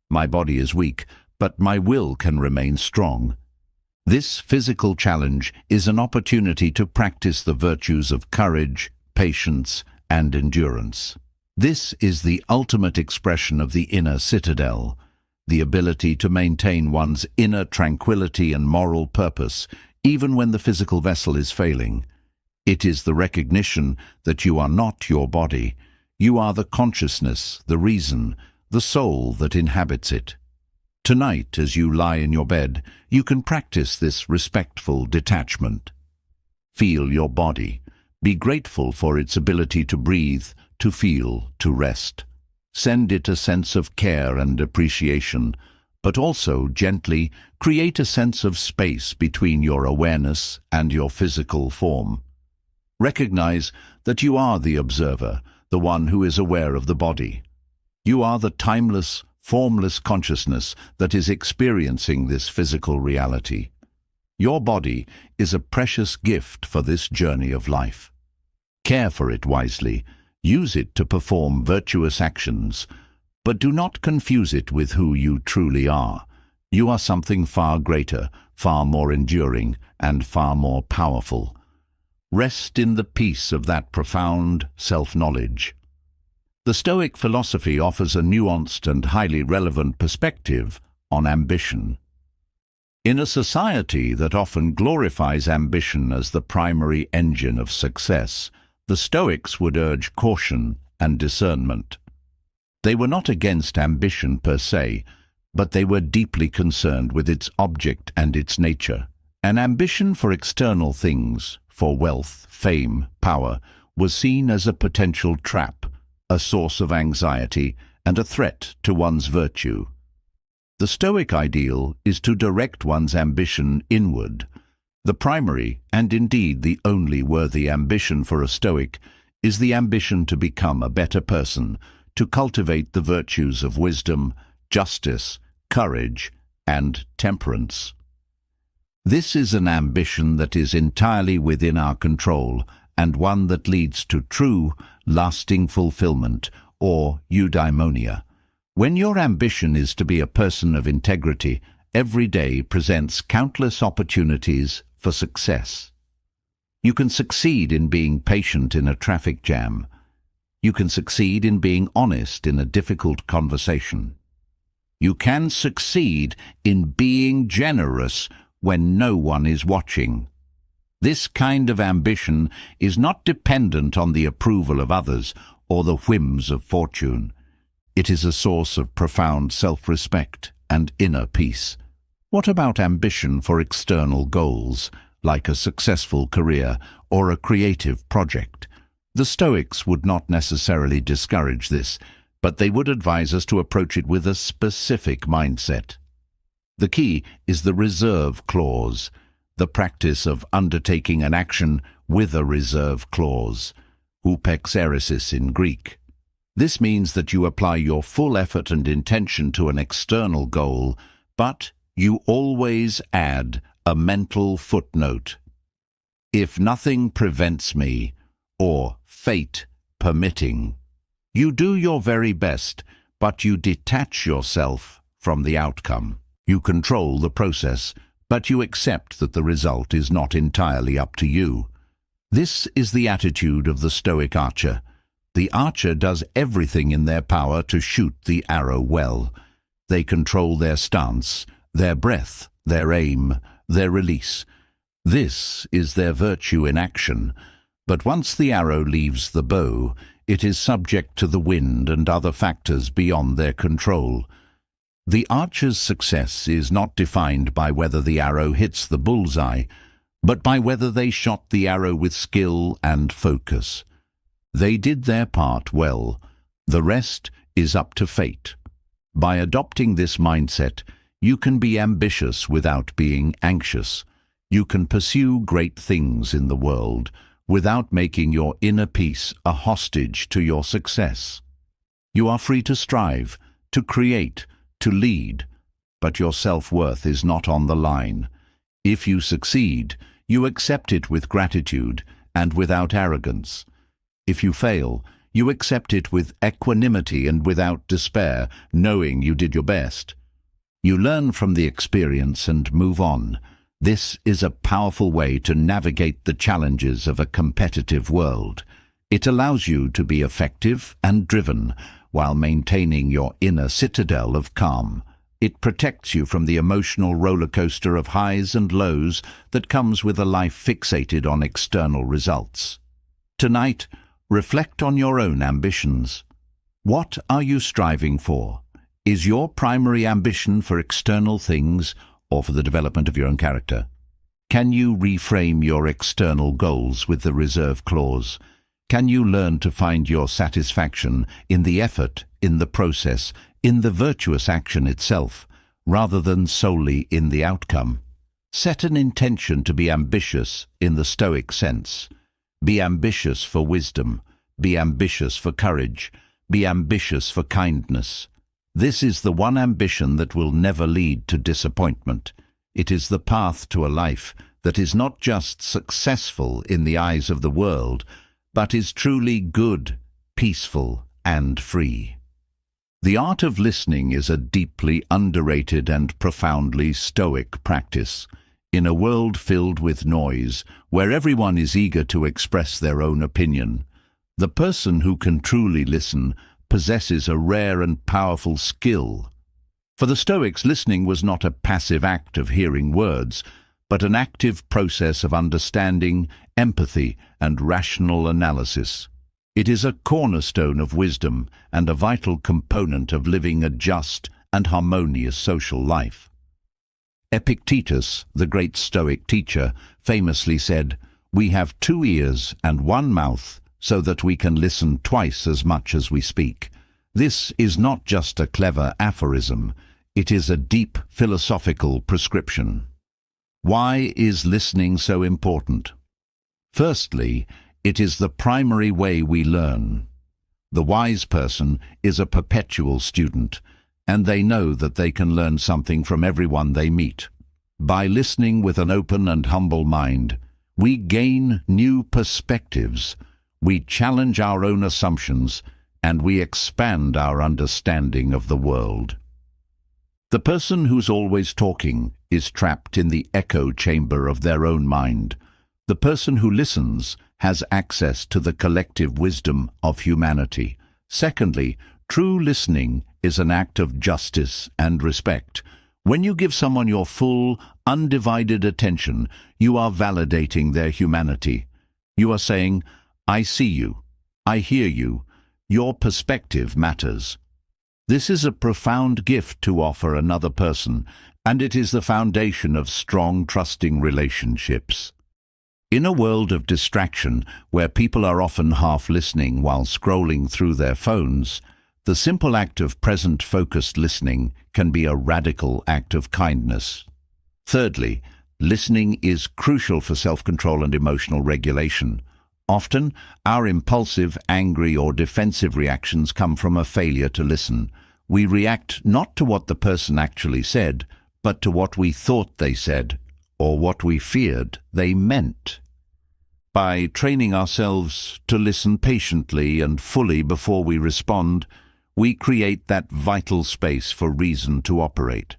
My body is weak, but my will can remain strong." This physical challenge is an opportunity to practice the virtues of courage, patience, and endurance. This is the ultimate expression of the inner citadel, the ability to maintain one's inner tranquility and moral purpose, even when the physical vessel is failing. It is the recognition that you are not your body. You are the consciousness, the reason, the soul that inhabits it. Tonight, as you lie in your bed, you can practice this respectful detachment. Feel your body. Be grateful for its ability to breathe, to feel, to rest. Send it a sense of care and appreciation, but also gently create a sense of space between your awareness and your physical form. Recognize that you are the observer, the one who is aware of the body. You are the timeless, formless consciousness that is experiencing this physical reality. Your body is a precious gift for this journey of life. Care for it wisely, use it to perform virtuous actions, but do not confuse it with who you truly are. You are something far greater, far more enduring, and far more powerful. Rest in the peace of that profound self-knowledge. The Stoic philosophy offers a nuanced and highly relevant perspective on ambition. In a society that often glorifies ambition as the primary engine of success, the Stoics would urge caution and discernment. They were not against ambition per se, but they were deeply concerned with its object and its nature. An ambition for external things, for wealth, fame, power, was seen as a potential trap, a source of anxiety, and a threat to one's virtue. The Stoic ideal is to direct one's ambition inward. The primary, and indeed the only worthy ambition for a Stoic, is the ambition to become a better person, to cultivate the virtues of wisdom, justice, courage, and temperance. This is an ambition that is entirely within our control, and one that leads to true, lasting fulfillment, or eudaimonia. When your ambition is to be a person of integrity, every day presents countless opportunities for success. You can succeed in being patient in a traffic jam. You can succeed in being honest in a difficult conversation. You can succeed in being generous when no one is watching. This kind of ambition is not dependent on the approval of others or the whims of fortune. It is a source of profound self-respect and inner peace. What about ambition for external goals, like a successful career or a creative project? The Stoics would not necessarily discourage this, but they would advise us to approach it with a specific mindset. The key is the reserve clause, the practice of undertaking an action with a reserve clause, upexeresis in Greek. This means that you apply your full effort and intention to an external goal, but you always add a mental footnote. If nothing prevents me, or fate permitting. You do your very best, but you detach yourself from the outcome. You control the process, but you accept that the result is not entirely up to you. This is the attitude of the Stoic archer. The archer does everything in their power to shoot the arrow well. They control their stance, their breath, their aim, their release. This is their virtue in action. But once the arrow leaves the bow, it is subject to the wind and other factors beyond their control. The archer's success is not defined by whether the arrow hits the bullseye, but by whether they shot the arrow with skill and focus. They did their part well. The rest is up to fate. By adopting this mindset, you can be ambitious without being anxious. You can pursue great things in the world without making your inner peace a hostage to your success. You are free to strive, to create, to lead, but your self-worth is not on the line. If you succeed, you accept it with gratitude and without arrogance. If you fail, you accept it with equanimity and without despair, knowing you did your best. You learn from the experience and move on. This is a powerful way to navigate the challenges of a competitive world. It allows you to be effective and driven while maintaining your inner citadel of calm. It protects you from the emotional roller coaster of highs and lows that comes with a life fixated on external results. Tonight, reflect on your own ambitions. What are you striving for? Is your primary ambition for external things or for the development of your own character? Can you reframe your external goals with the reserve clause? Can you learn to find your satisfaction in the effort, in the process, in the virtuous action itself, rather than solely in the outcome? Set an intention to be ambitious in the Stoic sense. Be ambitious for wisdom. Be ambitious for courage. Be ambitious for kindness. This is the one ambition that will never lead to disappointment. It is the path to a life that is not just successful in the eyes of the world, but is truly good, peaceful, and free. The art of listening is a deeply underrated and profoundly Stoic practice. In a world filled with noise, where everyone is eager to express their own opinion, the person who can truly listen possesses a rare and powerful skill. For the Stoics, listening was not a passive act of hearing words, but an active process of understanding, empathy, and rational analysis. It is a cornerstone of wisdom and a vital component of living a just and harmonious social life. Epictetus, the great Stoic teacher, famously said, "We have 2 ears and 1 mouth, so that we can listen twice as much as we speak." This is not just a clever aphorism, it is a deep philosophical prescription. Why is listening so important? Firstly, it is the primary way we learn. The wise person is a perpetual student, and they know that they can learn something from everyone they meet. By listening with an open and humble mind, we gain new perspectives, we challenge our own assumptions, and we expand our understanding of the world. The person who's always talking is trapped in the echo chamber of their own mind. The person who listens has access to the collective wisdom of humanity. Secondly, true listening is an act of justice and respect. When you give someone your full, undivided attention, you are validating their humanity. You are saying, "I see you, I hear you, your perspective matters." This is a profound gift to offer another person, and it is the foundation of strong, trusting relationships. In a world of distraction, where people are often half listening while scrolling through their phones, the simple act of present, focused listening can be a radical act of kindness. Thirdly, listening is crucial for self-control and emotional regulation. Often, our impulsive, angry, or defensive reactions come from a failure to listen. We react not to what the person actually said, but to what we thought they said, or what we feared they meant. By training ourselves to listen patiently and fully before we respond, we create that vital space for reason to operate.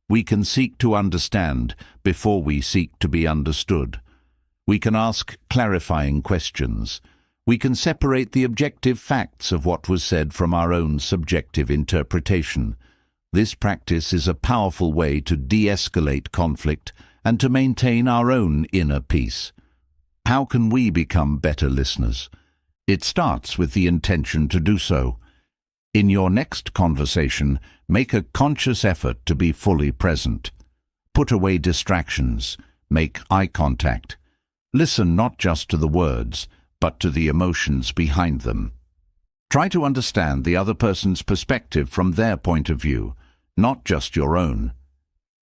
We can seek to understand before we seek to be understood. We can ask clarifying questions. We can separate the objective facts of what was said from our own subjective interpretation. This practice is a powerful way to de-escalate conflict and to maintain our own inner peace. How can we become better listeners? It starts with the intention to do so. In your next conversation, make a conscious effort to be fully present. Put away distractions. Make eye contact. Listen not just to the words, but to the emotions behind them. Try to understand the other person's perspective from their point of view, not just your own.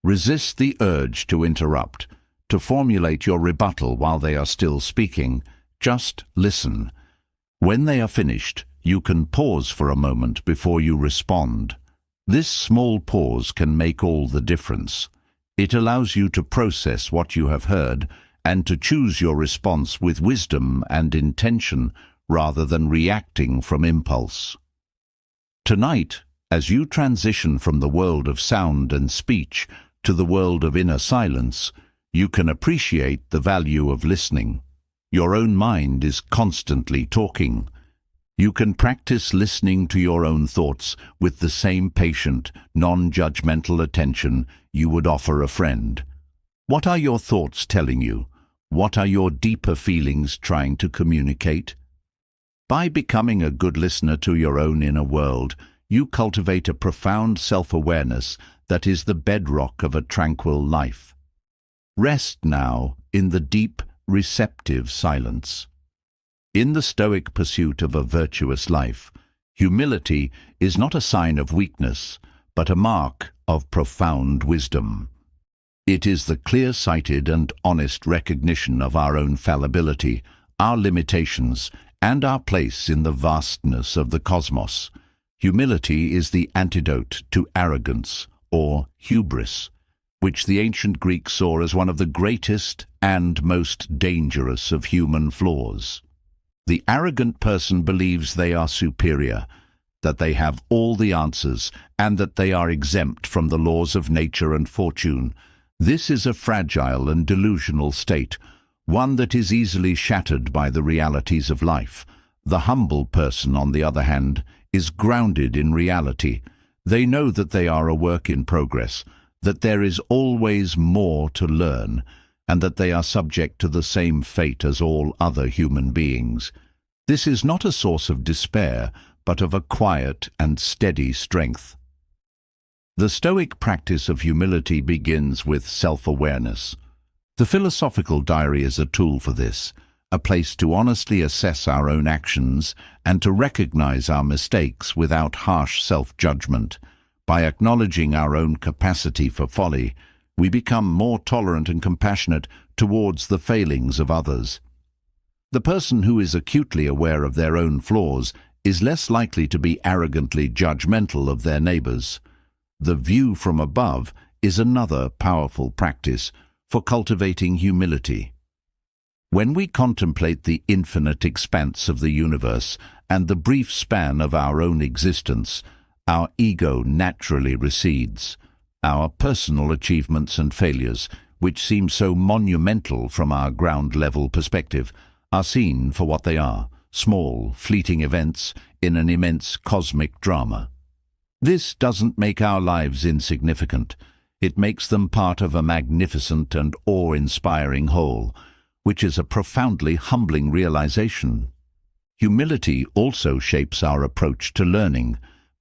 Resist the urge to interrupt, to formulate your rebuttal while they are still speaking. Just listen. When they are finished, you can pause for a moment before you respond. This small pause can make all the difference. It allows you to process what you have heard and to choose your response with wisdom and intention rather than reacting from impulse. Tonight, as you transition from the world of sound and speech to the world of inner silence, you can appreciate the value of listening. Your own mind is constantly talking. You can practice listening to your own thoughts with the same patient, non-judgmental attention you would offer a friend. What are your thoughts telling you? What are your deeper feelings trying to communicate? By becoming a good listener to your own inner world, you cultivate a profound self-awareness that is the bedrock of a tranquil life. Rest now in the deep, receptive silence. In the Stoic pursuit of a virtuous life, humility is not a sign of weakness, but a mark of profound wisdom. It is the clear-sighted and honest recognition of our own fallibility, our limitations, and our place in the vastness of the cosmos. Humility is the antidote to arrogance, or hubris, which the ancient Greeks saw as one of the greatest and most dangerous of human flaws. The arrogant person believes they are superior, that they have all the answers, and that they are exempt from the laws of nature and fortune. This is a fragile and delusional state, one that is easily shattered by the realities of life. The humble person, on the other hand, is grounded in reality. They know that they are a work in progress, that there is always more to learn, and that they are subject to the same fate as all other human beings. This is not a source of despair, but of a quiet and steady strength. The Stoic practice of humility begins with self-awareness. The philosophical diary is a tool for this, a place to honestly assess our own actions and to recognize our mistakes without harsh self-judgment. By acknowledging our own capacity for folly, we become more tolerant and compassionate towards the failings of others. The person who is acutely aware of their own flaws is less likely to be arrogantly judgmental of their neighbors. The view from above is another powerful practice for cultivating humility. When we contemplate the infinite expanse of the universe and the brief span of our own existence, our ego naturally recedes. Our personal achievements and failures, which seem so monumental from our ground-level perspective, are seen for what they are, small, fleeting events in an immense cosmic drama. This doesn't make our lives insignificant. It makes them part of a magnificent and awe-inspiring whole, which is a profoundly humbling realization. Humility also shapes our approach to learning.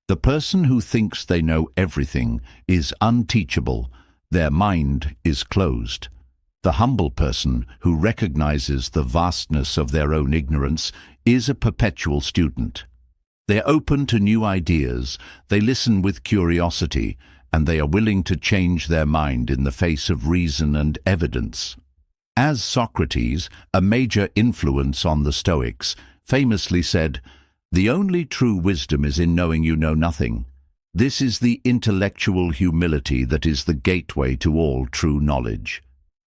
The person who thinks they know everything is unteachable. Their mind is closed. The humble person who recognizes the vastness of their own ignorance is a perpetual student. They are open to new ideas, they listen with curiosity, and they are willing to change their mind in the face of reason and evidence. As Socrates, a major influence on the Stoics, famously said, "The only true wisdom is in knowing you know nothing." This is the intellectual humility that is the gateway to all true knowledge.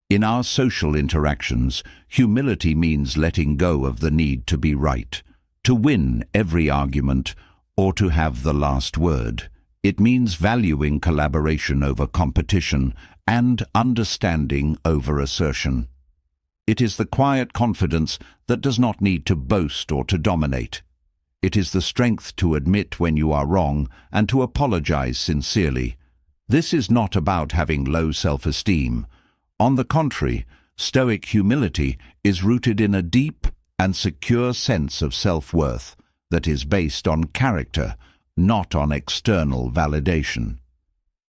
In our social interactions, humility means letting go of the need to be right, to win every argument, or to have the last word. It means valuing collaboration over competition and understanding over assertion. It is the quiet confidence that does not need to boast or to dominate. It is the strength to admit when you are wrong and to apologize sincerely. This is not about having low self-esteem. On the contrary, Stoic humility is rooted in a deep and secure sense of self-worth that is based on character, not on external validation.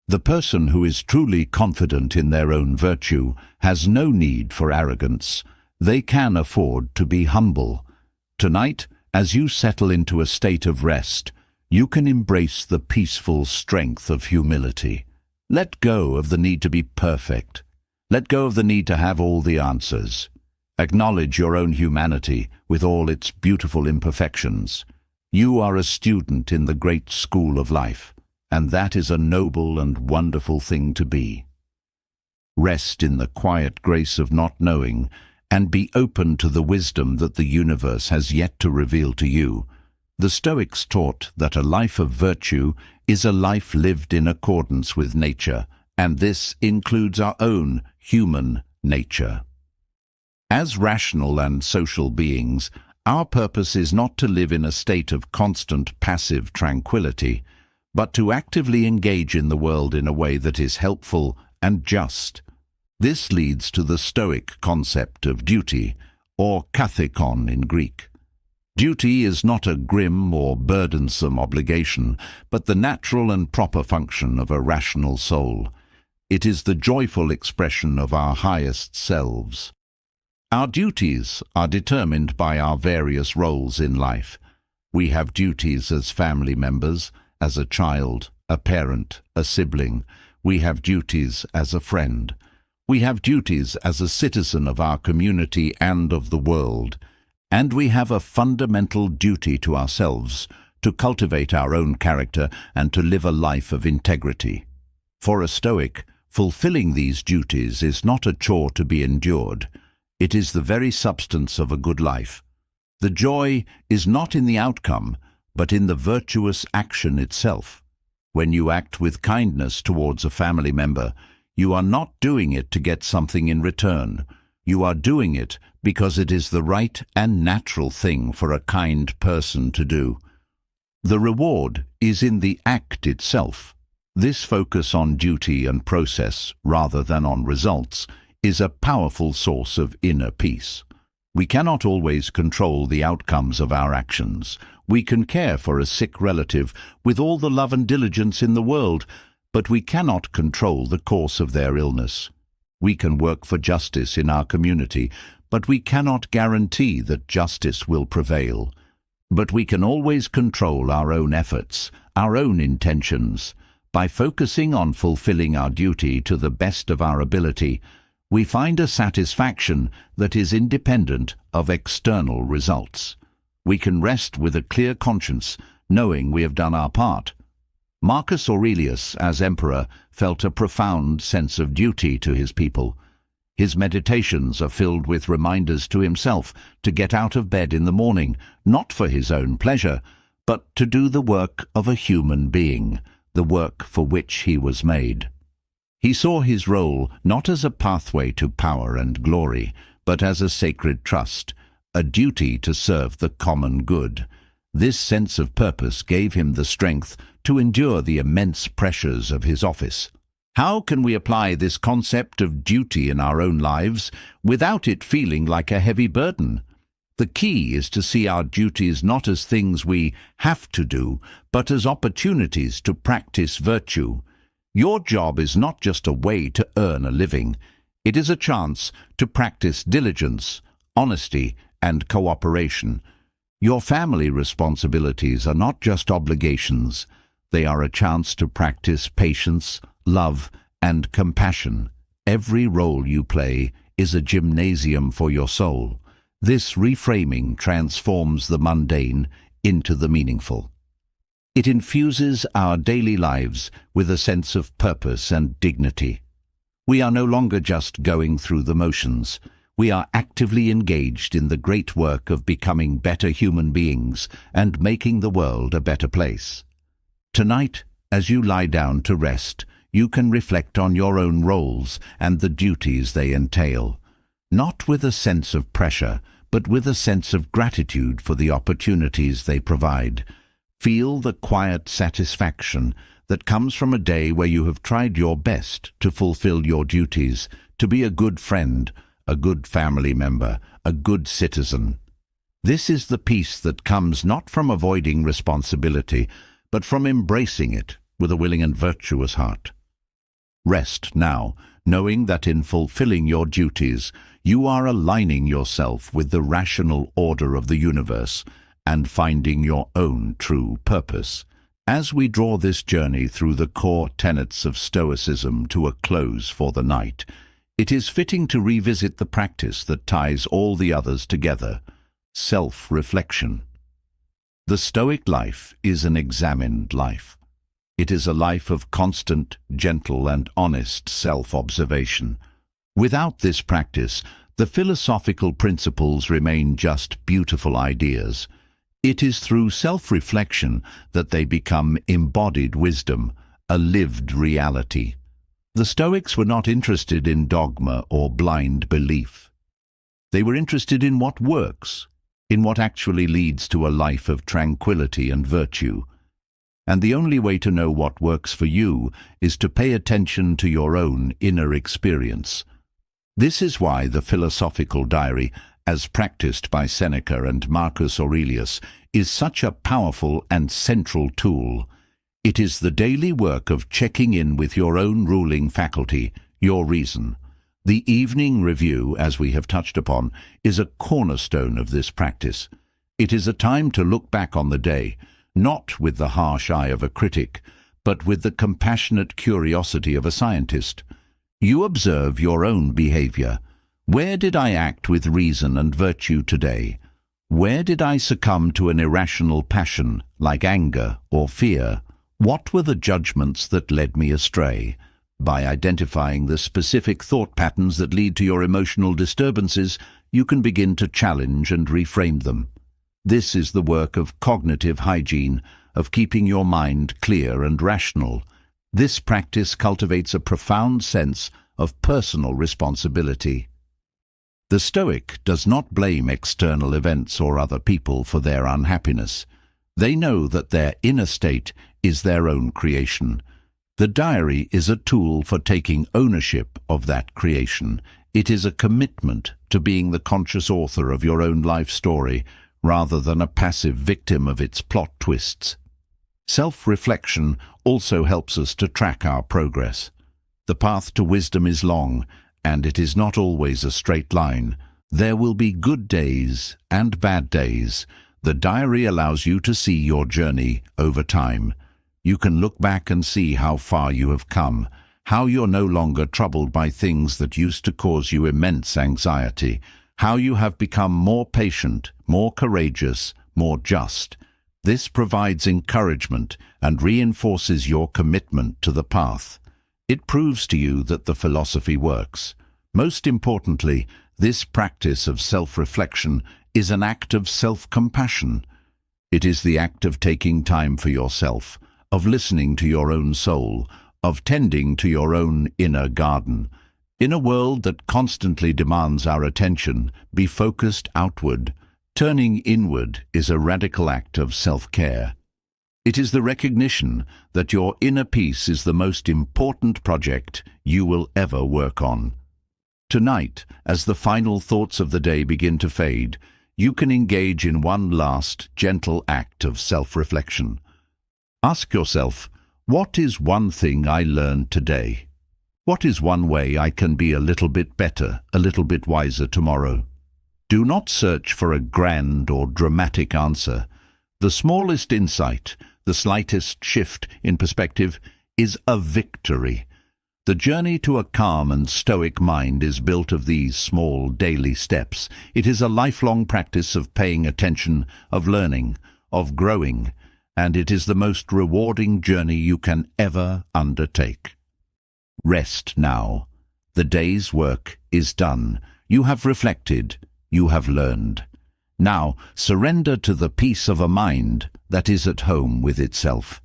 The person who is truly confident in their own virtue has no need for arrogance. They can afford to be humble. Tonight, as you settle into a state of rest, you can embrace the peaceful strength of humility. Let go of the need to be perfect. Let go of the need to have all the answers. Acknowledge your own humanity with all its beautiful imperfections. You are a student in the great school of life, and that is a noble and wonderful thing to be. Rest in the quiet grace of not knowing, and be open to the wisdom that the universe has yet to reveal to you. The Stoics taught that a life of virtue is a life lived in accordance with nature, and this includes our own human nature. As rational and social beings, our purpose is not to live in a state of constant passive tranquility, but to actively engage in the world in a way that is helpful and just. This leads to the Stoic concept of duty, or kathekon in Greek. Duty is not a grim or burdensome obligation, but the natural and proper function of a rational soul. It is the joyful expression of our highest selves. Our duties are determined by our various roles in life. We have duties as family members, as a child, a parent, a sibling. We have duties as a friend. We have duties as a citizen of our community and of the world. And we have a fundamental duty to ourselves to cultivate our own character and to live a life of integrity. For a Stoic, fulfilling these duties is not a chore to be endured. It is the very substance of a good life. The joy is not in the outcome, but in the virtuous action itself. When you act with kindness towards a family member, you are not doing it to get something in return. You are doing it because it is the right and natural thing for a kind person to do. The reward is in the act itself. This focus on duty and process, rather than on results, is a powerful source of inner peace. We cannot always control the outcomes of our actions. We can care for a sick relative with all the love and diligence in the world, but we cannot control the course of their illness. We can work for justice in our community, but we cannot guarantee that justice will prevail. But we can always control our own efforts, our own intentions. By focusing on fulfilling our duty to the best of our ability, we find a satisfaction that is independent of external results. We can rest with a clear conscience, knowing we have done our part. Marcus Aurelius, as emperor, felt a profound sense of duty to his people. His meditations are filled with reminders to himself to get out of bed in the morning, not for his own pleasure, but to do the work of a human being, the work for which he was made. He saw his role not as a pathway to power and glory, but as a sacred trust, a duty to serve the common good. This sense of purpose gave him the strength to endure the immense pressures of his office. How can we apply this concept of duty in our own lives without it feeling like a heavy burden? The key is to see our duties not as things we have to do, but as opportunities to practice virtue. Your job is not just a way to earn a living. It is a chance to practice diligence, honesty, and cooperation. Your family responsibilities are not just obligations. They are a chance to practice patience, love, and compassion. Every role you play is a gymnasium for your soul. This reframing transforms the mundane into the meaningful. It infuses our daily lives with a sense of purpose and dignity. We are no longer just going through the motions. We are actively engaged in the great work of becoming better human beings and making the world a better place. Tonight, as you lie down to rest, you can reflect on your own roles and the duties they entail, not with a sense of pressure, but with a sense of gratitude for the opportunities they provide. Feel the quiet satisfaction that comes from a day where you have tried your best to fulfill your duties, to be a good friend, a good family member, a good citizen. This is the peace that comes not from avoiding responsibility, but from embracing it with a willing and virtuous heart. Rest now, knowing that in fulfilling your duties, you are aligning yourself with the rational order of the universe and finding your own true purpose. As we draw this journey through the core tenets of Stoicism to a close for the night, it is fitting to revisit the practice that ties all the others together: self-reflection. The Stoic life is an examined life. It is a life of constant, gentle and honest self-observation. Without this practice, the philosophical principles remain just beautiful ideas. It is through self-reflection that they become embodied wisdom, a lived reality. The Stoics were not interested in dogma or blind belief. They were interested in what works, in what actually leads to a life of tranquility and virtue. And the only way to know what works for you is to pay attention to your own inner experience. This is why the philosophical diary, as practiced by Seneca and Marcus Aurelius, is such a powerful and central tool. It is the daily work of checking in with your own ruling faculty, your reason. The evening review, as we have touched upon, is a cornerstone of this practice. It is a time to look back on the day, not with the harsh eye of a critic, but with the compassionate curiosity of a scientist. You observe your own behavior. Where did I act with reason and virtue today? Where did I succumb to an irrational passion, like anger or fear? What were the judgments that led me astray? By identifying the specific thought patterns that lead to your emotional disturbances, you can begin to challenge and reframe them. This is the work of cognitive hygiene, of keeping your mind clear and rational. This practice cultivates a profound sense of personal responsibility. The Stoic does not blame external events or other people for their unhappiness. They know that their inner state is their own creation. The diary is a tool for taking ownership of that creation. It is a commitment to being the conscious author of your own life story, rather than a passive victim of its plot twists. Self-reflection also helps us to track our progress. The path to wisdom is long, and it is not always a straight line. There will be good days and bad days. The diary allows you to see your journey over time. You can look back and see how far you have come, how you're no longer troubled by things that used to cause you immense anxiety, how you have become more patient, more courageous, more just. This provides encouragement and reinforces your commitment to the path. It proves to you that the philosophy works. Most importantly, this practice of self-reflection is an act of self-compassion. It is the act of taking time for yourself, of listening to your own soul, of tending to your own inner garden. In a world that constantly demands our attention, be focused outward. Turning inward is a radical act of self-care. It is the recognition that your inner peace is the most important project you will ever work on. Tonight, as the final thoughts of the day begin to fade, you can engage in one last, gentle act of self-reflection. Ask yourself, what is one thing I learned today? What is one way I can be a little bit better, a little bit wiser tomorrow? Do not search for a grand or dramatic answer. The smallest insight, the slightest shift in perspective, is a victory. The journey to a calm and stoic mind is built of these small daily steps. It is a lifelong practice of paying attention, of learning, of growing, and it is the most rewarding journey you can ever undertake. Rest now. The day's work is done. You have reflected. You have learned. Now, surrender to the peace of a mind that is at home with itself.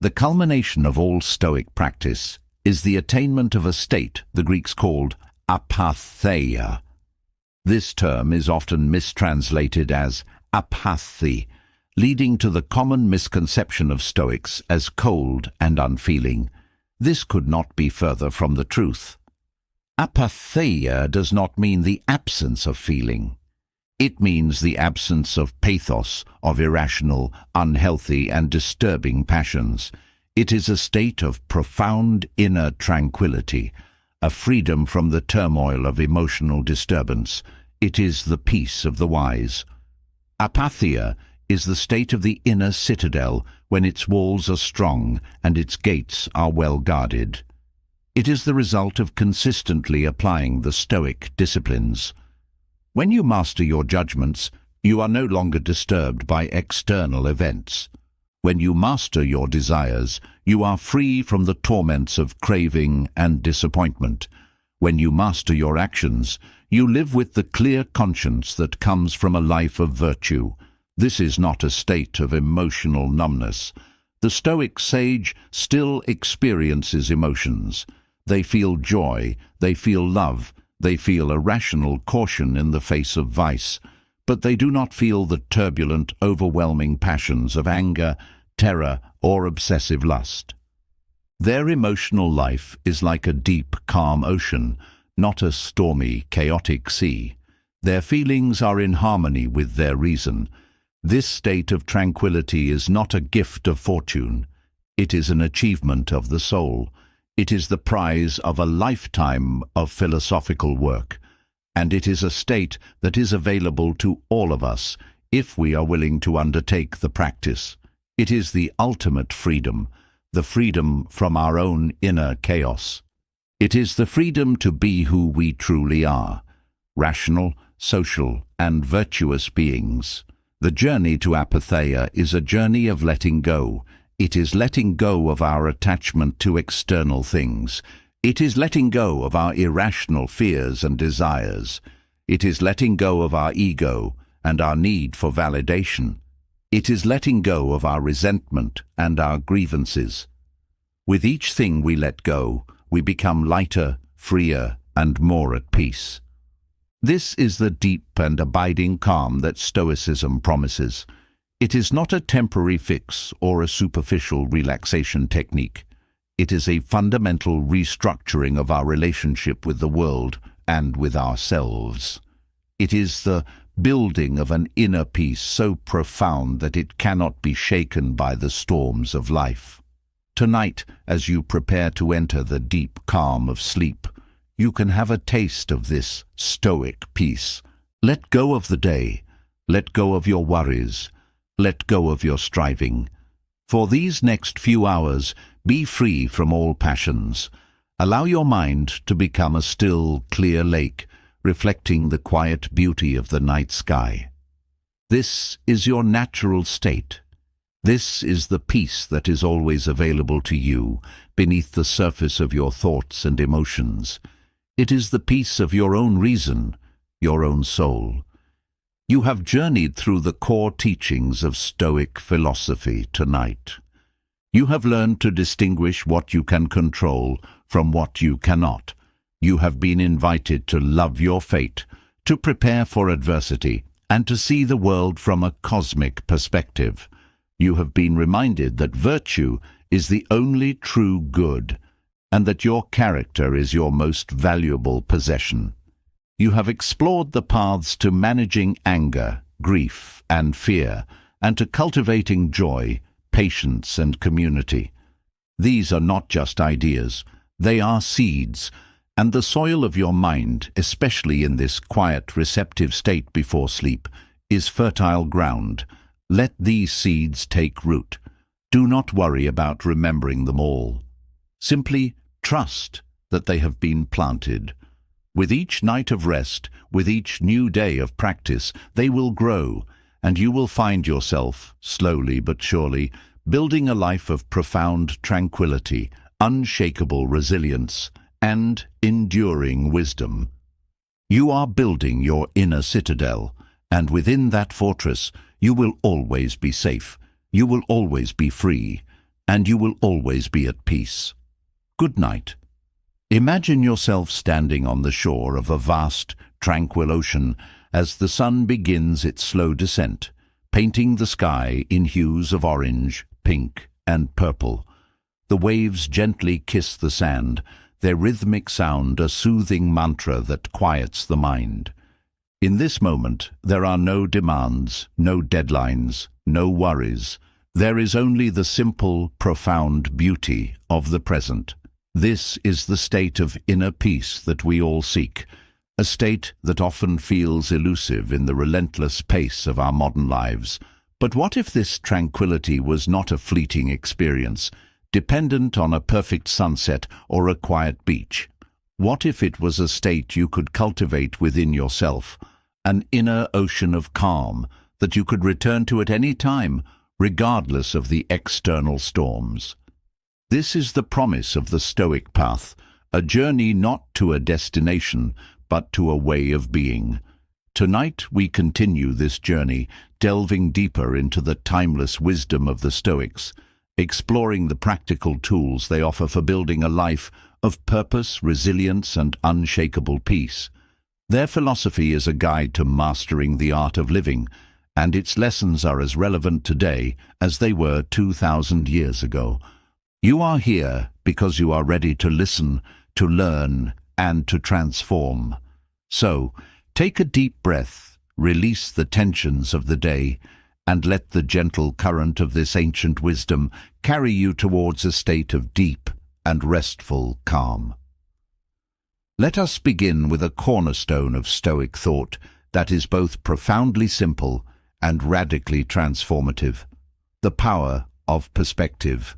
The culmination of all Stoic practice is the attainment of a state the Greeks called apatheia. This term is often mistranslated as apathy, leading to the common misconception of Stoics as cold and unfeeling. This could not be further from the truth. Apatheia does not mean the absence of feeling. It means the absence of pathos, of irrational, unhealthy and disturbing passions. It is a state of profound inner tranquility, a freedom from the turmoil of emotional disturbance. It is the peace of the wise. Apatheia is the state of the inner citadel when its walls are strong and its gates are well guarded. It is the result of consistently applying the Stoic disciplines. When you master your judgments, you are no longer disturbed by external events. When you master your desires, you are free from the torments of craving and disappointment. When you master your actions, you live with the clear conscience that comes from a life of virtue. This is not a state of emotional numbness. The Stoic sage still experiences emotions. They feel joy, they feel love, they feel a rational caution in the face of vice, but they do not feel the turbulent, overwhelming passions of anger, terror, or obsessive lust. Their emotional life is like a deep, calm ocean, not a stormy, chaotic sea. Their feelings are in harmony with their reason. This state of tranquility is not a gift of fortune. It is an achievement of the soul. It is the prize of a lifetime of philosophical work, and it is a state that is available to all of us if we are willing to undertake the practice. It is the ultimate freedom, the freedom from our own inner chaos. It is the freedom to be who we truly are, rational, social, and virtuous beings. The journey to apatheia is a journey of letting go. It is letting go of our attachment to external things. It is letting go of our irrational fears and desires. It is letting go of our ego and our need for validation. It is letting go of our resentment and our grievances. With each thing we let go, we become lighter, freer, and more at peace. This is the deep and abiding calm that Stoicism promises. It is not a temporary fix or a superficial relaxation technique. It is a fundamental restructuring of our relationship with the world and with ourselves. It is the building of an inner peace so profound that it cannot be shaken by the storms of life. Tonight, as you prepare to enter the deep calm of sleep, you can have a taste of this Stoic peace. Let go of the day. Let go of your worries. Let go of your striving. For these next few hours, be free from all passions. Allow your mind to become a still, clear lake, reflecting the quiet beauty of the night sky. This is your natural state. This is the peace that is always available to you beneath the surface of your thoughts and emotions. It is the peace of your own reason, your own soul. You have journeyed through the core teachings of Stoic philosophy tonight. You have learned to distinguish what you can control from what you cannot. You have been invited to love your fate, to prepare for adversity, and to see the world from a cosmic perspective. You have been reminded that virtue is the only true good, and that your character is your most valuable possession. You have explored the paths to managing anger, grief, and fear, and to cultivating joy, patience, and community. These are not just ideas, they are seeds, and the soil of your mind, especially in this quiet, receptive state before sleep, is fertile ground. Let these seeds take root. Do not worry about remembering them all. Simply trust that they have been planted. With each night of rest, with each new day of practice, they will grow, and you will find yourself, slowly but surely, building a life of profound tranquility, unshakable resilience, and enduring wisdom. You are building your inner citadel, and within that fortress you will always be safe, you will always be free, and you will always be at peace. Good night. Imagine yourself standing on the shore of a vast, tranquil ocean as the sun begins its slow descent, painting the sky in hues of orange, pink, and purple. The waves gently kiss the sand, their rhythmic sound a soothing mantra that quiets the mind. In this moment, there are no demands, no deadlines, no worries. There is only the simple, profound beauty of the present. This is the state of inner peace that we all seek, a state that often feels elusive in the relentless pace of our modern lives. But what if this tranquility was not a fleeting experience, dependent on a perfect sunset or a quiet beach? What if it was a state you could cultivate within yourself, an inner ocean of calm that you could return to at any time, regardless of the external storms? This is the promise of the Stoic path, a journey not to a destination, but to a way of being. Tonight we continue this journey, delving deeper into the timeless wisdom of the Stoics, exploring the practical tools they offer for building a life of purpose, resilience, and unshakable peace. Their philosophy is a guide to mastering the art of living, and its lessons are as relevant today as they were 2,000 years ago. You are here because you are ready to listen, to learn, and to transform. So, take a deep breath, release the tensions of the day, and let the gentle current of this ancient wisdom carry you towards a state of deep and restful calm. Let us begin with a cornerstone of Stoic thought that is both profoundly simple and radically transformative: the power of perspective.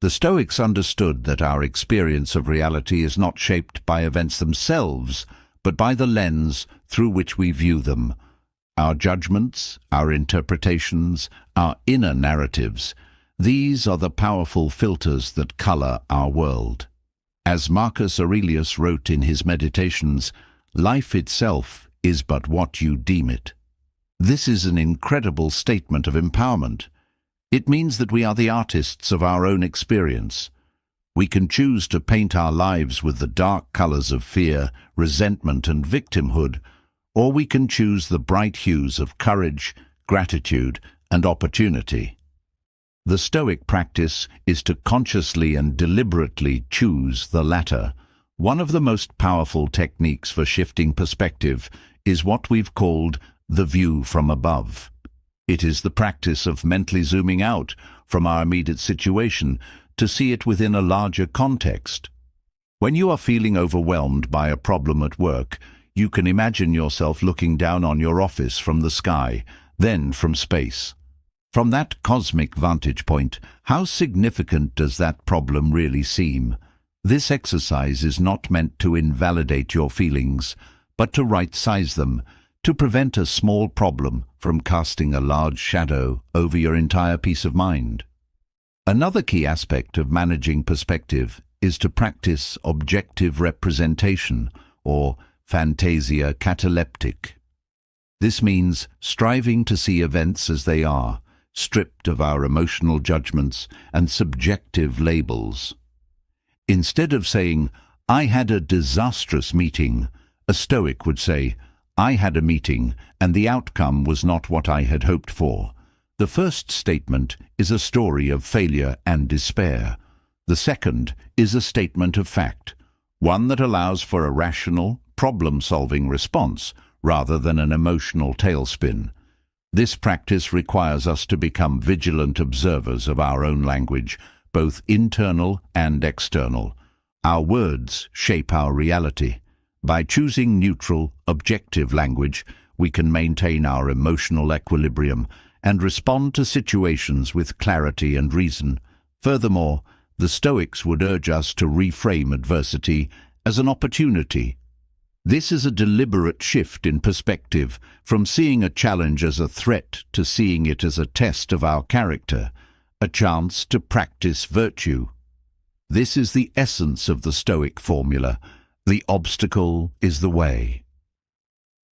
The Stoics understood that our experience of reality is not shaped by events themselves, but by the lens through which we view them. Our judgments, our interpretations, our inner narratives, these are the powerful filters that color our world. As Marcus Aurelius wrote in his Meditations, life itself is but what you deem it. This is an incredible statement of empowerment. It means that we are the artists of our own experience. We can choose to paint our lives with the dark colors of fear, resentment, and victimhood, or we can choose the bright hues of courage, gratitude, and opportunity. The Stoic practice is to consciously and deliberately choose the latter. One of the most powerful techniques for shifting perspective is what we've called the view from above. It is the practice of mentally zooming out from our immediate situation to see it within a larger context. When you are feeling overwhelmed by a problem at work, you can imagine yourself looking down on your office from the sky, then from space. From that cosmic vantage point, how significant does that problem really seem? This exercise is not meant to invalidate your feelings, but to right-size them, to prevent a small problem from casting a large shadow over your entire peace of mind. Another key aspect of managing perspective is to practice objective representation, or fantasia cataleptic. This means striving to see events as they are, stripped of our emotional judgments and subjective labels. Instead of saying, "I had a disastrous meeting," a Stoic would say, "I had a meeting and the outcome was not what I had hoped for." The first statement is a story of failure and despair. The second is a statement of fact, one that allows for a rational, problem-solving response rather than an emotional tailspin. This practice requires us to become vigilant observers of our own language, both internal and external. Our words shape our reality. By choosing neutral, objective language, we can maintain our emotional equilibrium and respond to situations with clarity and reason. Furthermore, the Stoics would urge us to reframe adversity as an opportunity. This is a deliberate shift in perspective, from seeing a challenge as a threat to seeing it as a test of our character, a chance to practice virtue. This is the essence of the Stoic formula: the obstacle is the way.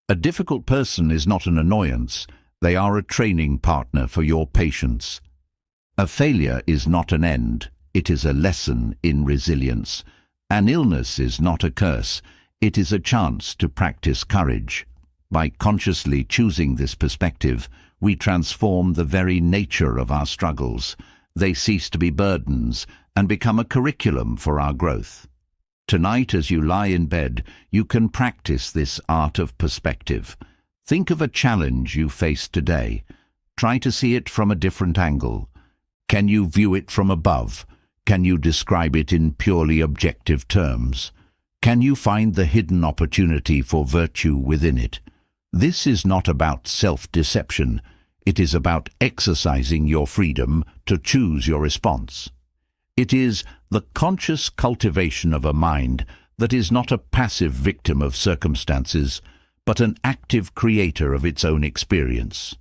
A difficult person is not an annoyance, they are a training partner for your patience. A failure is not an end, it is a lesson in resilience. An illness is not a curse, it is a chance to practice courage. By consciously choosing this perspective, we transform the very nature of our struggles. They cease to be burdens and become a curriculum for our growth. Tonight, as you lie in bed, you can practice this art of perspective. Think of a challenge you face today. Try to see it from a different angle. Can you view it from above? Can you describe it in purely objective terms? Can you find the hidden opportunity for virtue within it? This is not about self-deception. It is about exercising your freedom to choose your response. It is the conscious cultivation of a mind that is not a passive victim of circumstances, but an active creator of its own experience.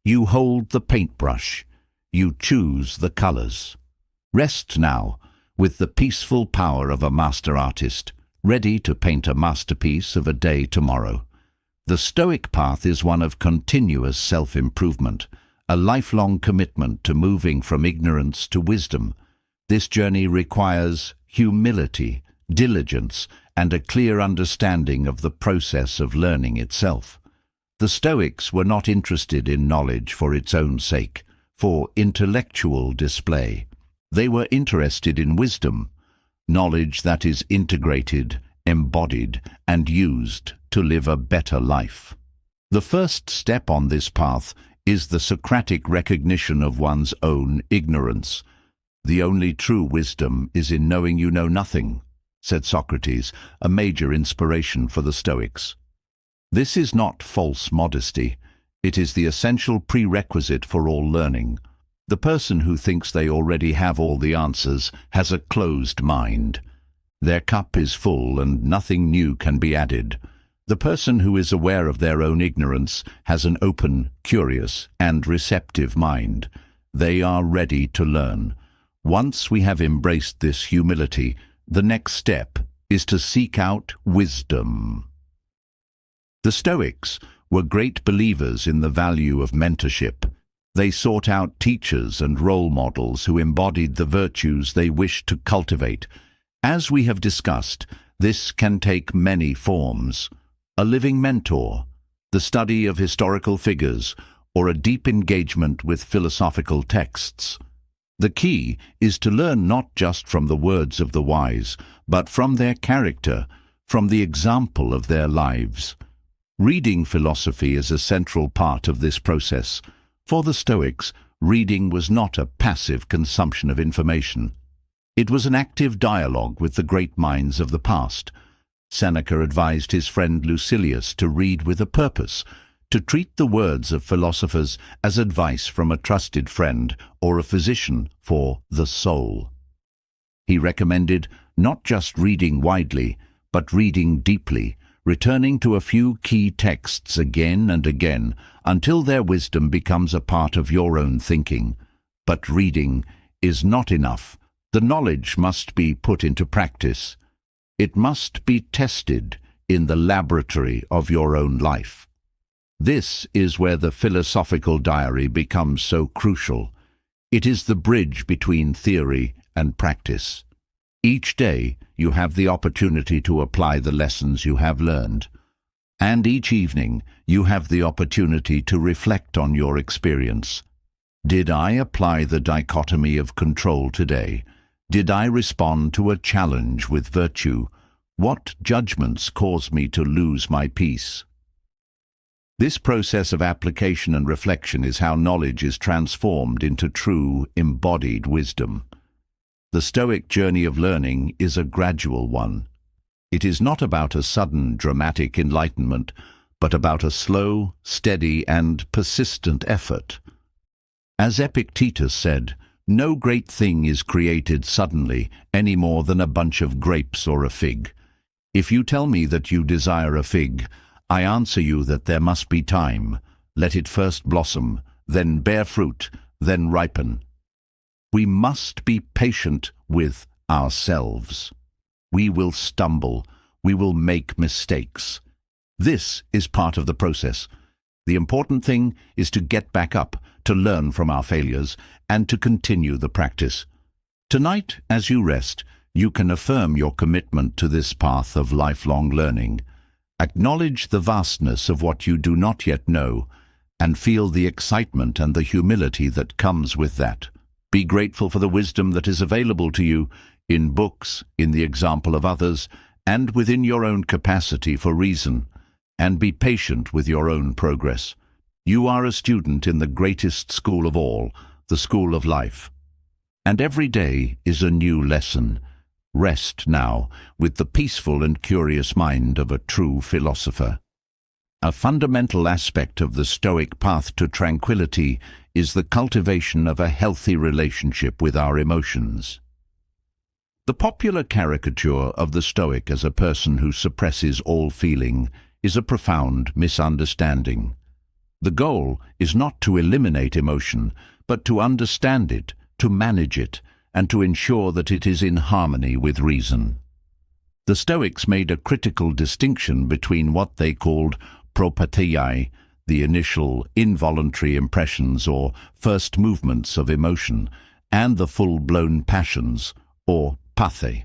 You hold the paintbrush. You choose the colors. Rest now with the peaceful power of a master artist, ready to paint a masterpiece of a day tomorrow. The Stoic path is one of continuous self-improvement, a lifelong commitment to moving from ignorance to wisdom. This journey requires humility, diligence, and a clear understanding of the process of learning itself. The Stoics were not interested in knowledge for its own sake, for intellectual display. They were interested in wisdom, knowledge that is integrated, embodied, and used to live a better life. The first step on this path is the Socratic recognition of one's own ignorance. The only true wisdom is in knowing you know nothing, said Socrates, a major inspiration for the Stoics. This is not false modesty. It is the essential prerequisite for all learning. The person who thinks they already have all the answers has a closed mind. Their cup is full and nothing new can be added. The person who is aware of their own ignorance has an open, curious, and receptive mind. They are ready to learn. Once we have embraced this humility, the next step is to seek out wisdom. The Stoics were great believers in the value of mentorship. They sought out teachers and role models who embodied the virtues they wished to cultivate. As we have discussed, this can take many forms: a living mentor, the study of historical figures, or a deep engagement with philosophical texts. The key is to learn not just from the words of the wise, but from their character, from the example of their lives. Reading philosophy is a central part of this process. For the Stoics, reading was not a passive consumption of information. It was an active dialogue with the great minds of the past. Seneca advised his friend Lucilius to read with a purpose, to treat the words of philosophers as advice from a trusted friend or a physician for the soul. He recommended not just reading widely, but reading deeply, returning to a few key texts again and again until their wisdom becomes a part of your own thinking. But reading is not enough. The knowledge must be put into practice. It must be tested in the laboratory of your own life. This is where the philosophical diary becomes so crucial. It is the bridge between theory and practice. Each day you have the opportunity to apply the lessons you have learned. And each evening you have the opportunity to reflect on your experience. Did I apply the dichotomy of control today? Did I respond to a challenge with virtue? What judgments caused me to lose my peace? This process of application and reflection is how knowledge is transformed into true, embodied wisdom. The Stoic journey of learning is a gradual one. It is not about a sudden, dramatic enlightenment, but about a slow, steady, and persistent effort. As Epictetus said, no great thing is created suddenly any more than a bunch of grapes or a fig. If you tell me that you desire a fig, I answer you that there must be time. Let it first blossom, then bear fruit, then ripen. We must be patient with ourselves. We will stumble. We will make mistakes. This is part of the process. The important thing is to get back up, to learn from our failures, and to continue the practice. Tonight, as you rest, you can affirm your commitment to this path of lifelong learning. Acknowledge the vastness of what you do not yet know, and feel the excitement and the humility that comes with that. Be grateful for the wisdom that is available to you in books, in the example of others, and within your own capacity for reason, and be patient with your own progress. You are a student in the greatest school of all, the school of life. And every day is a new lesson. Rest now, with the peaceful and curious mind of a true philosopher. A fundamental aspect of the Stoic path to tranquility is the cultivation of a healthy relationship with our emotions. The popular caricature of the Stoic as a person who suppresses all feeling is a profound misunderstanding. The goal is not to eliminate emotion, but to understand it, to manage it, and to ensure that it is in harmony with reason. The Stoics made a critical distinction between what they called propatheiai, the initial involuntary impressions or first movements of emotion, and the full-blown passions, or pathe.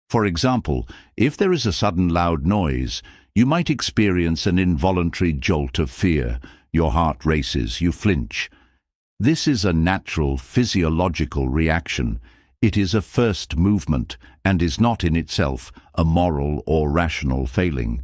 For example, if there is a sudden loud noise, you might experience an involuntary jolt of fear. Your heart races, you flinch. This is a natural physiological reaction. It is a first movement and is not in itself a moral or rational failing.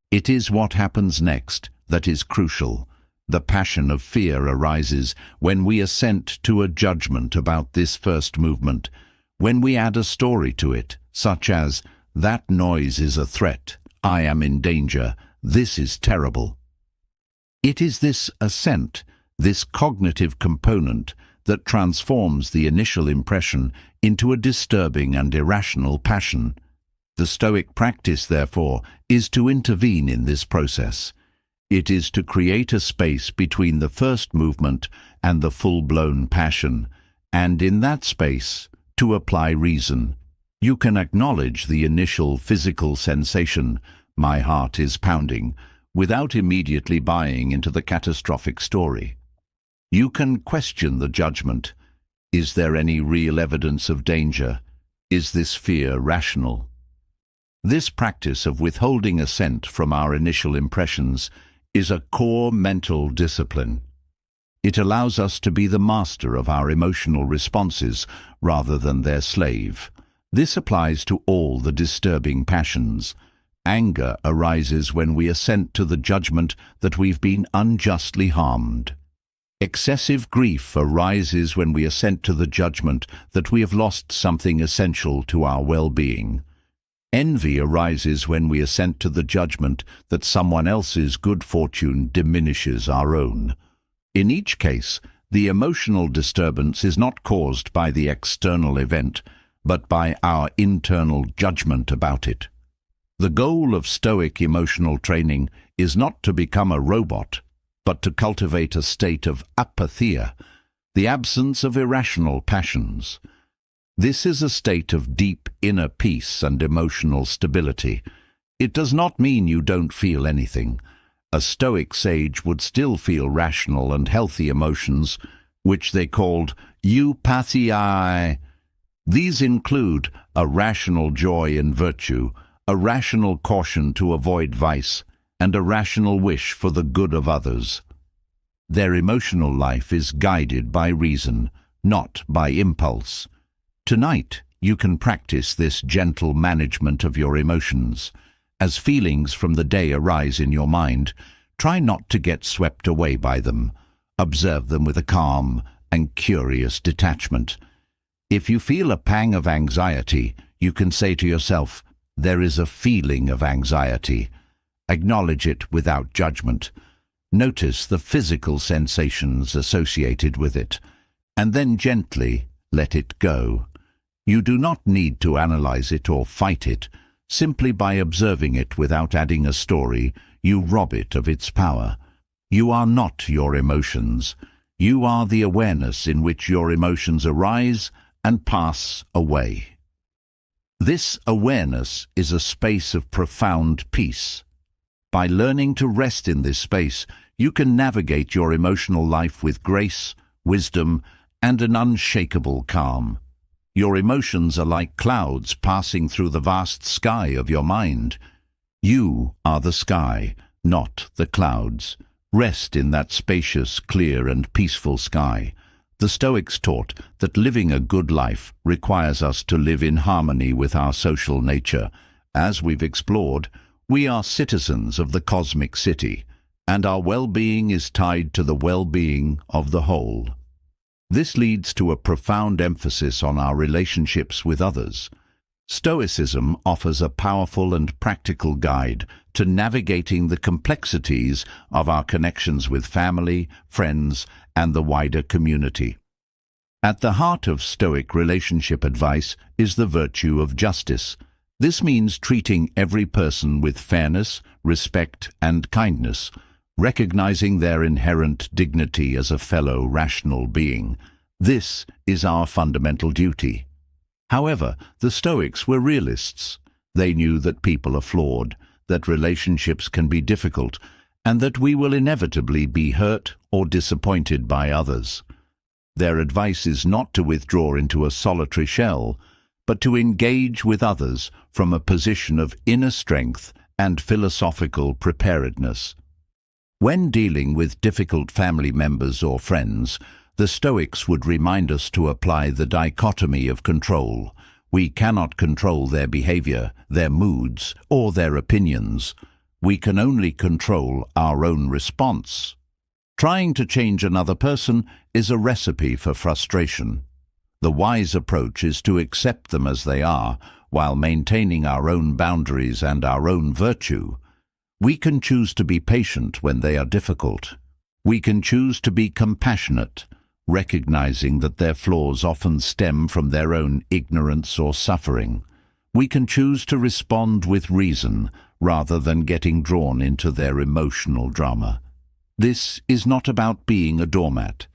It is what happens next that is crucial. The passion of fear arises when we assent to a judgment about this first movement, when we add a story to it, such as, "That noise is a threat, I am in danger, this is terrible." It is this assent, this cognitive component, that transforms the initial impression into a disturbing and irrational passion. The Stoic practice, therefore, is to intervene in this process. It is to create a space between the first movement and the full-blown passion, and in that space, to apply reason. You can acknowledge the initial physical sensation, "my heart is pounding," without immediately buying into the catastrophic story. You can question the judgment. Is there any real evidence of danger? Is this fear rational? This practice of withholding assent from our initial impressions is a core mental discipline. It allows us to be the master of our emotional responses rather than their slave. This applies to all the disturbing passions. Anger arises when we assent to the judgment that we've been unjustly harmed. Excessive grief arises when we assent to the judgment that we have lost something essential to our well-being. Envy arises when we assent to the judgment that someone else's good fortune diminishes our own. In each case, the emotional disturbance is not caused by the external event, but by our internal judgment about it. The goal of Stoic emotional training is not to become a robot, but to cultivate a state of apatheia, the absence of irrational passions. This is a state of deep inner peace and emotional stability. It does not mean you don't feel anything. A Stoic sage would still feel rational and healthy emotions, which they called eupatheiai. These include a rational joy in virtue, a rational caution to avoid vice, and a rational wish for the good of others. Their emotional life is guided by reason, not by impulse. Tonight, you can practice this gentle management of your emotions. As feelings from the day arise in your mind, try not to get swept away by them. Observe them with a calm and curious detachment. If you feel a pang of anxiety, you can say to yourself, "There is a feeling of anxiety." Acknowledge it without judgment. Notice the physical sensations associated with it, and then gently let it go. You do not need to analyze it or fight it. Simply by observing it without adding a story, you rob it of its power. You are not your emotions. You are the awareness in which your emotions arise and pass away. This awareness is a space of profound peace. By learning to rest in this space, you can navigate your emotional life with grace, wisdom, and an unshakable calm. Your emotions are like clouds passing through the vast sky of your mind. You are the sky, not the clouds. Rest in that spacious, clear, and peaceful sky. The Stoics taught that living a good life requires us to live in harmony with our social nature. As we've explored, we are citizens of the cosmic city. and our well-being is tied to the well-being of the whole. This leads to a profound emphasis on our relationships with others. Stoicism offers a powerful and practical guide to navigating the complexities of our connections with family, friends, and the wider community. At the heart of Stoic relationship advice is the virtue of justice. This means treating every person with fairness, respect, and kindness, recognizing their inherent dignity as a fellow rational being. This is our fundamental duty. However, the Stoics were realists. They knew that people are flawed, that relationships can be difficult, and that we will inevitably be hurt or disappointed by others. Their advice is not to withdraw into a solitary shell, but to engage with others from a position of inner strength and philosophical preparedness. When dealing with difficult family members or friends, the Stoics would remind us to apply the dichotomy of control. We cannot control their behavior, their moods, or their opinions. We can only control our own response. Trying to change another person is a recipe for frustration. The wise approach is to accept them as they are, while maintaining our own boundaries and our own virtue. We can choose to be patient when they are difficult. We can choose to be compassionate, recognizing that their flaws often stem from their own ignorance or suffering. We can choose to respond with reason, rather than getting drawn into their emotional drama. This is not about being a doormat.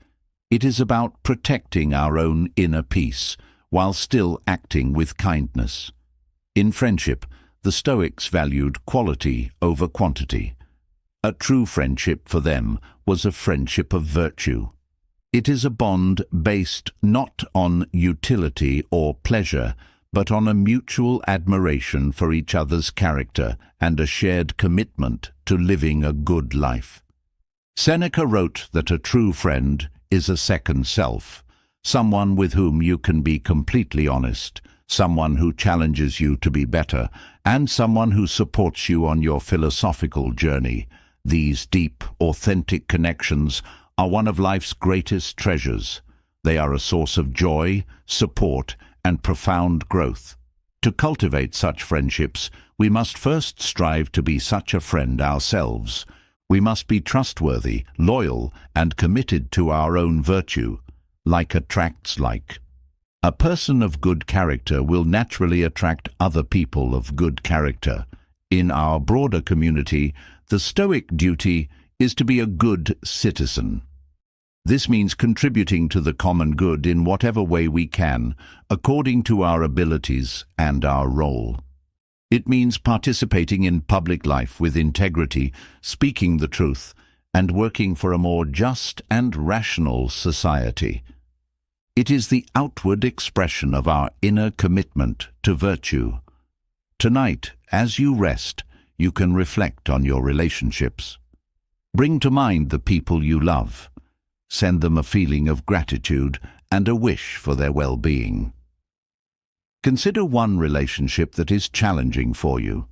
It is about protecting our own inner peace, while still acting with kindness. In friendship, the Stoics valued quality over quantity. A true friendship for them was a friendship of virtue. It is a bond based not on utility or pleasure, but on a mutual admiration for each other's character and a shared commitment to living a good life. Seneca wrote that a true friend is a second self, someone with whom you can be completely honest, someone who challenges you to be better, and someone who supports you on your philosophical journey. These deep, authentic connections are one of life's greatest treasures. They are a source of joy, support, and profound growth. To cultivate such friendships, we must first strive to be such a friend ourselves. We must be trustworthy, loyal, and committed to our own virtue. Like attracts like. A person of good character will naturally attract other people of good character. In our broader community, the Stoic duty is to be a good citizen. This means contributing to the common good in whatever way we can, according to our abilities and our role. It means participating in public life with integrity, speaking the truth, and working for a more just and rational society. It is the outward expression of our inner commitment to virtue. Tonight, as you rest, you can reflect on your relationships. Bring to mind the people you love. Send them a feeling of gratitude and a wish for their well-being. Consider one relationship that is challenging for you.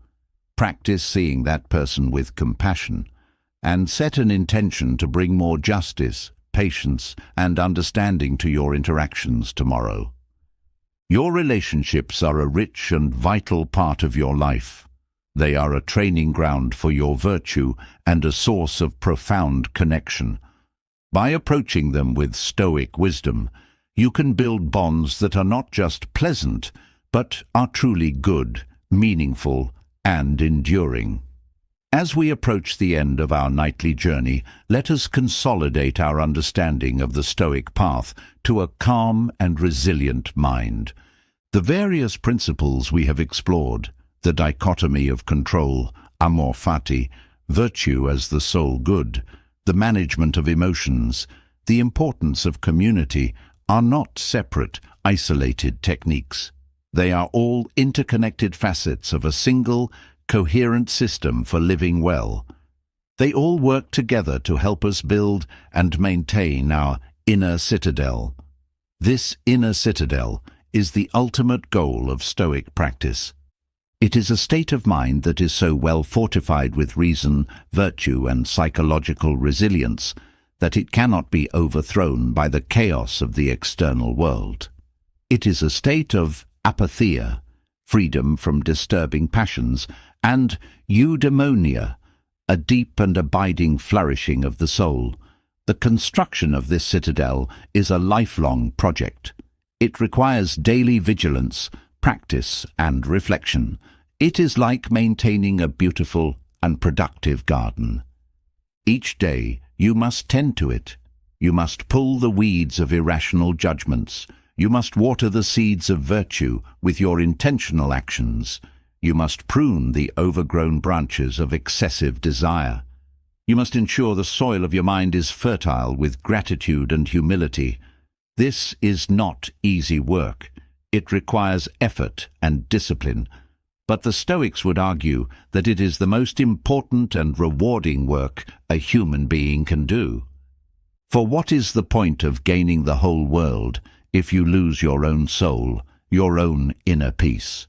Practice seeing that person with compassion, and set an intention to bring more justice, patience, and understanding to your interactions tomorrow. Your relationships are a rich and vital part of your life. They are a training ground for your virtue and a source of profound connection. By approaching them with Stoic wisdom, you can build bonds that are not just pleasant, but are truly good, meaningful, and enduring. As we approach the end of our nightly journey, let us consolidate our understanding of the Stoic path to a calm and resilient mind. The various principles we have explored, the dichotomy of control, amor fati, virtue as the sole good, the management of emotions, the importance of community, are not separate, isolated techniques. They are all interconnected facets of a single, coherent system for living well. They all work together to help us build and maintain our inner citadel. This inner citadel is the ultimate goal of Stoic practice. It is a state of mind that is so well fortified with reason, virtue, and psychological resilience that it cannot be overthrown by the chaos of the external world. It is a state of apatheia, freedom from disturbing passions, and eudaimonia, a deep and abiding flourishing of the soul. The construction of this citadel is a lifelong project. It requires daily vigilance, practice, and reflection. It is like maintaining a beautiful and productive garden. Each day you must tend to it. You must pull the weeds of irrational judgments. You must water the seeds of virtue with your intentional actions. You must prune the overgrown branches of excessive desire. You must ensure the soil of your mind is fertile with gratitude and humility. This is not easy work. It requires effort and discipline. But the Stoics would argue that it is the most important and rewarding work a human being can do. For what is the point of gaining the whole world if you lose your own soul, your own inner peace?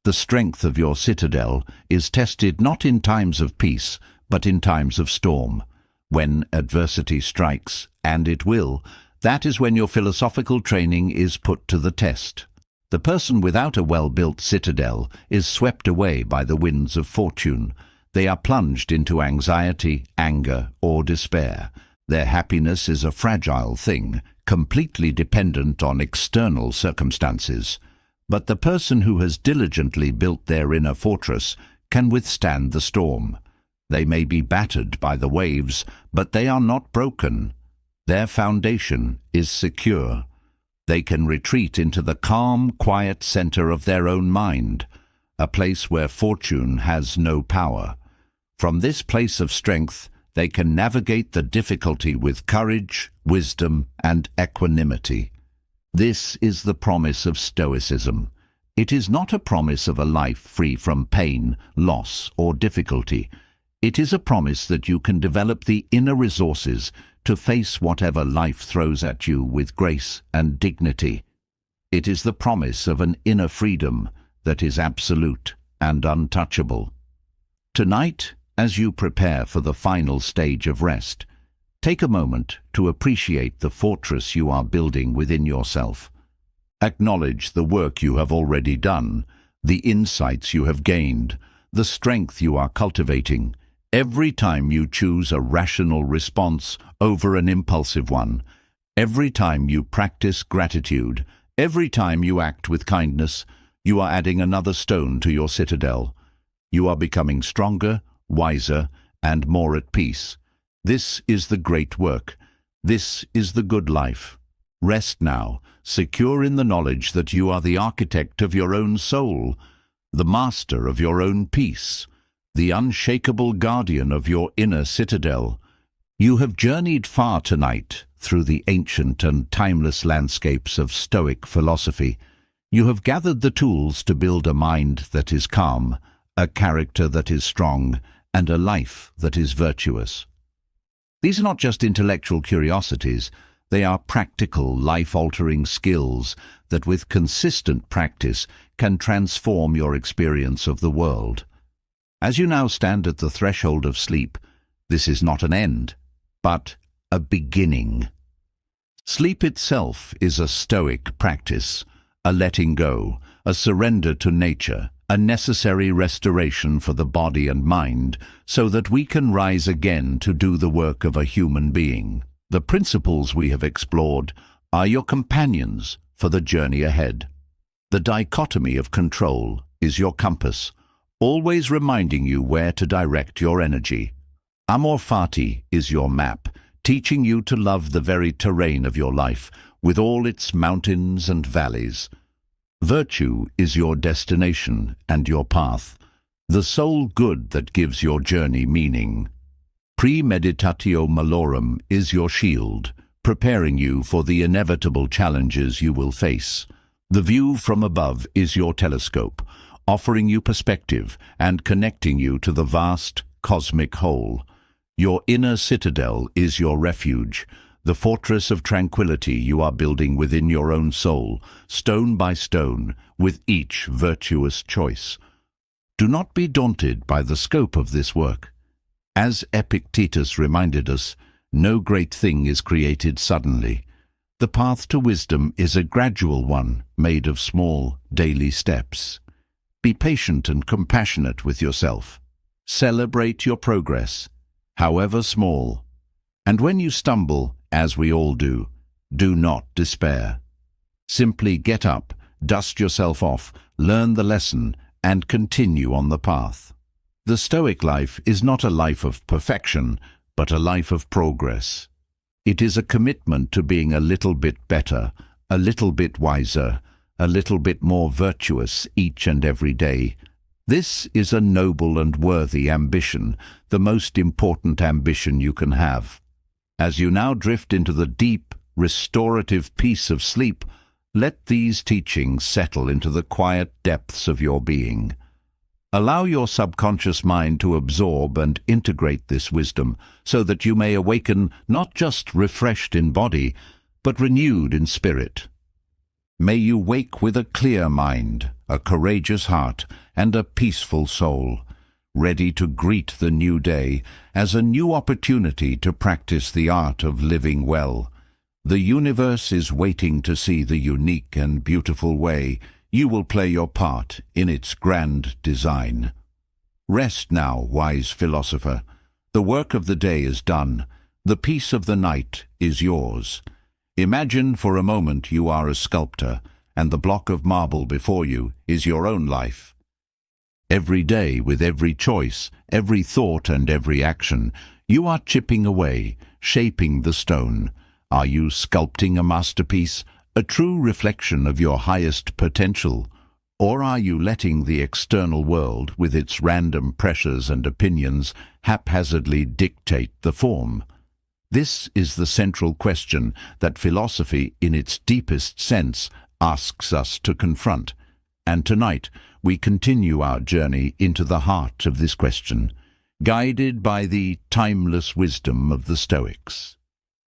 The strength of your citadel is tested not in times of peace, but in times of storm. When adversity strikes, and it will, that is when your philosophical training is put to the test. The person without a well-built citadel is swept away by the winds of fortune. They are plunged into anxiety, anger, or despair. Their happiness is a fragile thing, completely dependent on external circumstances. But the person who has diligently built their inner fortress can withstand the storm. They may be battered by the waves, but they are not broken. Their foundation is secure. They can retreat into the calm, quiet center of their own mind, a place where fortune has no power. From this place of strength, they can navigate the difficulty with courage, wisdom, and equanimity. This is the promise of Stoicism. It is not a promise of a life free from pain, loss, or difficulty. It is a promise that you can develop the inner resources to face whatever life throws at you with grace and dignity. It is the promise of an inner freedom that is absolute and untouchable. Tonight, as you prepare for the final stage of rest, take a moment to appreciate the fortress you are building within yourself. Acknowledge the work you have already done, the insights you have gained, the strength you are cultivating. Every time you choose a rational response over an impulsive one, every time you practice gratitude, every time you act with kindness, you are adding another stone to your citadel. You are becoming stronger, wiser, and more at peace. This is the great work. This is the good life. Rest now, secure in the knowledge that you are the architect of your own soul, the master of your own peace, the unshakable guardian of your inner citadel. You have journeyed far tonight through the ancient and timeless landscapes of Stoic philosophy. You have gathered the tools to build a mind that is calm, a character that is strong, and a life that is virtuous. These are not just intellectual curiosities. They are practical, life-altering skills that with consistent practice can transform your experience of the world. As you now stand at the threshold of sleep, this is not an end, but a beginning. Sleep itself is a Stoic practice, a letting go, a surrender to nature, a necessary restoration for the body and mind, so that we can rise again to do the work of a human being. The principles we have explored are your companions for the journey ahead. The dichotomy of control is your compass, always reminding you where to direct your energy. Amor fati is your map, teaching you to love the very terrain of your life, with all its mountains and valleys. Virtue is your destination and your path, the sole good that gives your journey meaning. Premeditatio malorum is your shield, preparing you for the inevitable challenges you will face. The view from above is your telescope, offering you perspective and connecting you to the vast cosmic whole. Your inner citadel is your refuge, the fortress of tranquility you are building within your own soul, stone by stone, with each virtuous choice. Do not be daunted by the scope of this work. As Epictetus reminded us, no great thing is created suddenly. The path to wisdom is a gradual one, made of small, daily steps. Be patient and compassionate with yourself. Celebrate your progress, however small. And when you stumble, as we all do not despair. Simply get up, dust yourself off, learn the lesson, and continue on the path. The Stoic life is not a life of perfection, but a life of progress. It is a commitment to being a little bit better, a little bit wiser, a little bit more virtuous each and every day. This is a noble and worthy ambition, the most important ambition you can have. As you now drift into the deep, restorative peace of sleep, let these teachings settle into the quiet depths of your being. Allow your subconscious mind to absorb and integrate this wisdom so that you may awaken not just refreshed in body, but renewed in spirit. May you wake with a clear mind, a courageous heart, and a peaceful soul, ready to greet the new day as a new opportunity to practice the art of living well. The universe is waiting to see the unique and beautiful way you will play your part in its grand design. Rest now, wise philosopher. The work of the day is done. The peace of the night is yours. Imagine for a moment you are a sculptor, and the block of marble before you is your own life. Every day, with every choice, every thought and every action, you are chipping away, shaping the stone. Are you sculpting a masterpiece, a true reflection of your highest potential? Or are you letting the external world, with its random pressures and opinions, haphazardly dictate the form? This is the central question that philosophy, in its deepest sense, asks us to confront. And tonight, we continue our journey into the heart of this question, guided by the timeless wisdom of the Stoics.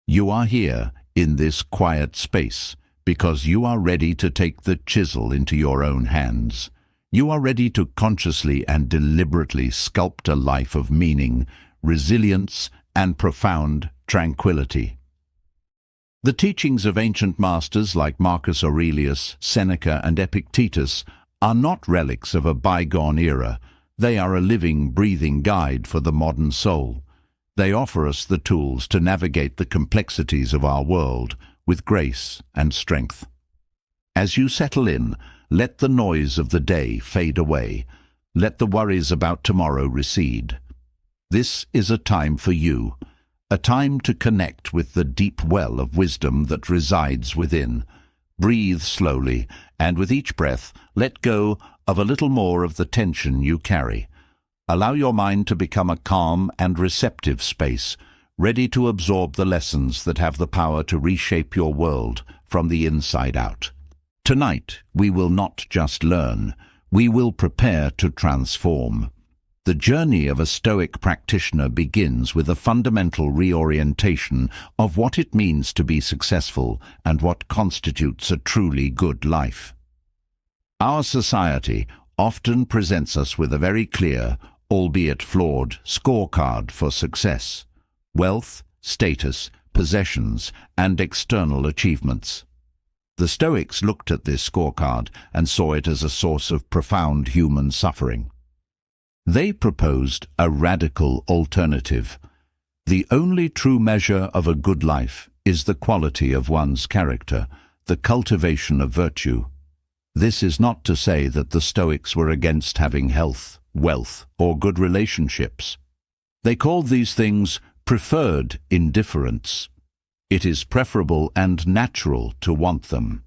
You are here, in this quiet space, because you are ready to take the chisel into your own hands. You are ready to consciously and deliberately sculpt a life of meaning, resilience, and profound tranquility. The teachings of ancient masters like Marcus Aurelius, Seneca, and Epictetus are not relics of a bygone era. They are a living, breathing guide for the modern soul. They offer us the tools to navigate the complexities of our world with grace and strength. As you settle in, let the noise of the day fade away. Let the worries about tomorrow recede. This is a time for you, a time to connect with the deep well of wisdom that resides within. Breathe slowly, and with each breath, let go of a little more of the tension you carry. Allow your mind to become a calm and receptive space, ready to absorb the lessons that have the power to reshape your world from the inside out. Tonight, we will not just learn, we will prepare to transform. The journey of a Stoic practitioner begins with a fundamental reorientation of what it means to be successful and what constitutes a truly good life. Our society often presents us with a very clear, albeit flawed, scorecard for success: wealth, status, possessions, and external achievements. The Stoics looked at this scorecard and saw it as a source of profound human suffering. They proposed a radical alternative. The only true measure of a good life is the quality of one's character, the cultivation of virtue. This is not to say that the Stoics were against having health, wealth, or good relationships. They called these things preferred indifference. It is preferable and natural to want them.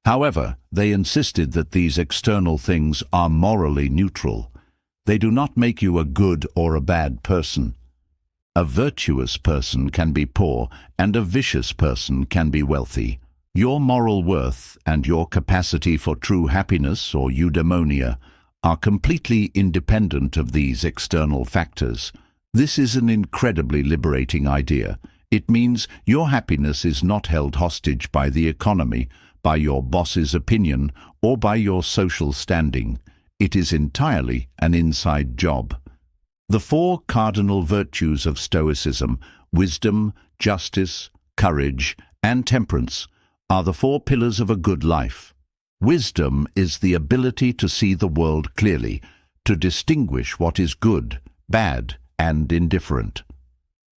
However, they insisted that these external things are morally neutral. They do not make you a good or a bad person. A virtuous person can be poor, and a vicious person can be wealthy. Your moral worth and your capacity for true happiness or eudaimonia are completely independent of these external factors. This is an incredibly liberating idea. It means your happiness is not held hostage by the economy, by your boss's opinion, or by your social standing. It is entirely an inside job. The four cardinal virtues of Stoicism, wisdom, justice, courage, and temperance, are the four pillars of a good life. Wisdom is the ability to see the world clearly, to distinguish what is good, bad, and indifferent.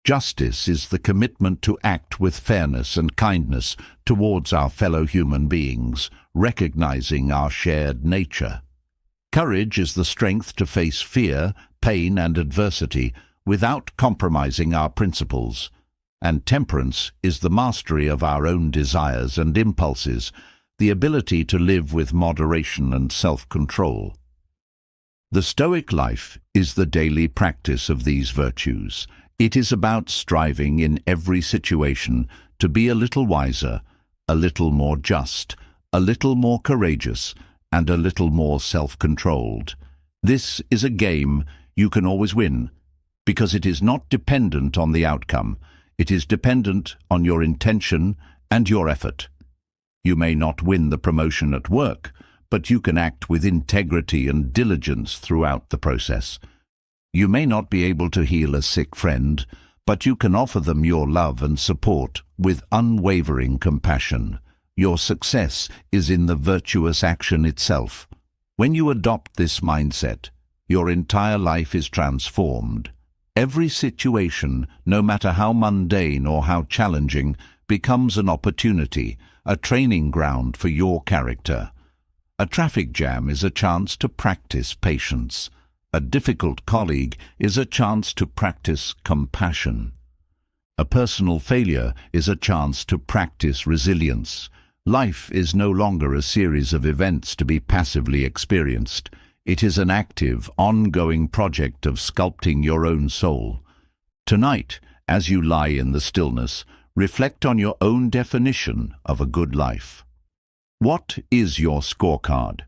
Justice is the commitment to act with fairness and kindness towards our fellow human beings, recognizing our shared nature. Courage is the strength to face fear, pain, and adversity without compromising our principles. And temperance is the mastery of our own desires and impulses, the ability to live with moderation and self-control. The Stoic life is the daily practice of these virtues. It is about striving in every situation to be a little wiser, a little more just, a little more courageous, and a little more self-controlled. This is a game you can always win, because it is not dependent on the outcome. It is dependent on your intention and your effort. You may not win the promotion at work, but you can act with integrity and diligence throughout the process. You may not be able to heal a sick friend, but you can offer them your love and support with unwavering compassion. Your success is in the virtuous action itself. When you adopt this mindset, your entire life is transformed. Every situation, no matter how mundane or how challenging, becomes an opportunity, a training ground for your character. A traffic jam is a chance to practice patience. A difficult colleague is a chance to practice compassion. A personal failure is a chance to practice resilience. Life is no longer a series of events to be passively experienced. It is an active, ongoing project of sculpting your own soul. Tonight, as you lie in the stillness, reflect on your own definition of a good life. What is your scorecard?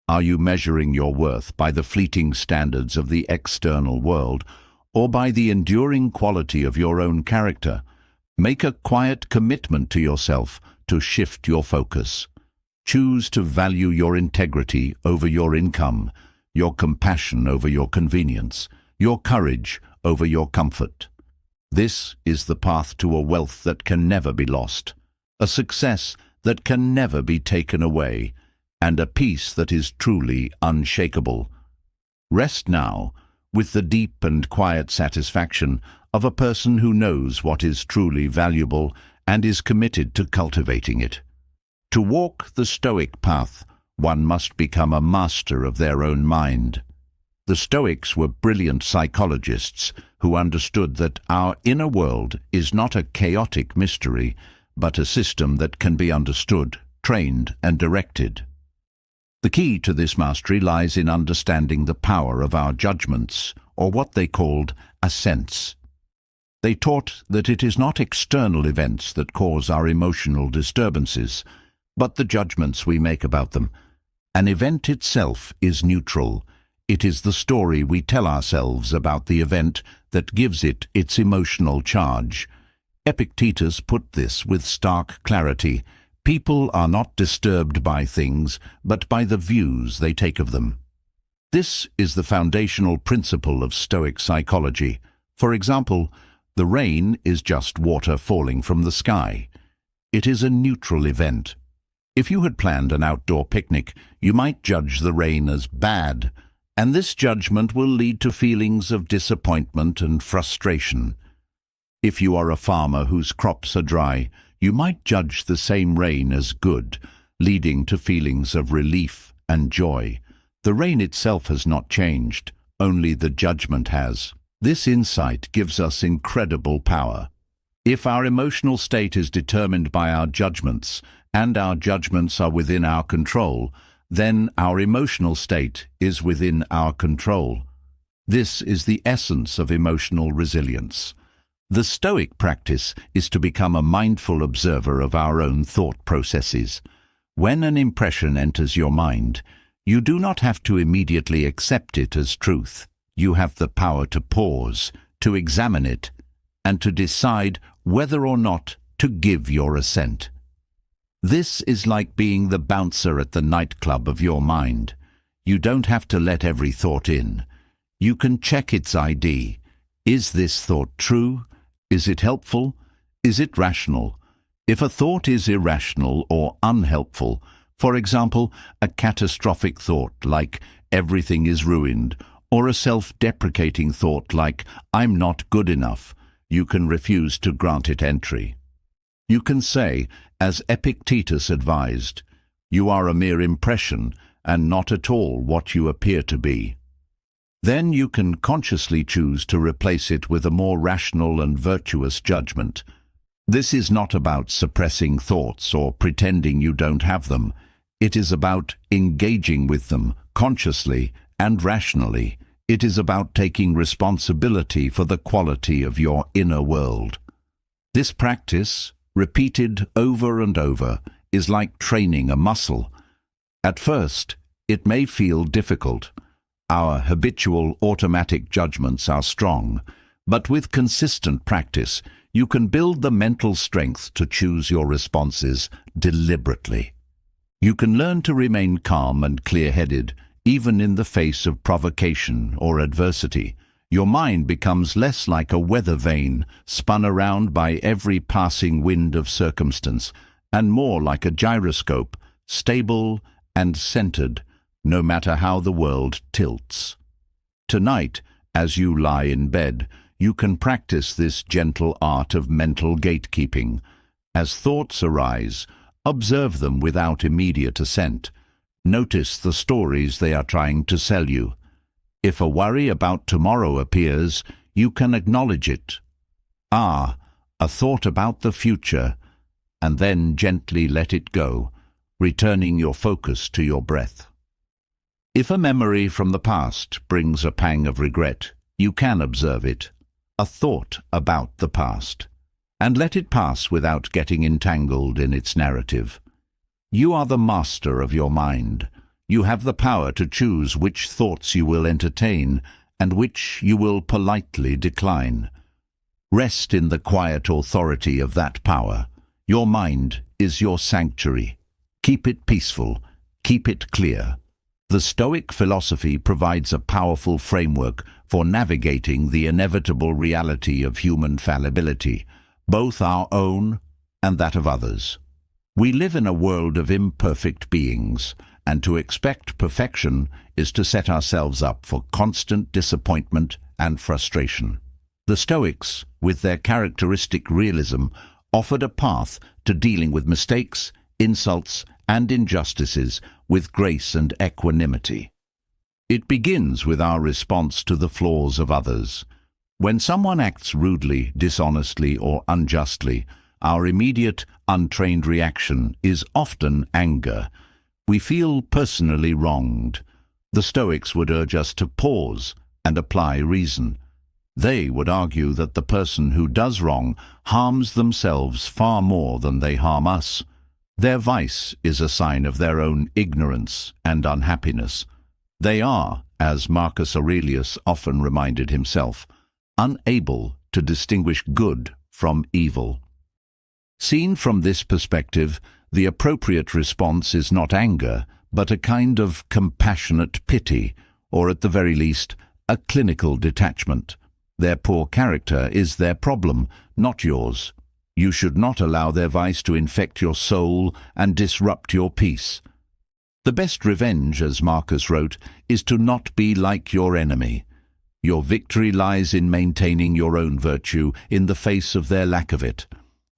Are you measuring your worth by the fleeting standards of the external world, or by the enduring quality of your own character? Make a quiet commitment to yourself to shift your focus. Choose to value your integrity over your income, your compassion over your convenience, your courage over your comfort. This is the path to a wealth that can never be lost, a success that can never be taken away, and a peace that is truly unshakable. Rest now with the deep and quiet satisfaction of a person who knows what is truly valuable and is committed to cultivating it. To walk the Stoic path, one must become a master of their own mind. The Stoics were brilliant psychologists who understood that our inner world is not a chaotic mystery, but a system that can be understood, trained, and directed. The key to this mastery lies in understanding the power of our judgments, or what they called assents. They taught that it is not external events that cause our emotional disturbances, but the judgments we make about them. An event itself is neutral. It is the story we tell ourselves about the event that gives it its emotional charge. Epictetus put this with stark clarity. People are not disturbed by things, but by the views they take of them. This is the foundational principle of Stoic psychology. For example, the rain is just water falling from the sky. It is a neutral event. If you had planned an outdoor picnic, you might judge the rain as bad, and this judgment will lead to feelings of disappointment and frustration. If you are a farmer whose crops are dry, you might judge the same rain as good, leading to feelings of relief and joy. The rain itself has not changed, only the judgment has. This insight gives us incredible power. If our emotional state is determined by our judgments, and our judgments are within our control, then our emotional state is within our control. This is the essence of emotional resilience. The Stoic practice is to become a mindful observer of our own thought processes. When an impression enters your mind, you do not have to immediately accept it as truth. You have the power to pause, to examine it, and to decide whether or not to give your assent. This is like being the bouncer at the nightclub of your mind. You don't have to let every thought in. You can check its ID. Is this thought true? Is it helpful? Is it rational? If a thought is irrational or unhelpful, for example, a catastrophic thought like everything is ruined, or a self-deprecating thought like I'm not good enough, you can refuse to grant it entry. You can say, as Epictetus advised, you are a mere impression and not at all what you appear to be. Then you can consciously choose to replace it with a more rational and virtuous judgment. This is not about suppressing thoughts or pretending you don't have them. It is about engaging with them consciously and rationally. It is about taking responsibility for the quality of your inner world. This practice, repeated over and over, is like training a muscle. At first, it may feel difficult. Our habitual automatic judgments are strong, but with consistent practice, you can build the mental strength to choose your responses deliberately. You can learn to remain calm and clear-headed, even in the face of provocation or adversity. Your mind becomes less like a weather vane spun around by every passing wind of circumstance, and more like a gyroscope, stable and centered, no matter how the world tilts. Tonight, as you lie in bed, you can practice this gentle art of mental gatekeeping. As thoughts arise, observe them without immediate assent. Notice the stories they are trying to sell you. If a worry about tomorrow appears, you can acknowledge it. A thought about the future, and then gently let it go, returning your focus to your breath. If a memory from the past brings a pang of regret, you can observe it, a thought about the past, and let it pass without getting entangled in its narrative. You are the master of your mind. You have the power to choose which thoughts you will entertain and which you will politely decline. Rest in the quiet authority of that power. Your mind is your sanctuary. Keep it peaceful. Keep it clear. The Stoic philosophy provides a powerful framework for navigating the inevitable reality of human fallibility, both our own and that of others. We live in a world of imperfect beings, and to expect perfection is to set ourselves up for constant disappointment and frustration. The Stoics, with their characteristic realism, offered a path to dealing with mistakes, insults, and injustices with grace and equanimity. It begins with our response to the flaws of others. When someone acts rudely, dishonestly, or unjustly, our immediate, untrained reaction is often anger. We feel personally wronged. The Stoics would urge us to pause and apply reason. They would argue that the person who does wrong harms themselves far more than they harm us. Their vice is a sign of their own ignorance and unhappiness. They are, as Marcus Aurelius often reminded himself, unable to distinguish good from evil. Seen from this perspective, the appropriate response is not anger, but a kind of compassionate pity, or at the very least, a clinical detachment. Their poor character is their problem, not yours. You should not allow their vice to infect your soul and disrupt your peace. The best revenge, as Marcus wrote, is to not be like your enemy. Your victory lies in maintaining your own virtue in the face of their lack of it.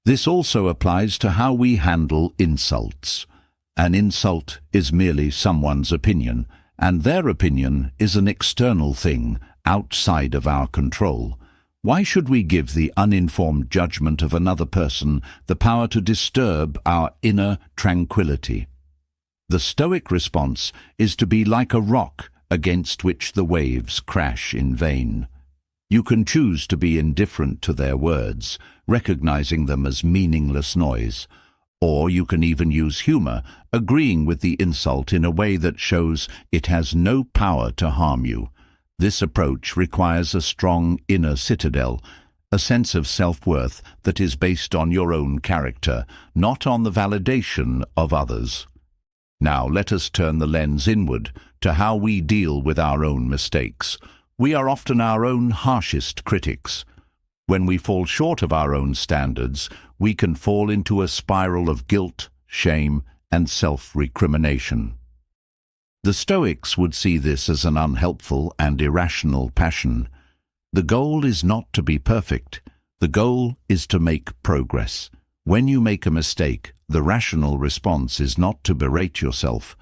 This also applies to how we handle insults. An insult is merely someone's opinion, and their opinion is an external thing outside of our control. Why should we give the uninformed judgment of another person the power to disturb our inner tranquility? The Stoic response is to be like a rock against which the waves crash in vain. You can choose to be indifferent to their words, recognizing them as meaningless noise, or you can even use humor, agreeing with the insult in a way that shows it has no power to harm you. This approach requires a strong inner citadel, a sense of self-worth that is based on your own character, not on the validation of others. Now let us turn the lens inward to how we deal with our own mistakes. We are often our own harshest critics. When we fall short of our own standards, we can fall into a spiral of guilt, shame, and self-recrimination. The Stoics would see this as an unhelpful and irrational passion. The goal is not to be perfect. The goal is to make progress. When you make a mistake, the rational response is not to berate yourself,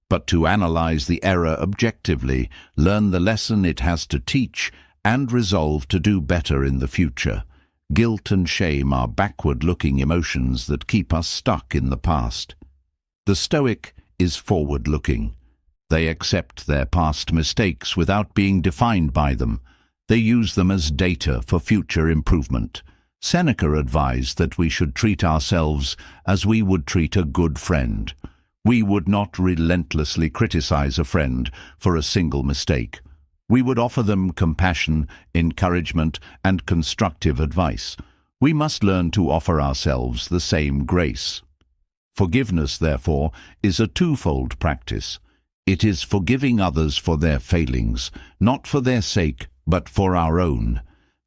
but to analyze the error objectively, learn the lesson it has to teach, and resolve to do better in the future. Guilt and shame are backward-looking emotions that keep us stuck in the past. The Stoic is forward-looking. They accept their past mistakes without being defined by them. They use them as data for future improvement. Seneca advised that we should treat ourselves as we would treat a good friend. We would not relentlessly criticize a friend for a single mistake. We would offer them compassion, encouragement, and constructive advice. We must learn to offer ourselves the same grace. Forgiveness, therefore, is a twofold practice. It is forgiving others for their failings, not for their sake, but for our own,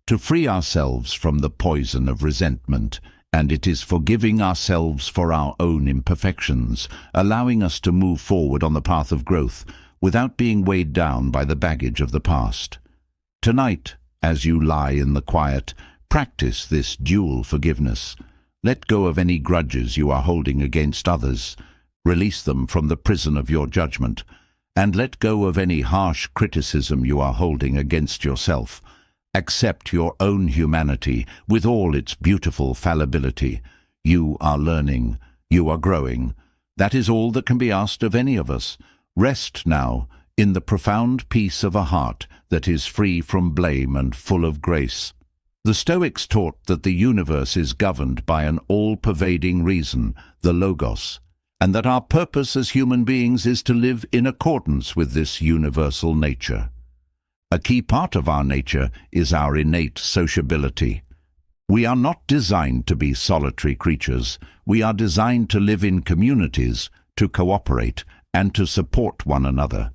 to free ourselves from the poison of resentment, and it is forgiving ourselves for our own imperfections, allowing us to move forward on the path of growth without being weighed down by the baggage of the past. Tonight, as you lie in the quiet, practice this dual forgiveness. Let go of any grudges you are holding against others. Release them from the prison of your judgment, and let go of any harsh criticism you are holding against yourself. Accept your own humanity with all its beautiful fallibility. You are learning. You are growing. That is all that can be asked of any of us. Rest now in the profound peace of a heart that is free from blame and full of grace. The Stoics taught that the universe is governed by an all-pervading reason, the Logos, and that our purpose as human beings is to live in accordance with this universal nature. A key part of our nature is our innate sociability. We are not designed to be solitary creatures. We are designed to live in communities, to cooperate, and to support one another.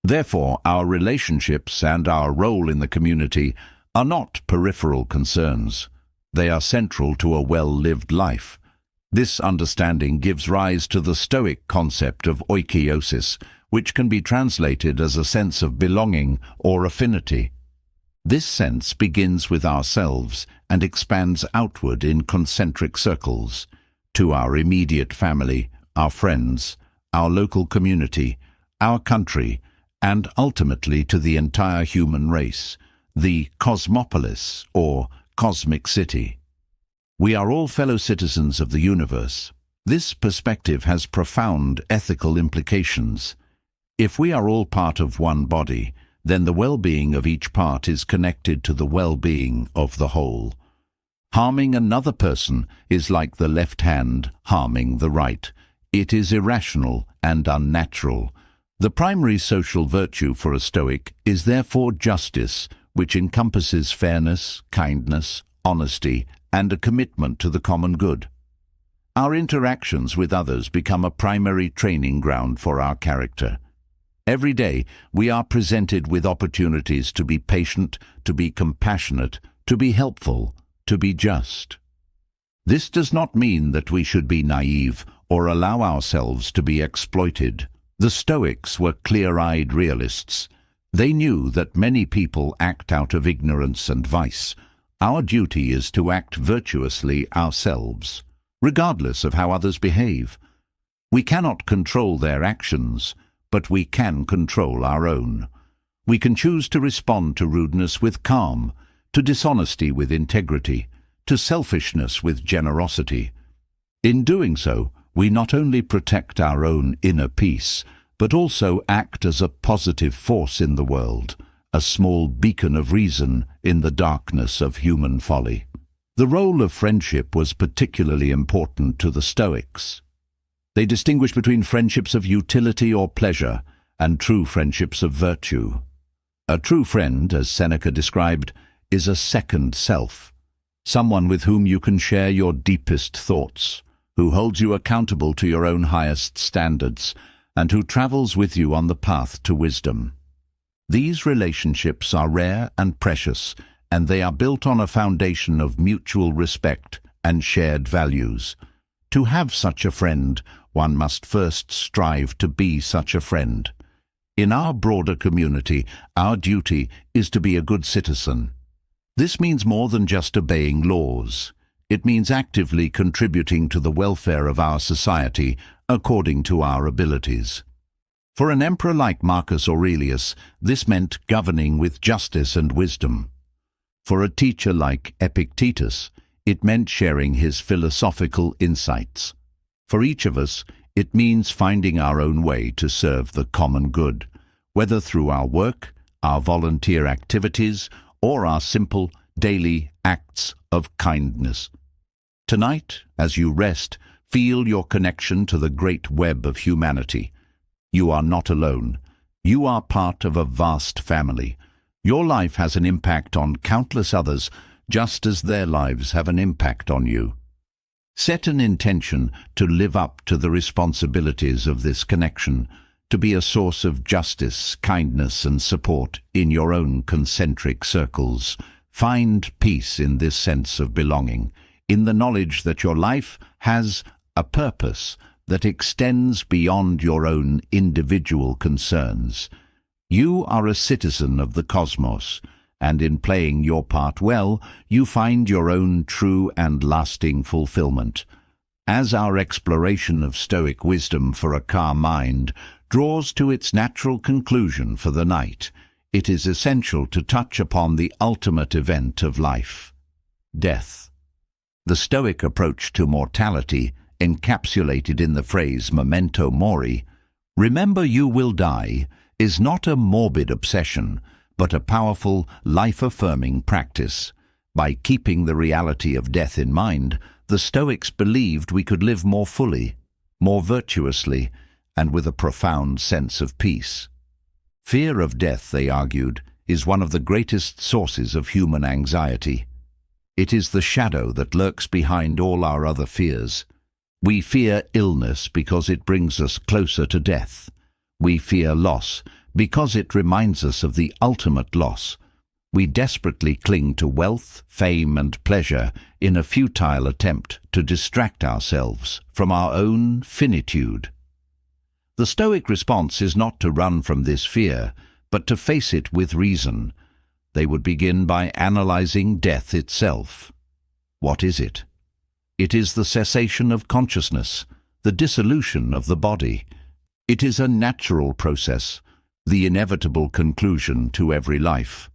Therefore, our relationships and our role in the community are not peripheral concerns. They are central to a well-lived life. This understanding gives rise to the Stoic concept of oikeiosis, which can be translated as a sense of belonging or affinity. This sense begins with ourselves and expands outward in concentric circles, to our immediate family, our friends, our local community, our country, and ultimately to the entire human race, the cosmopolis or cosmic city. We are all fellow citizens of the universe. This perspective has profound ethical implications. If we are all part of one body, then the well-being of each part is connected to the well-being of the whole. Harming another person is like the left hand harming the right. It is irrational and unnatural. The primary social virtue for a Stoic is therefore justice, which encompasses fairness, kindness, honesty, and a commitment to the common good. Our interactions with others become a primary training ground for our character. Every day, we are presented with opportunities to be patient, to be compassionate, to be helpful, to be just. This does not mean that we should be naive or allow ourselves to be exploited. The Stoics were clear-eyed realists. They knew that many people act out of ignorance and vice. Our duty is to act virtuously ourselves, regardless of how others behave. We cannot control their actions, but we can control our own. We can choose to respond to rudeness with calm, to dishonesty with integrity, to selfishness with generosity. In doing so, we not only protect our own inner peace, but also act as a positive force in the world, a small beacon of reason in the darkness of human folly. The role of friendship was particularly important to the Stoics. They distinguished between friendships of utility or pleasure and true friendships of virtue. A true friend, as Seneca described, is a second self, someone with whom you can share your deepest thoughts, who holds you accountable to your own highest standards, and who travels with you on the path to wisdom. These relationships are rare and precious, and they are built on a foundation of mutual respect and shared values. To have such a friend, one must first strive to be such a friend. In our broader community, our duty is to be a good citizen. This means more than just obeying laws. It means actively contributing to the welfare of our society according to our abilities. For an emperor like Marcus Aurelius, this meant governing with justice and wisdom. For a teacher like Epictetus, it meant sharing his philosophical insights. For each of us, it means finding our own way to serve the common good, whether through our work, our volunteer activities, or our simple, daily acts of kindness. Tonight, as you rest, feel your connection to the great web of humanity. You are not alone. You are part of a vast family. Your life has an impact on countless others, just as their lives have an impact on you. Set an intention to live up to the responsibilities of this connection, to be a source of justice, kindness, and support in your own concentric circles. Find peace in this sense of belonging, in the knowledge that your life has a purpose that extends beyond your own individual concerns. You are a citizen of the cosmos, and in playing your part well, you find your own true and lasting fulfillment. As our exploration of Stoic wisdom for a calm mind draws to its natural conclusion for the night, it is essential to touch upon the ultimate event of life: death. The Stoic approach to mortality, encapsulated in the phrase memento mori, remember you will die, is not a morbid obsession, but a powerful, life-affirming practice. By keeping the reality of death in mind, the Stoics believed we could live more fully, more virtuously, and with a profound sense of peace. Fear of death, they argued, is one of the greatest sources of human anxiety. It is the shadow that lurks behind all our other fears. We fear illness because it brings us closer to death. We fear loss because it reminds us of the ultimate loss. We desperately cling to wealth, fame, and pleasure in a futile attempt to distract ourselves from our own finitude. The Stoic response is not to run from this fear, but to face it with reason. They would begin by analyzing death itself. What is it? It is the cessation of consciousness, the dissolution of the body. It is a natural process, the inevitable conclusion to every life.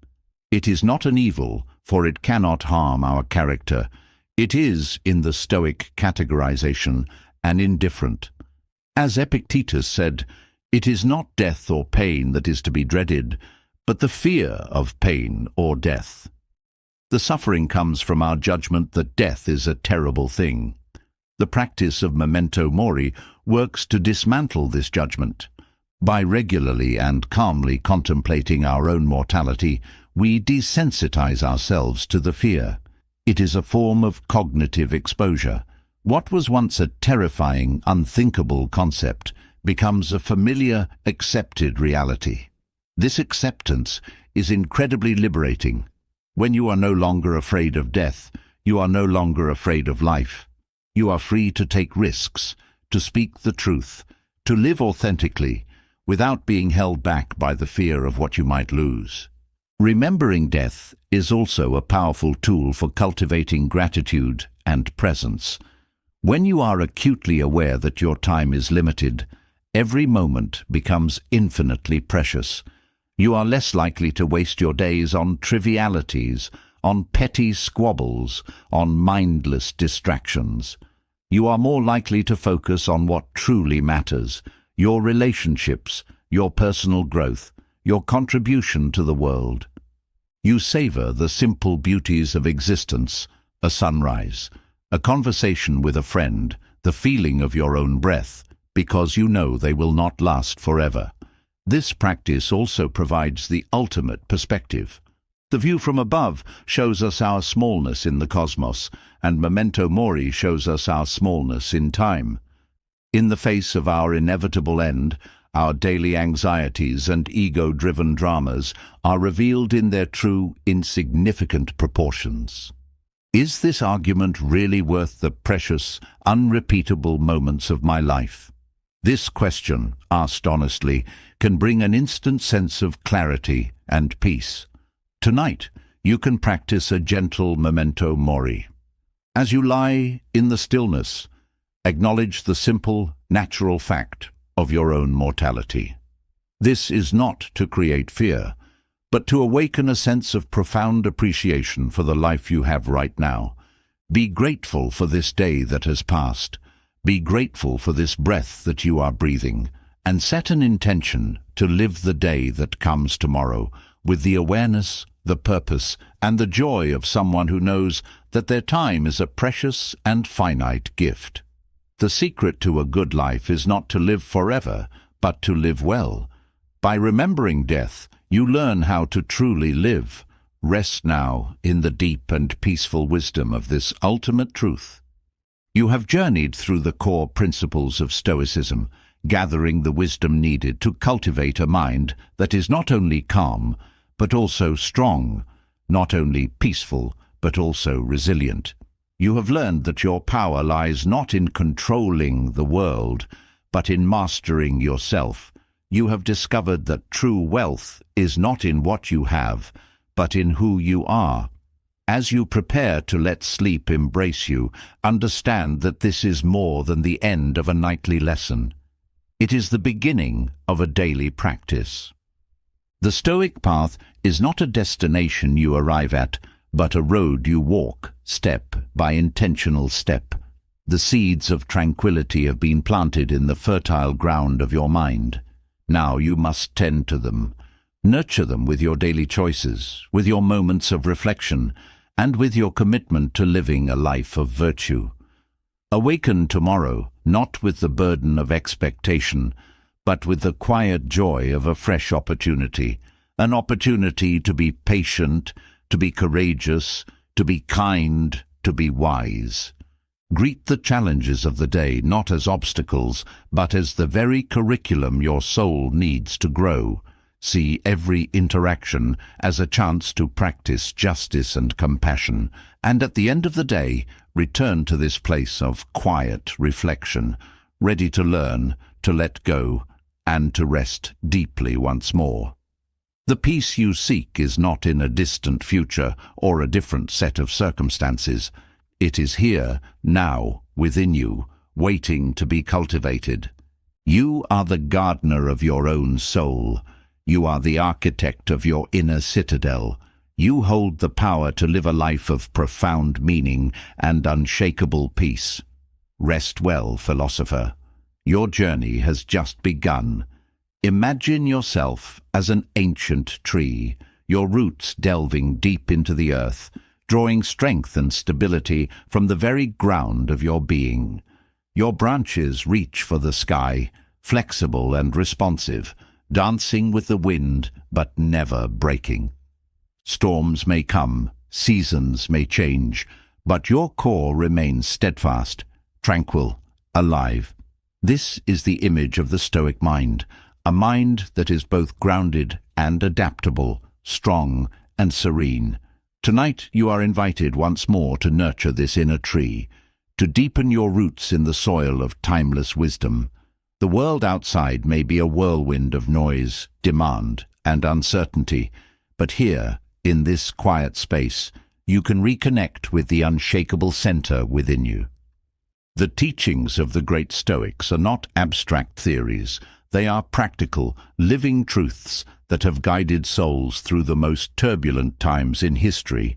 It is not an evil, for it cannot harm our character. It is, in the Stoic categorization, an indifferent. As Epictetus said, it is not death or pain that is to be dreaded, but the fear of pain or death. The suffering comes from our judgment that death is a terrible thing. The practice of memento mori works to dismantle this judgment. By regularly and calmly contemplating our own mortality, we desensitize ourselves to the fear. It is a form of cognitive exposure. What was once a terrifying, unthinkable concept becomes a familiar, accepted reality. This acceptance is incredibly liberating. When you are no longer afraid of death, you are no longer afraid of life. You are free to take risks, to speak the truth, to live authentically, without being held back by the fear of what you might lose. Remembering death is also a powerful tool for cultivating gratitude and presence. When you are acutely aware that your time is limited, every moment becomes infinitely precious. You are less likely to waste your days on trivialities, on petty squabbles, on mindless distractions. You are more likely to focus on what truly matters: your relationships, your personal growth, your contribution to the world. You savor the simple beauties of existence: a sunrise, a conversation with a friend, the feeling of your own breath, because you know they will not last forever. This practice also provides the ultimate perspective. The view from above shows us our smallness in the cosmos, and memento mori shows us our smallness in time. In the face of our inevitable end, our daily anxieties and ego-driven dramas are revealed in their true, insignificant proportions. Is this argument really worth the precious, unrepeatable moments of my life? This question, asked honestly, can bring an instant sense of clarity and peace. Tonight, you can practice a gentle memento mori. As you lie in the stillness, acknowledge the simple, natural fact of your own mortality. This is not to create fear, but to awaken a sense of profound appreciation for the life you have right now. Be grateful for this day that has passed. Be grateful for this breath that you are breathing, and set an intention to live the day that comes tomorrow with the awareness, the purpose, and the joy of someone who knows that their time is a precious and finite gift. The secret to a good life is not to live forever, but to live well. By remembering death, you learn how to truly live. Rest now in the deep and peaceful wisdom of this ultimate truth. You have journeyed through the core principles of Stoicism, gathering the wisdom needed to cultivate a mind that is not only calm, but also strong, not only peaceful, but also resilient. You have learned that your power lies not in controlling the world, but in mastering yourself. You have discovered that true wealth is not in what you have, but in who you are. As you prepare to let sleep embrace you, understand that this is more than the end of a nightly lesson. It is the beginning of a daily practice. The Stoic path is not a destination you arrive at, but a road you walk, step by intentional step. The seeds of tranquility have been planted in the fertile ground of your mind. Now you must tend to them. Nurture them with your daily choices, with your moments of reflection, and with your commitment to living a life of virtue. Awaken tomorrow, not with the burden of expectation, but with the quiet joy of a fresh opportunity, an opportunity to be patient, to be courageous, to be kind, to be wise. Greet the challenges of the day not as obstacles, but as the very curriculum your soul needs to grow. See every interaction as a chance to practice justice and compassion, and at the end of the day, return to this place of quiet reflection, ready to learn, to let go, and to rest deeply once more. The peace you seek is not in a distant future or a different set of circumstances. It is here, now, within you, waiting to be cultivated. You are the gardener of your own soul. You are the architect of your inner citadel. You hold the power to live a life of profound meaning and unshakable peace. Rest well, philosopher. Your journey has just begun. Imagine yourself as an ancient tree, your roots delving deep into the earth, drawing strength and stability from the very ground of your being. Your branches reach for the sky, flexible and responsive, dancing with the wind but never breaking. Storms may come, seasons may change, but your core remains steadfast, tranquil, alive. This is the image of the Stoic mind, a mind that is both grounded and adaptable, strong and serene. Tonight you are invited once more to nurture this inner tree, to deepen your roots in the soil of timeless wisdom. The world outside may be a whirlwind of noise, demand, and uncertainty, but here, in this quiet space, you can reconnect with the unshakable center within you. The teachings of the great Stoics are not abstract theories. They are practical, living truths that have guided souls through the most turbulent times in history.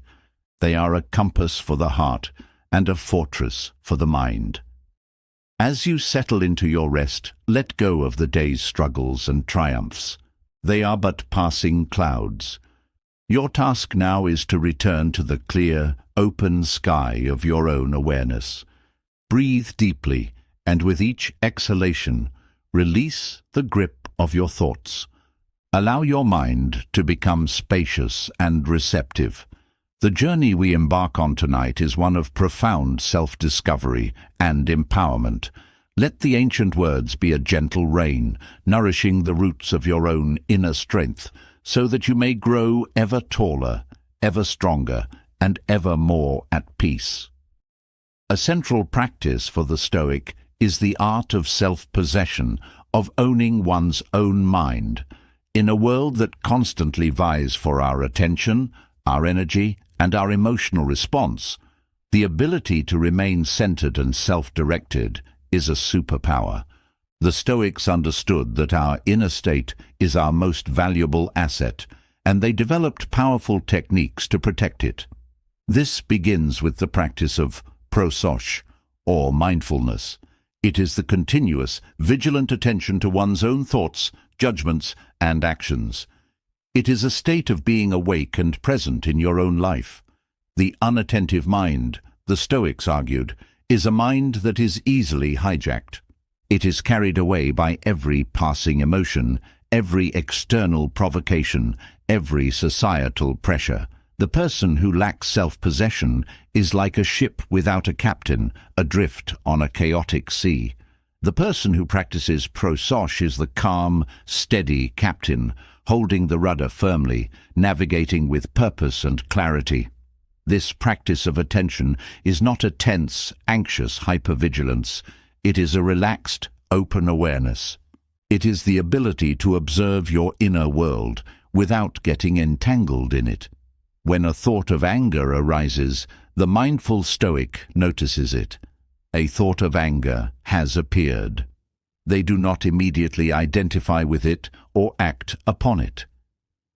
They are a compass for the heart and a fortress for the mind. As you settle into your rest, let go of the day's struggles and triumphs. They are but passing clouds. Your task now is to return to the clear, open sky of your own awareness. Breathe deeply, and with each exhalation, release the grip of your thoughts. Allow your mind to become spacious and receptive. The journey we embark on tonight is one of profound self-discovery and empowerment. Let the ancient words be a gentle rain, nourishing the roots of your own inner strength, so that you may grow ever taller, ever stronger, and ever more at peace. A central practice for the Stoic is the art of self-possession, of owning one's own mind. In a world that constantly vies for our attention, our energy, and our emotional response, the ability to remain centered and self-directed is a superpower. The Stoics understood that our inner state is our most valuable asset, and they developed powerful techniques to protect it. This begins with the practice of prosoj, or mindfulness. It is the continuous, vigilant attention to one's own thoughts, judgments, and actions. It is a state of being awake and present in your own life. The unattentive mind, the Stoics argued, is a mind that is easily hijacked. It is carried away by every passing emotion, every external provocation, every societal pressure. The person who lacks self-possession is like a ship without a captain, adrift on a chaotic sea. The person who practices prosoj is the calm, steady captain, holding the rudder firmly, navigating with purpose and clarity. This practice of attention is not a tense, anxious hypervigilance. It is a relaxed, open awareness. It is the ability to observe your inner world without getting entangled in it. When a thought of anger arises, the mindful Stoic notices it. A thought of anger has appeared. They do not immediately identify with it or act upon it.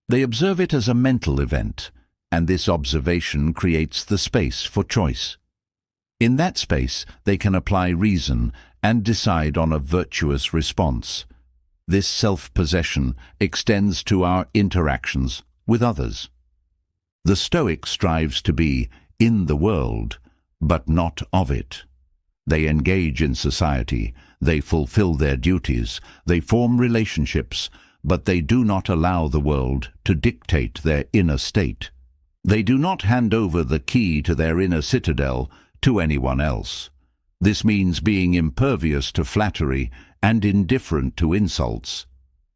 They observe it as a mental event, and this observation creates the space for choice. In that space, they can apply reason and decide on a virtuous response. This self-possession extends to our interactions with others. The Stoic strives to be in the world, but not of it. They engage in society, they fulfill their duties, they form relationships, but they do not allow the world to dictate their inner state. They do not hand over the key to their inner citadel to anyone else. This means being impervious to flattery and indifferent to insults.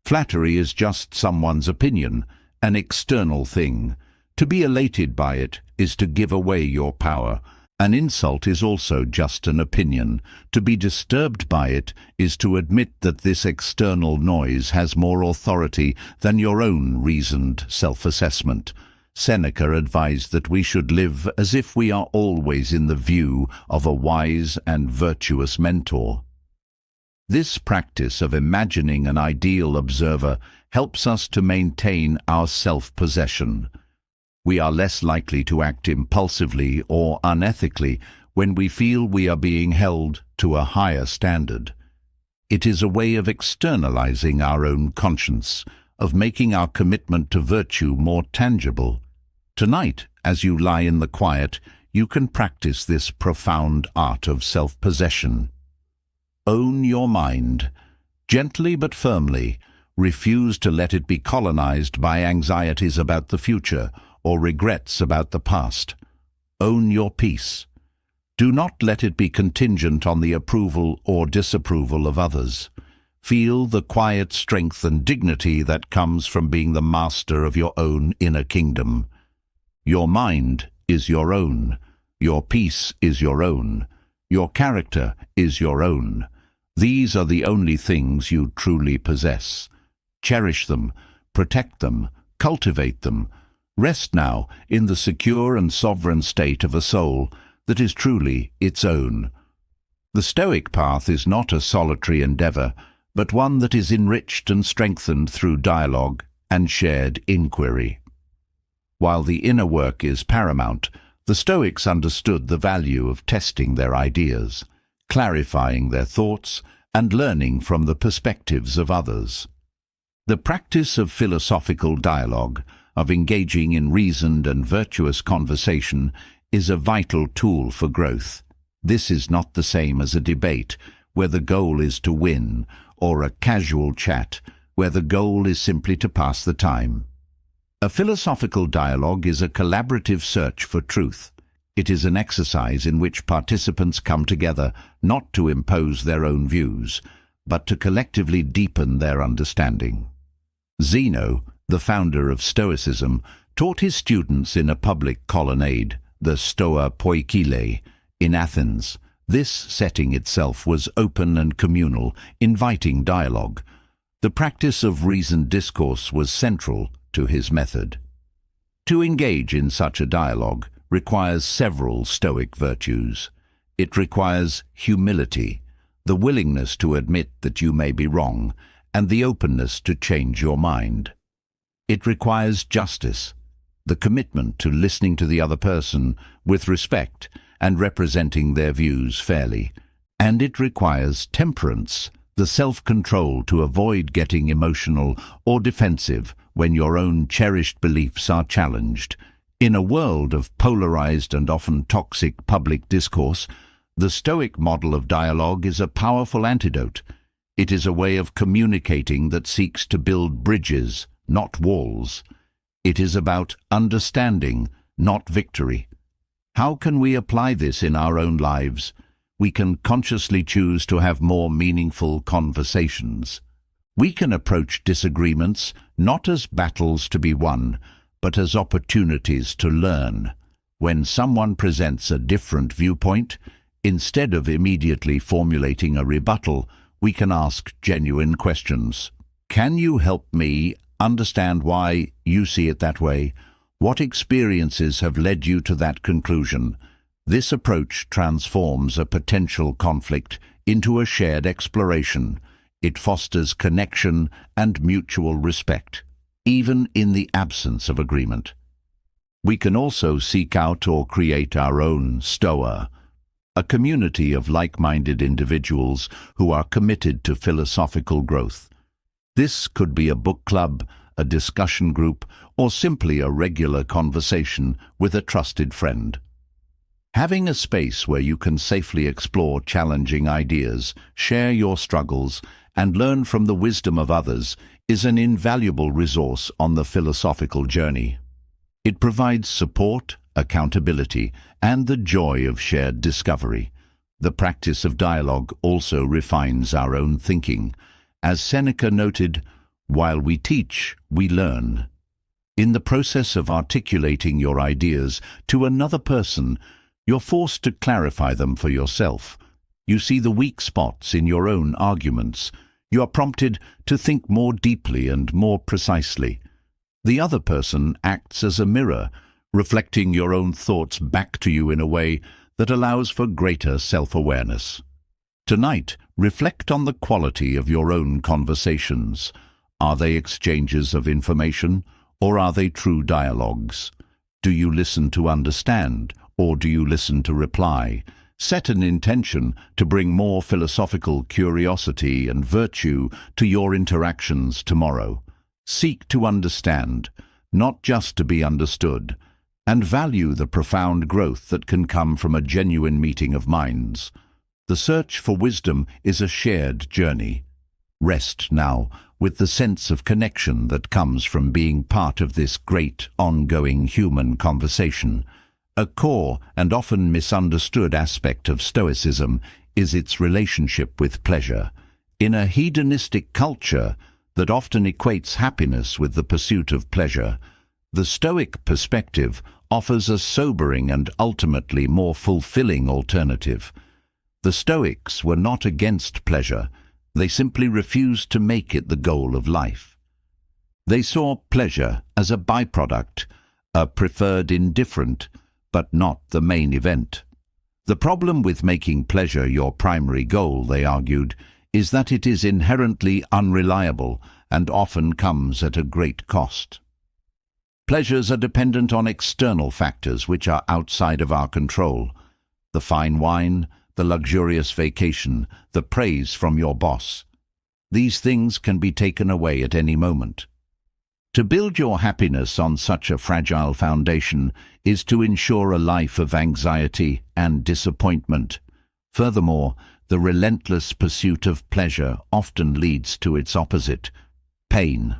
Flattery is just someone's opinion, an external thing. To be elated by it is to give away your power. An insult is also just an opinion. To be disturbed by it is to admit that this external noise has more authority than your own reasoned self-assessment. Seneca advised that we should live as if we are always in the view of a wise and virtuous mentor. This practice of imagining an ideal observer helps us to maintain our self-possession. We are less likely to act impulsively or unethically when we feel we are being held to a higher standard. It is a way of externalizing our own conscience, of making our commitment to virtue more tangible. Tonight, as you lie in the quiet, you can practice this profound art of self-possession. Own your mind. Gently but firmly, refuse to let it be colonized by anxieties about the future or regrets about the past. Own your peace. Do not let it be contingent on the approval or disapproval of others. Feel the quiet strength and dignity that comes from being the master of your own inner kingdom. Your mind is your own. Your peace is your own. Your character is your own. These are the only things you truly possess. Cherish them, protect them, cultivate them. Rest now in the secure and sovereign state of a soul that is truly its own. The Stoic path is not a solitary endeavor, but one that is enriched and strengthened through dialogue and shared inquiry. While the inner work is paramount, the Stoics understood the value of testing their ideas, clarifying their thoughts, and learning from the perspectives of others. The practice of philosophical dialogue, of engaging in reasoned and virtuous conversation, is a vital tool for growth. This is not the same as a debate, where the goal is to win, or a casual chat, where the goal is simply to pass the time. A philosophical dialogue is a collaborative search for truth. It is an exercise in which participants come together not to impose their own views, but to collectively deepen their understanding. Zeno, the founder of Stoicism, taught his students in a public colonnade, the Stoa Poikile, in Athens. This setting itself was open and communal, inviting dialogue. The practice of reasoned discourse was central to his method. To engage in such a dialogue requires several Stoic virtues. It requires humility, the willingness to admit that you may be wrong, and the openness to change your mind. It requires justice, the commitment to listening to the other person with respect and representing their views fairly. And it requires temperance, the self-control to avoid getting emotional or defensive when your own cherished beliefs are challenged. In a world of polarized and often toxic public discourse, the Stoic model of dialogue is a powerful antidote. It is a way of communicating that seeks to build bridges, not walls. It is about understanding, not victory. How can we apply this in our own lives? We can consciously choose to have more meaningful conversations. We can approach disagreements not as battles to be won, but as opportunities to learn. When someone presents a different viewpoint, instead of immediately formulating a rebuttal, we can ask genuine questions. Can you help me understand why you see it that way? What experiences have led you to that conclusion? This approach transforms a potential conflict into a shared exploration. It fosters connection and mutual respect, even in the absence of agreement. We can also seek out or create our own Stoa, a community of like-minded individuals who are committed to philosophical growth. This could be a book club, a discussion group, or simply a regular conversation with a trusted friend. Having a space where you can safely explore challenging ideas, share your struggles, and learn from the wisdom of others is an invaluable resource on the philosophical journey. It provides support, accountability, and the joy of shared discovery. The practice of dialogue also refines our own thinking. As Seneca noted, "While we teach, we learn." In the process of articulating your ideas to another person, you're forced to clarify them for yourself. You see the weak spots in your own arguments. You are prompted to think more deeply and more precisely. The other person acts as a mirror, reflecting your own thoughts back to you in a way that allows for greater self-awareness. Tonight, reflect on the quality of your own conversations. Are they exchanges of information, or are they true dialogues? Do you listen to understand, or do you listen to reply? Set an intention to bring more philosophical curiosity and virtue to your interactions tomorrow. Seek to understand, not just to be understood, and value the profound growth that can come from a genuine meeting of minds. The search for wisdom is a shared journey. Rest now with the sense of connection that comes from being part of this great, ongoing human conversation. A core and often misunderstood aspect of Stoicism is its relationship with pleasure. In a hedonistic culture that often equates happiness with the pursuit of pleasure, the Stoic perspective offers a sobering and ultimately more fulfilling alternative. The Stoics were not against pleasure. They simply refused to make it the goal of life. They saw pleasure as a byproduct, a preferred indifferent, but not the main event. The problem with making pleasure your primary goal, they argued, is that it is inherently unreliable and often comes at a great cost. Pleasures are dependent on external factors which are outside of our control. The fine wine, the luxurious vacation, the praise from your boss. These things can be taken away at any moment. To build your happiness on such a fragile foundation is to ensure a life of anxiety and disappointment. Furthermore, the relentless pursuit of pleasure often leads to its opposite, pain.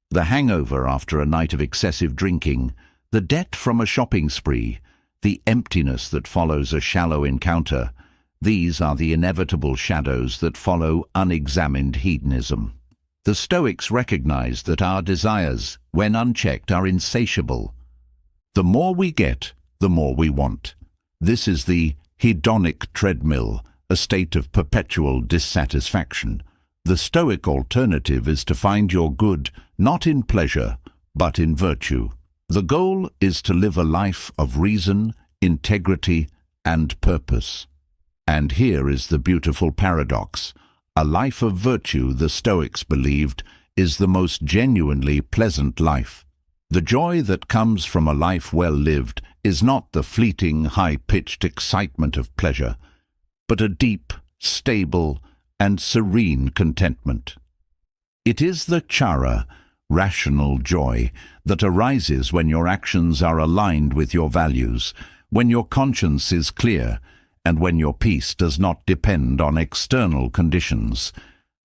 The hangover after a night of excessive drinking, the debt from a shopping spree, the emptiness that follows a shallow encounter. These are the inevitable shadows that follow unexamined hedonism. The Stoics recognized that our desires, when unchecked, are insatiable. The more we get, the more we want. This is the hedonic treadmill, a state of perpetual dissatisfaction. The Stoic alternative is to find your good not in pleasure, but in virtue. The goal is to live a life of reason, integrity, and purpose. And here is the beautiful paradox. A life of virtue, the Stoics believed, is the most genuinely pleasant life. The joy that comes from a life well lived is not the fleeting, high-pitched excitement of pleasure, but a deep, stable, and serene contentment. It is the chara, rational joy, that arises when your actions are aligned with your values, when your conscience is clear, and when your peace does not depend on external conditions.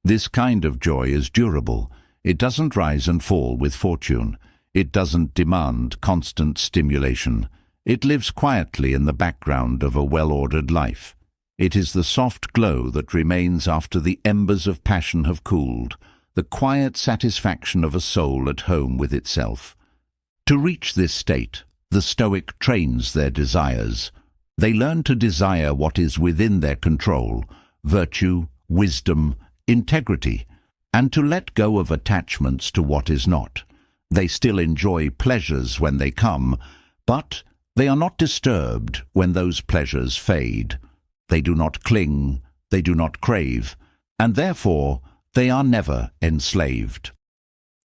This kind of joy is durable. It doesn't rise and fall with fortune. It doesn't demand constant stimulation. It lives quietly in the background of a well-ordered life. It is the soft glow that remains after the embers of passion have cooled, the quiet satisfaction of a soul at home with itself. To reach this state, the Stoic trains their desires. They learn to desire what is within their control, virtue, wisdom, integrity, and to let go of attachments to what is not. They still enjoy pleasures when they come, but they are not disturbed when those pleasures fade. They do not cling, they do not crave, and therefore they are never enslaved.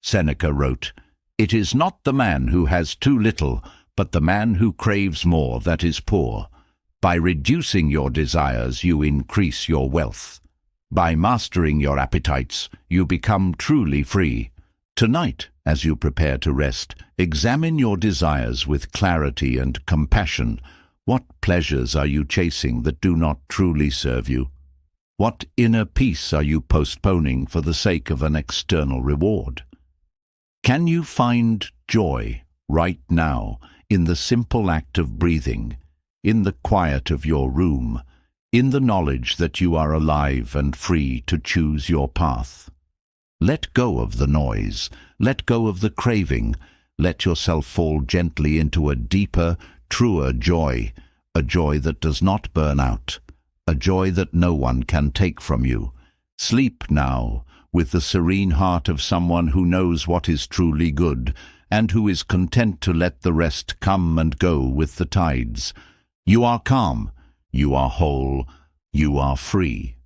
Seneca wrote, "It is not the man who has too little, but the man who craves more that is poor. By reducing your desires, you increase your wealth. By mastering your appetites, you become truly free." Tonight, as you prepare to rest, examine your desires with clarity and compassion. What pleasures are you chasing that do not truly serve you? What inner peace are you postponing for the sake of an external reward? Can you find joy right now in the simple act of breathing, in the quiet of your room, in the knowledge that you are alive and free to choose your path? Let go of the noise, let go of the craving, let yourself fall gently into a deeper, truer joy, a joy that does not burn out, a joy that no one can take from you. Sleep now with the serene heart of someone who knows what is truly good and who is content to let the rest come and go with the tides. You are calm, you are whole, you are free.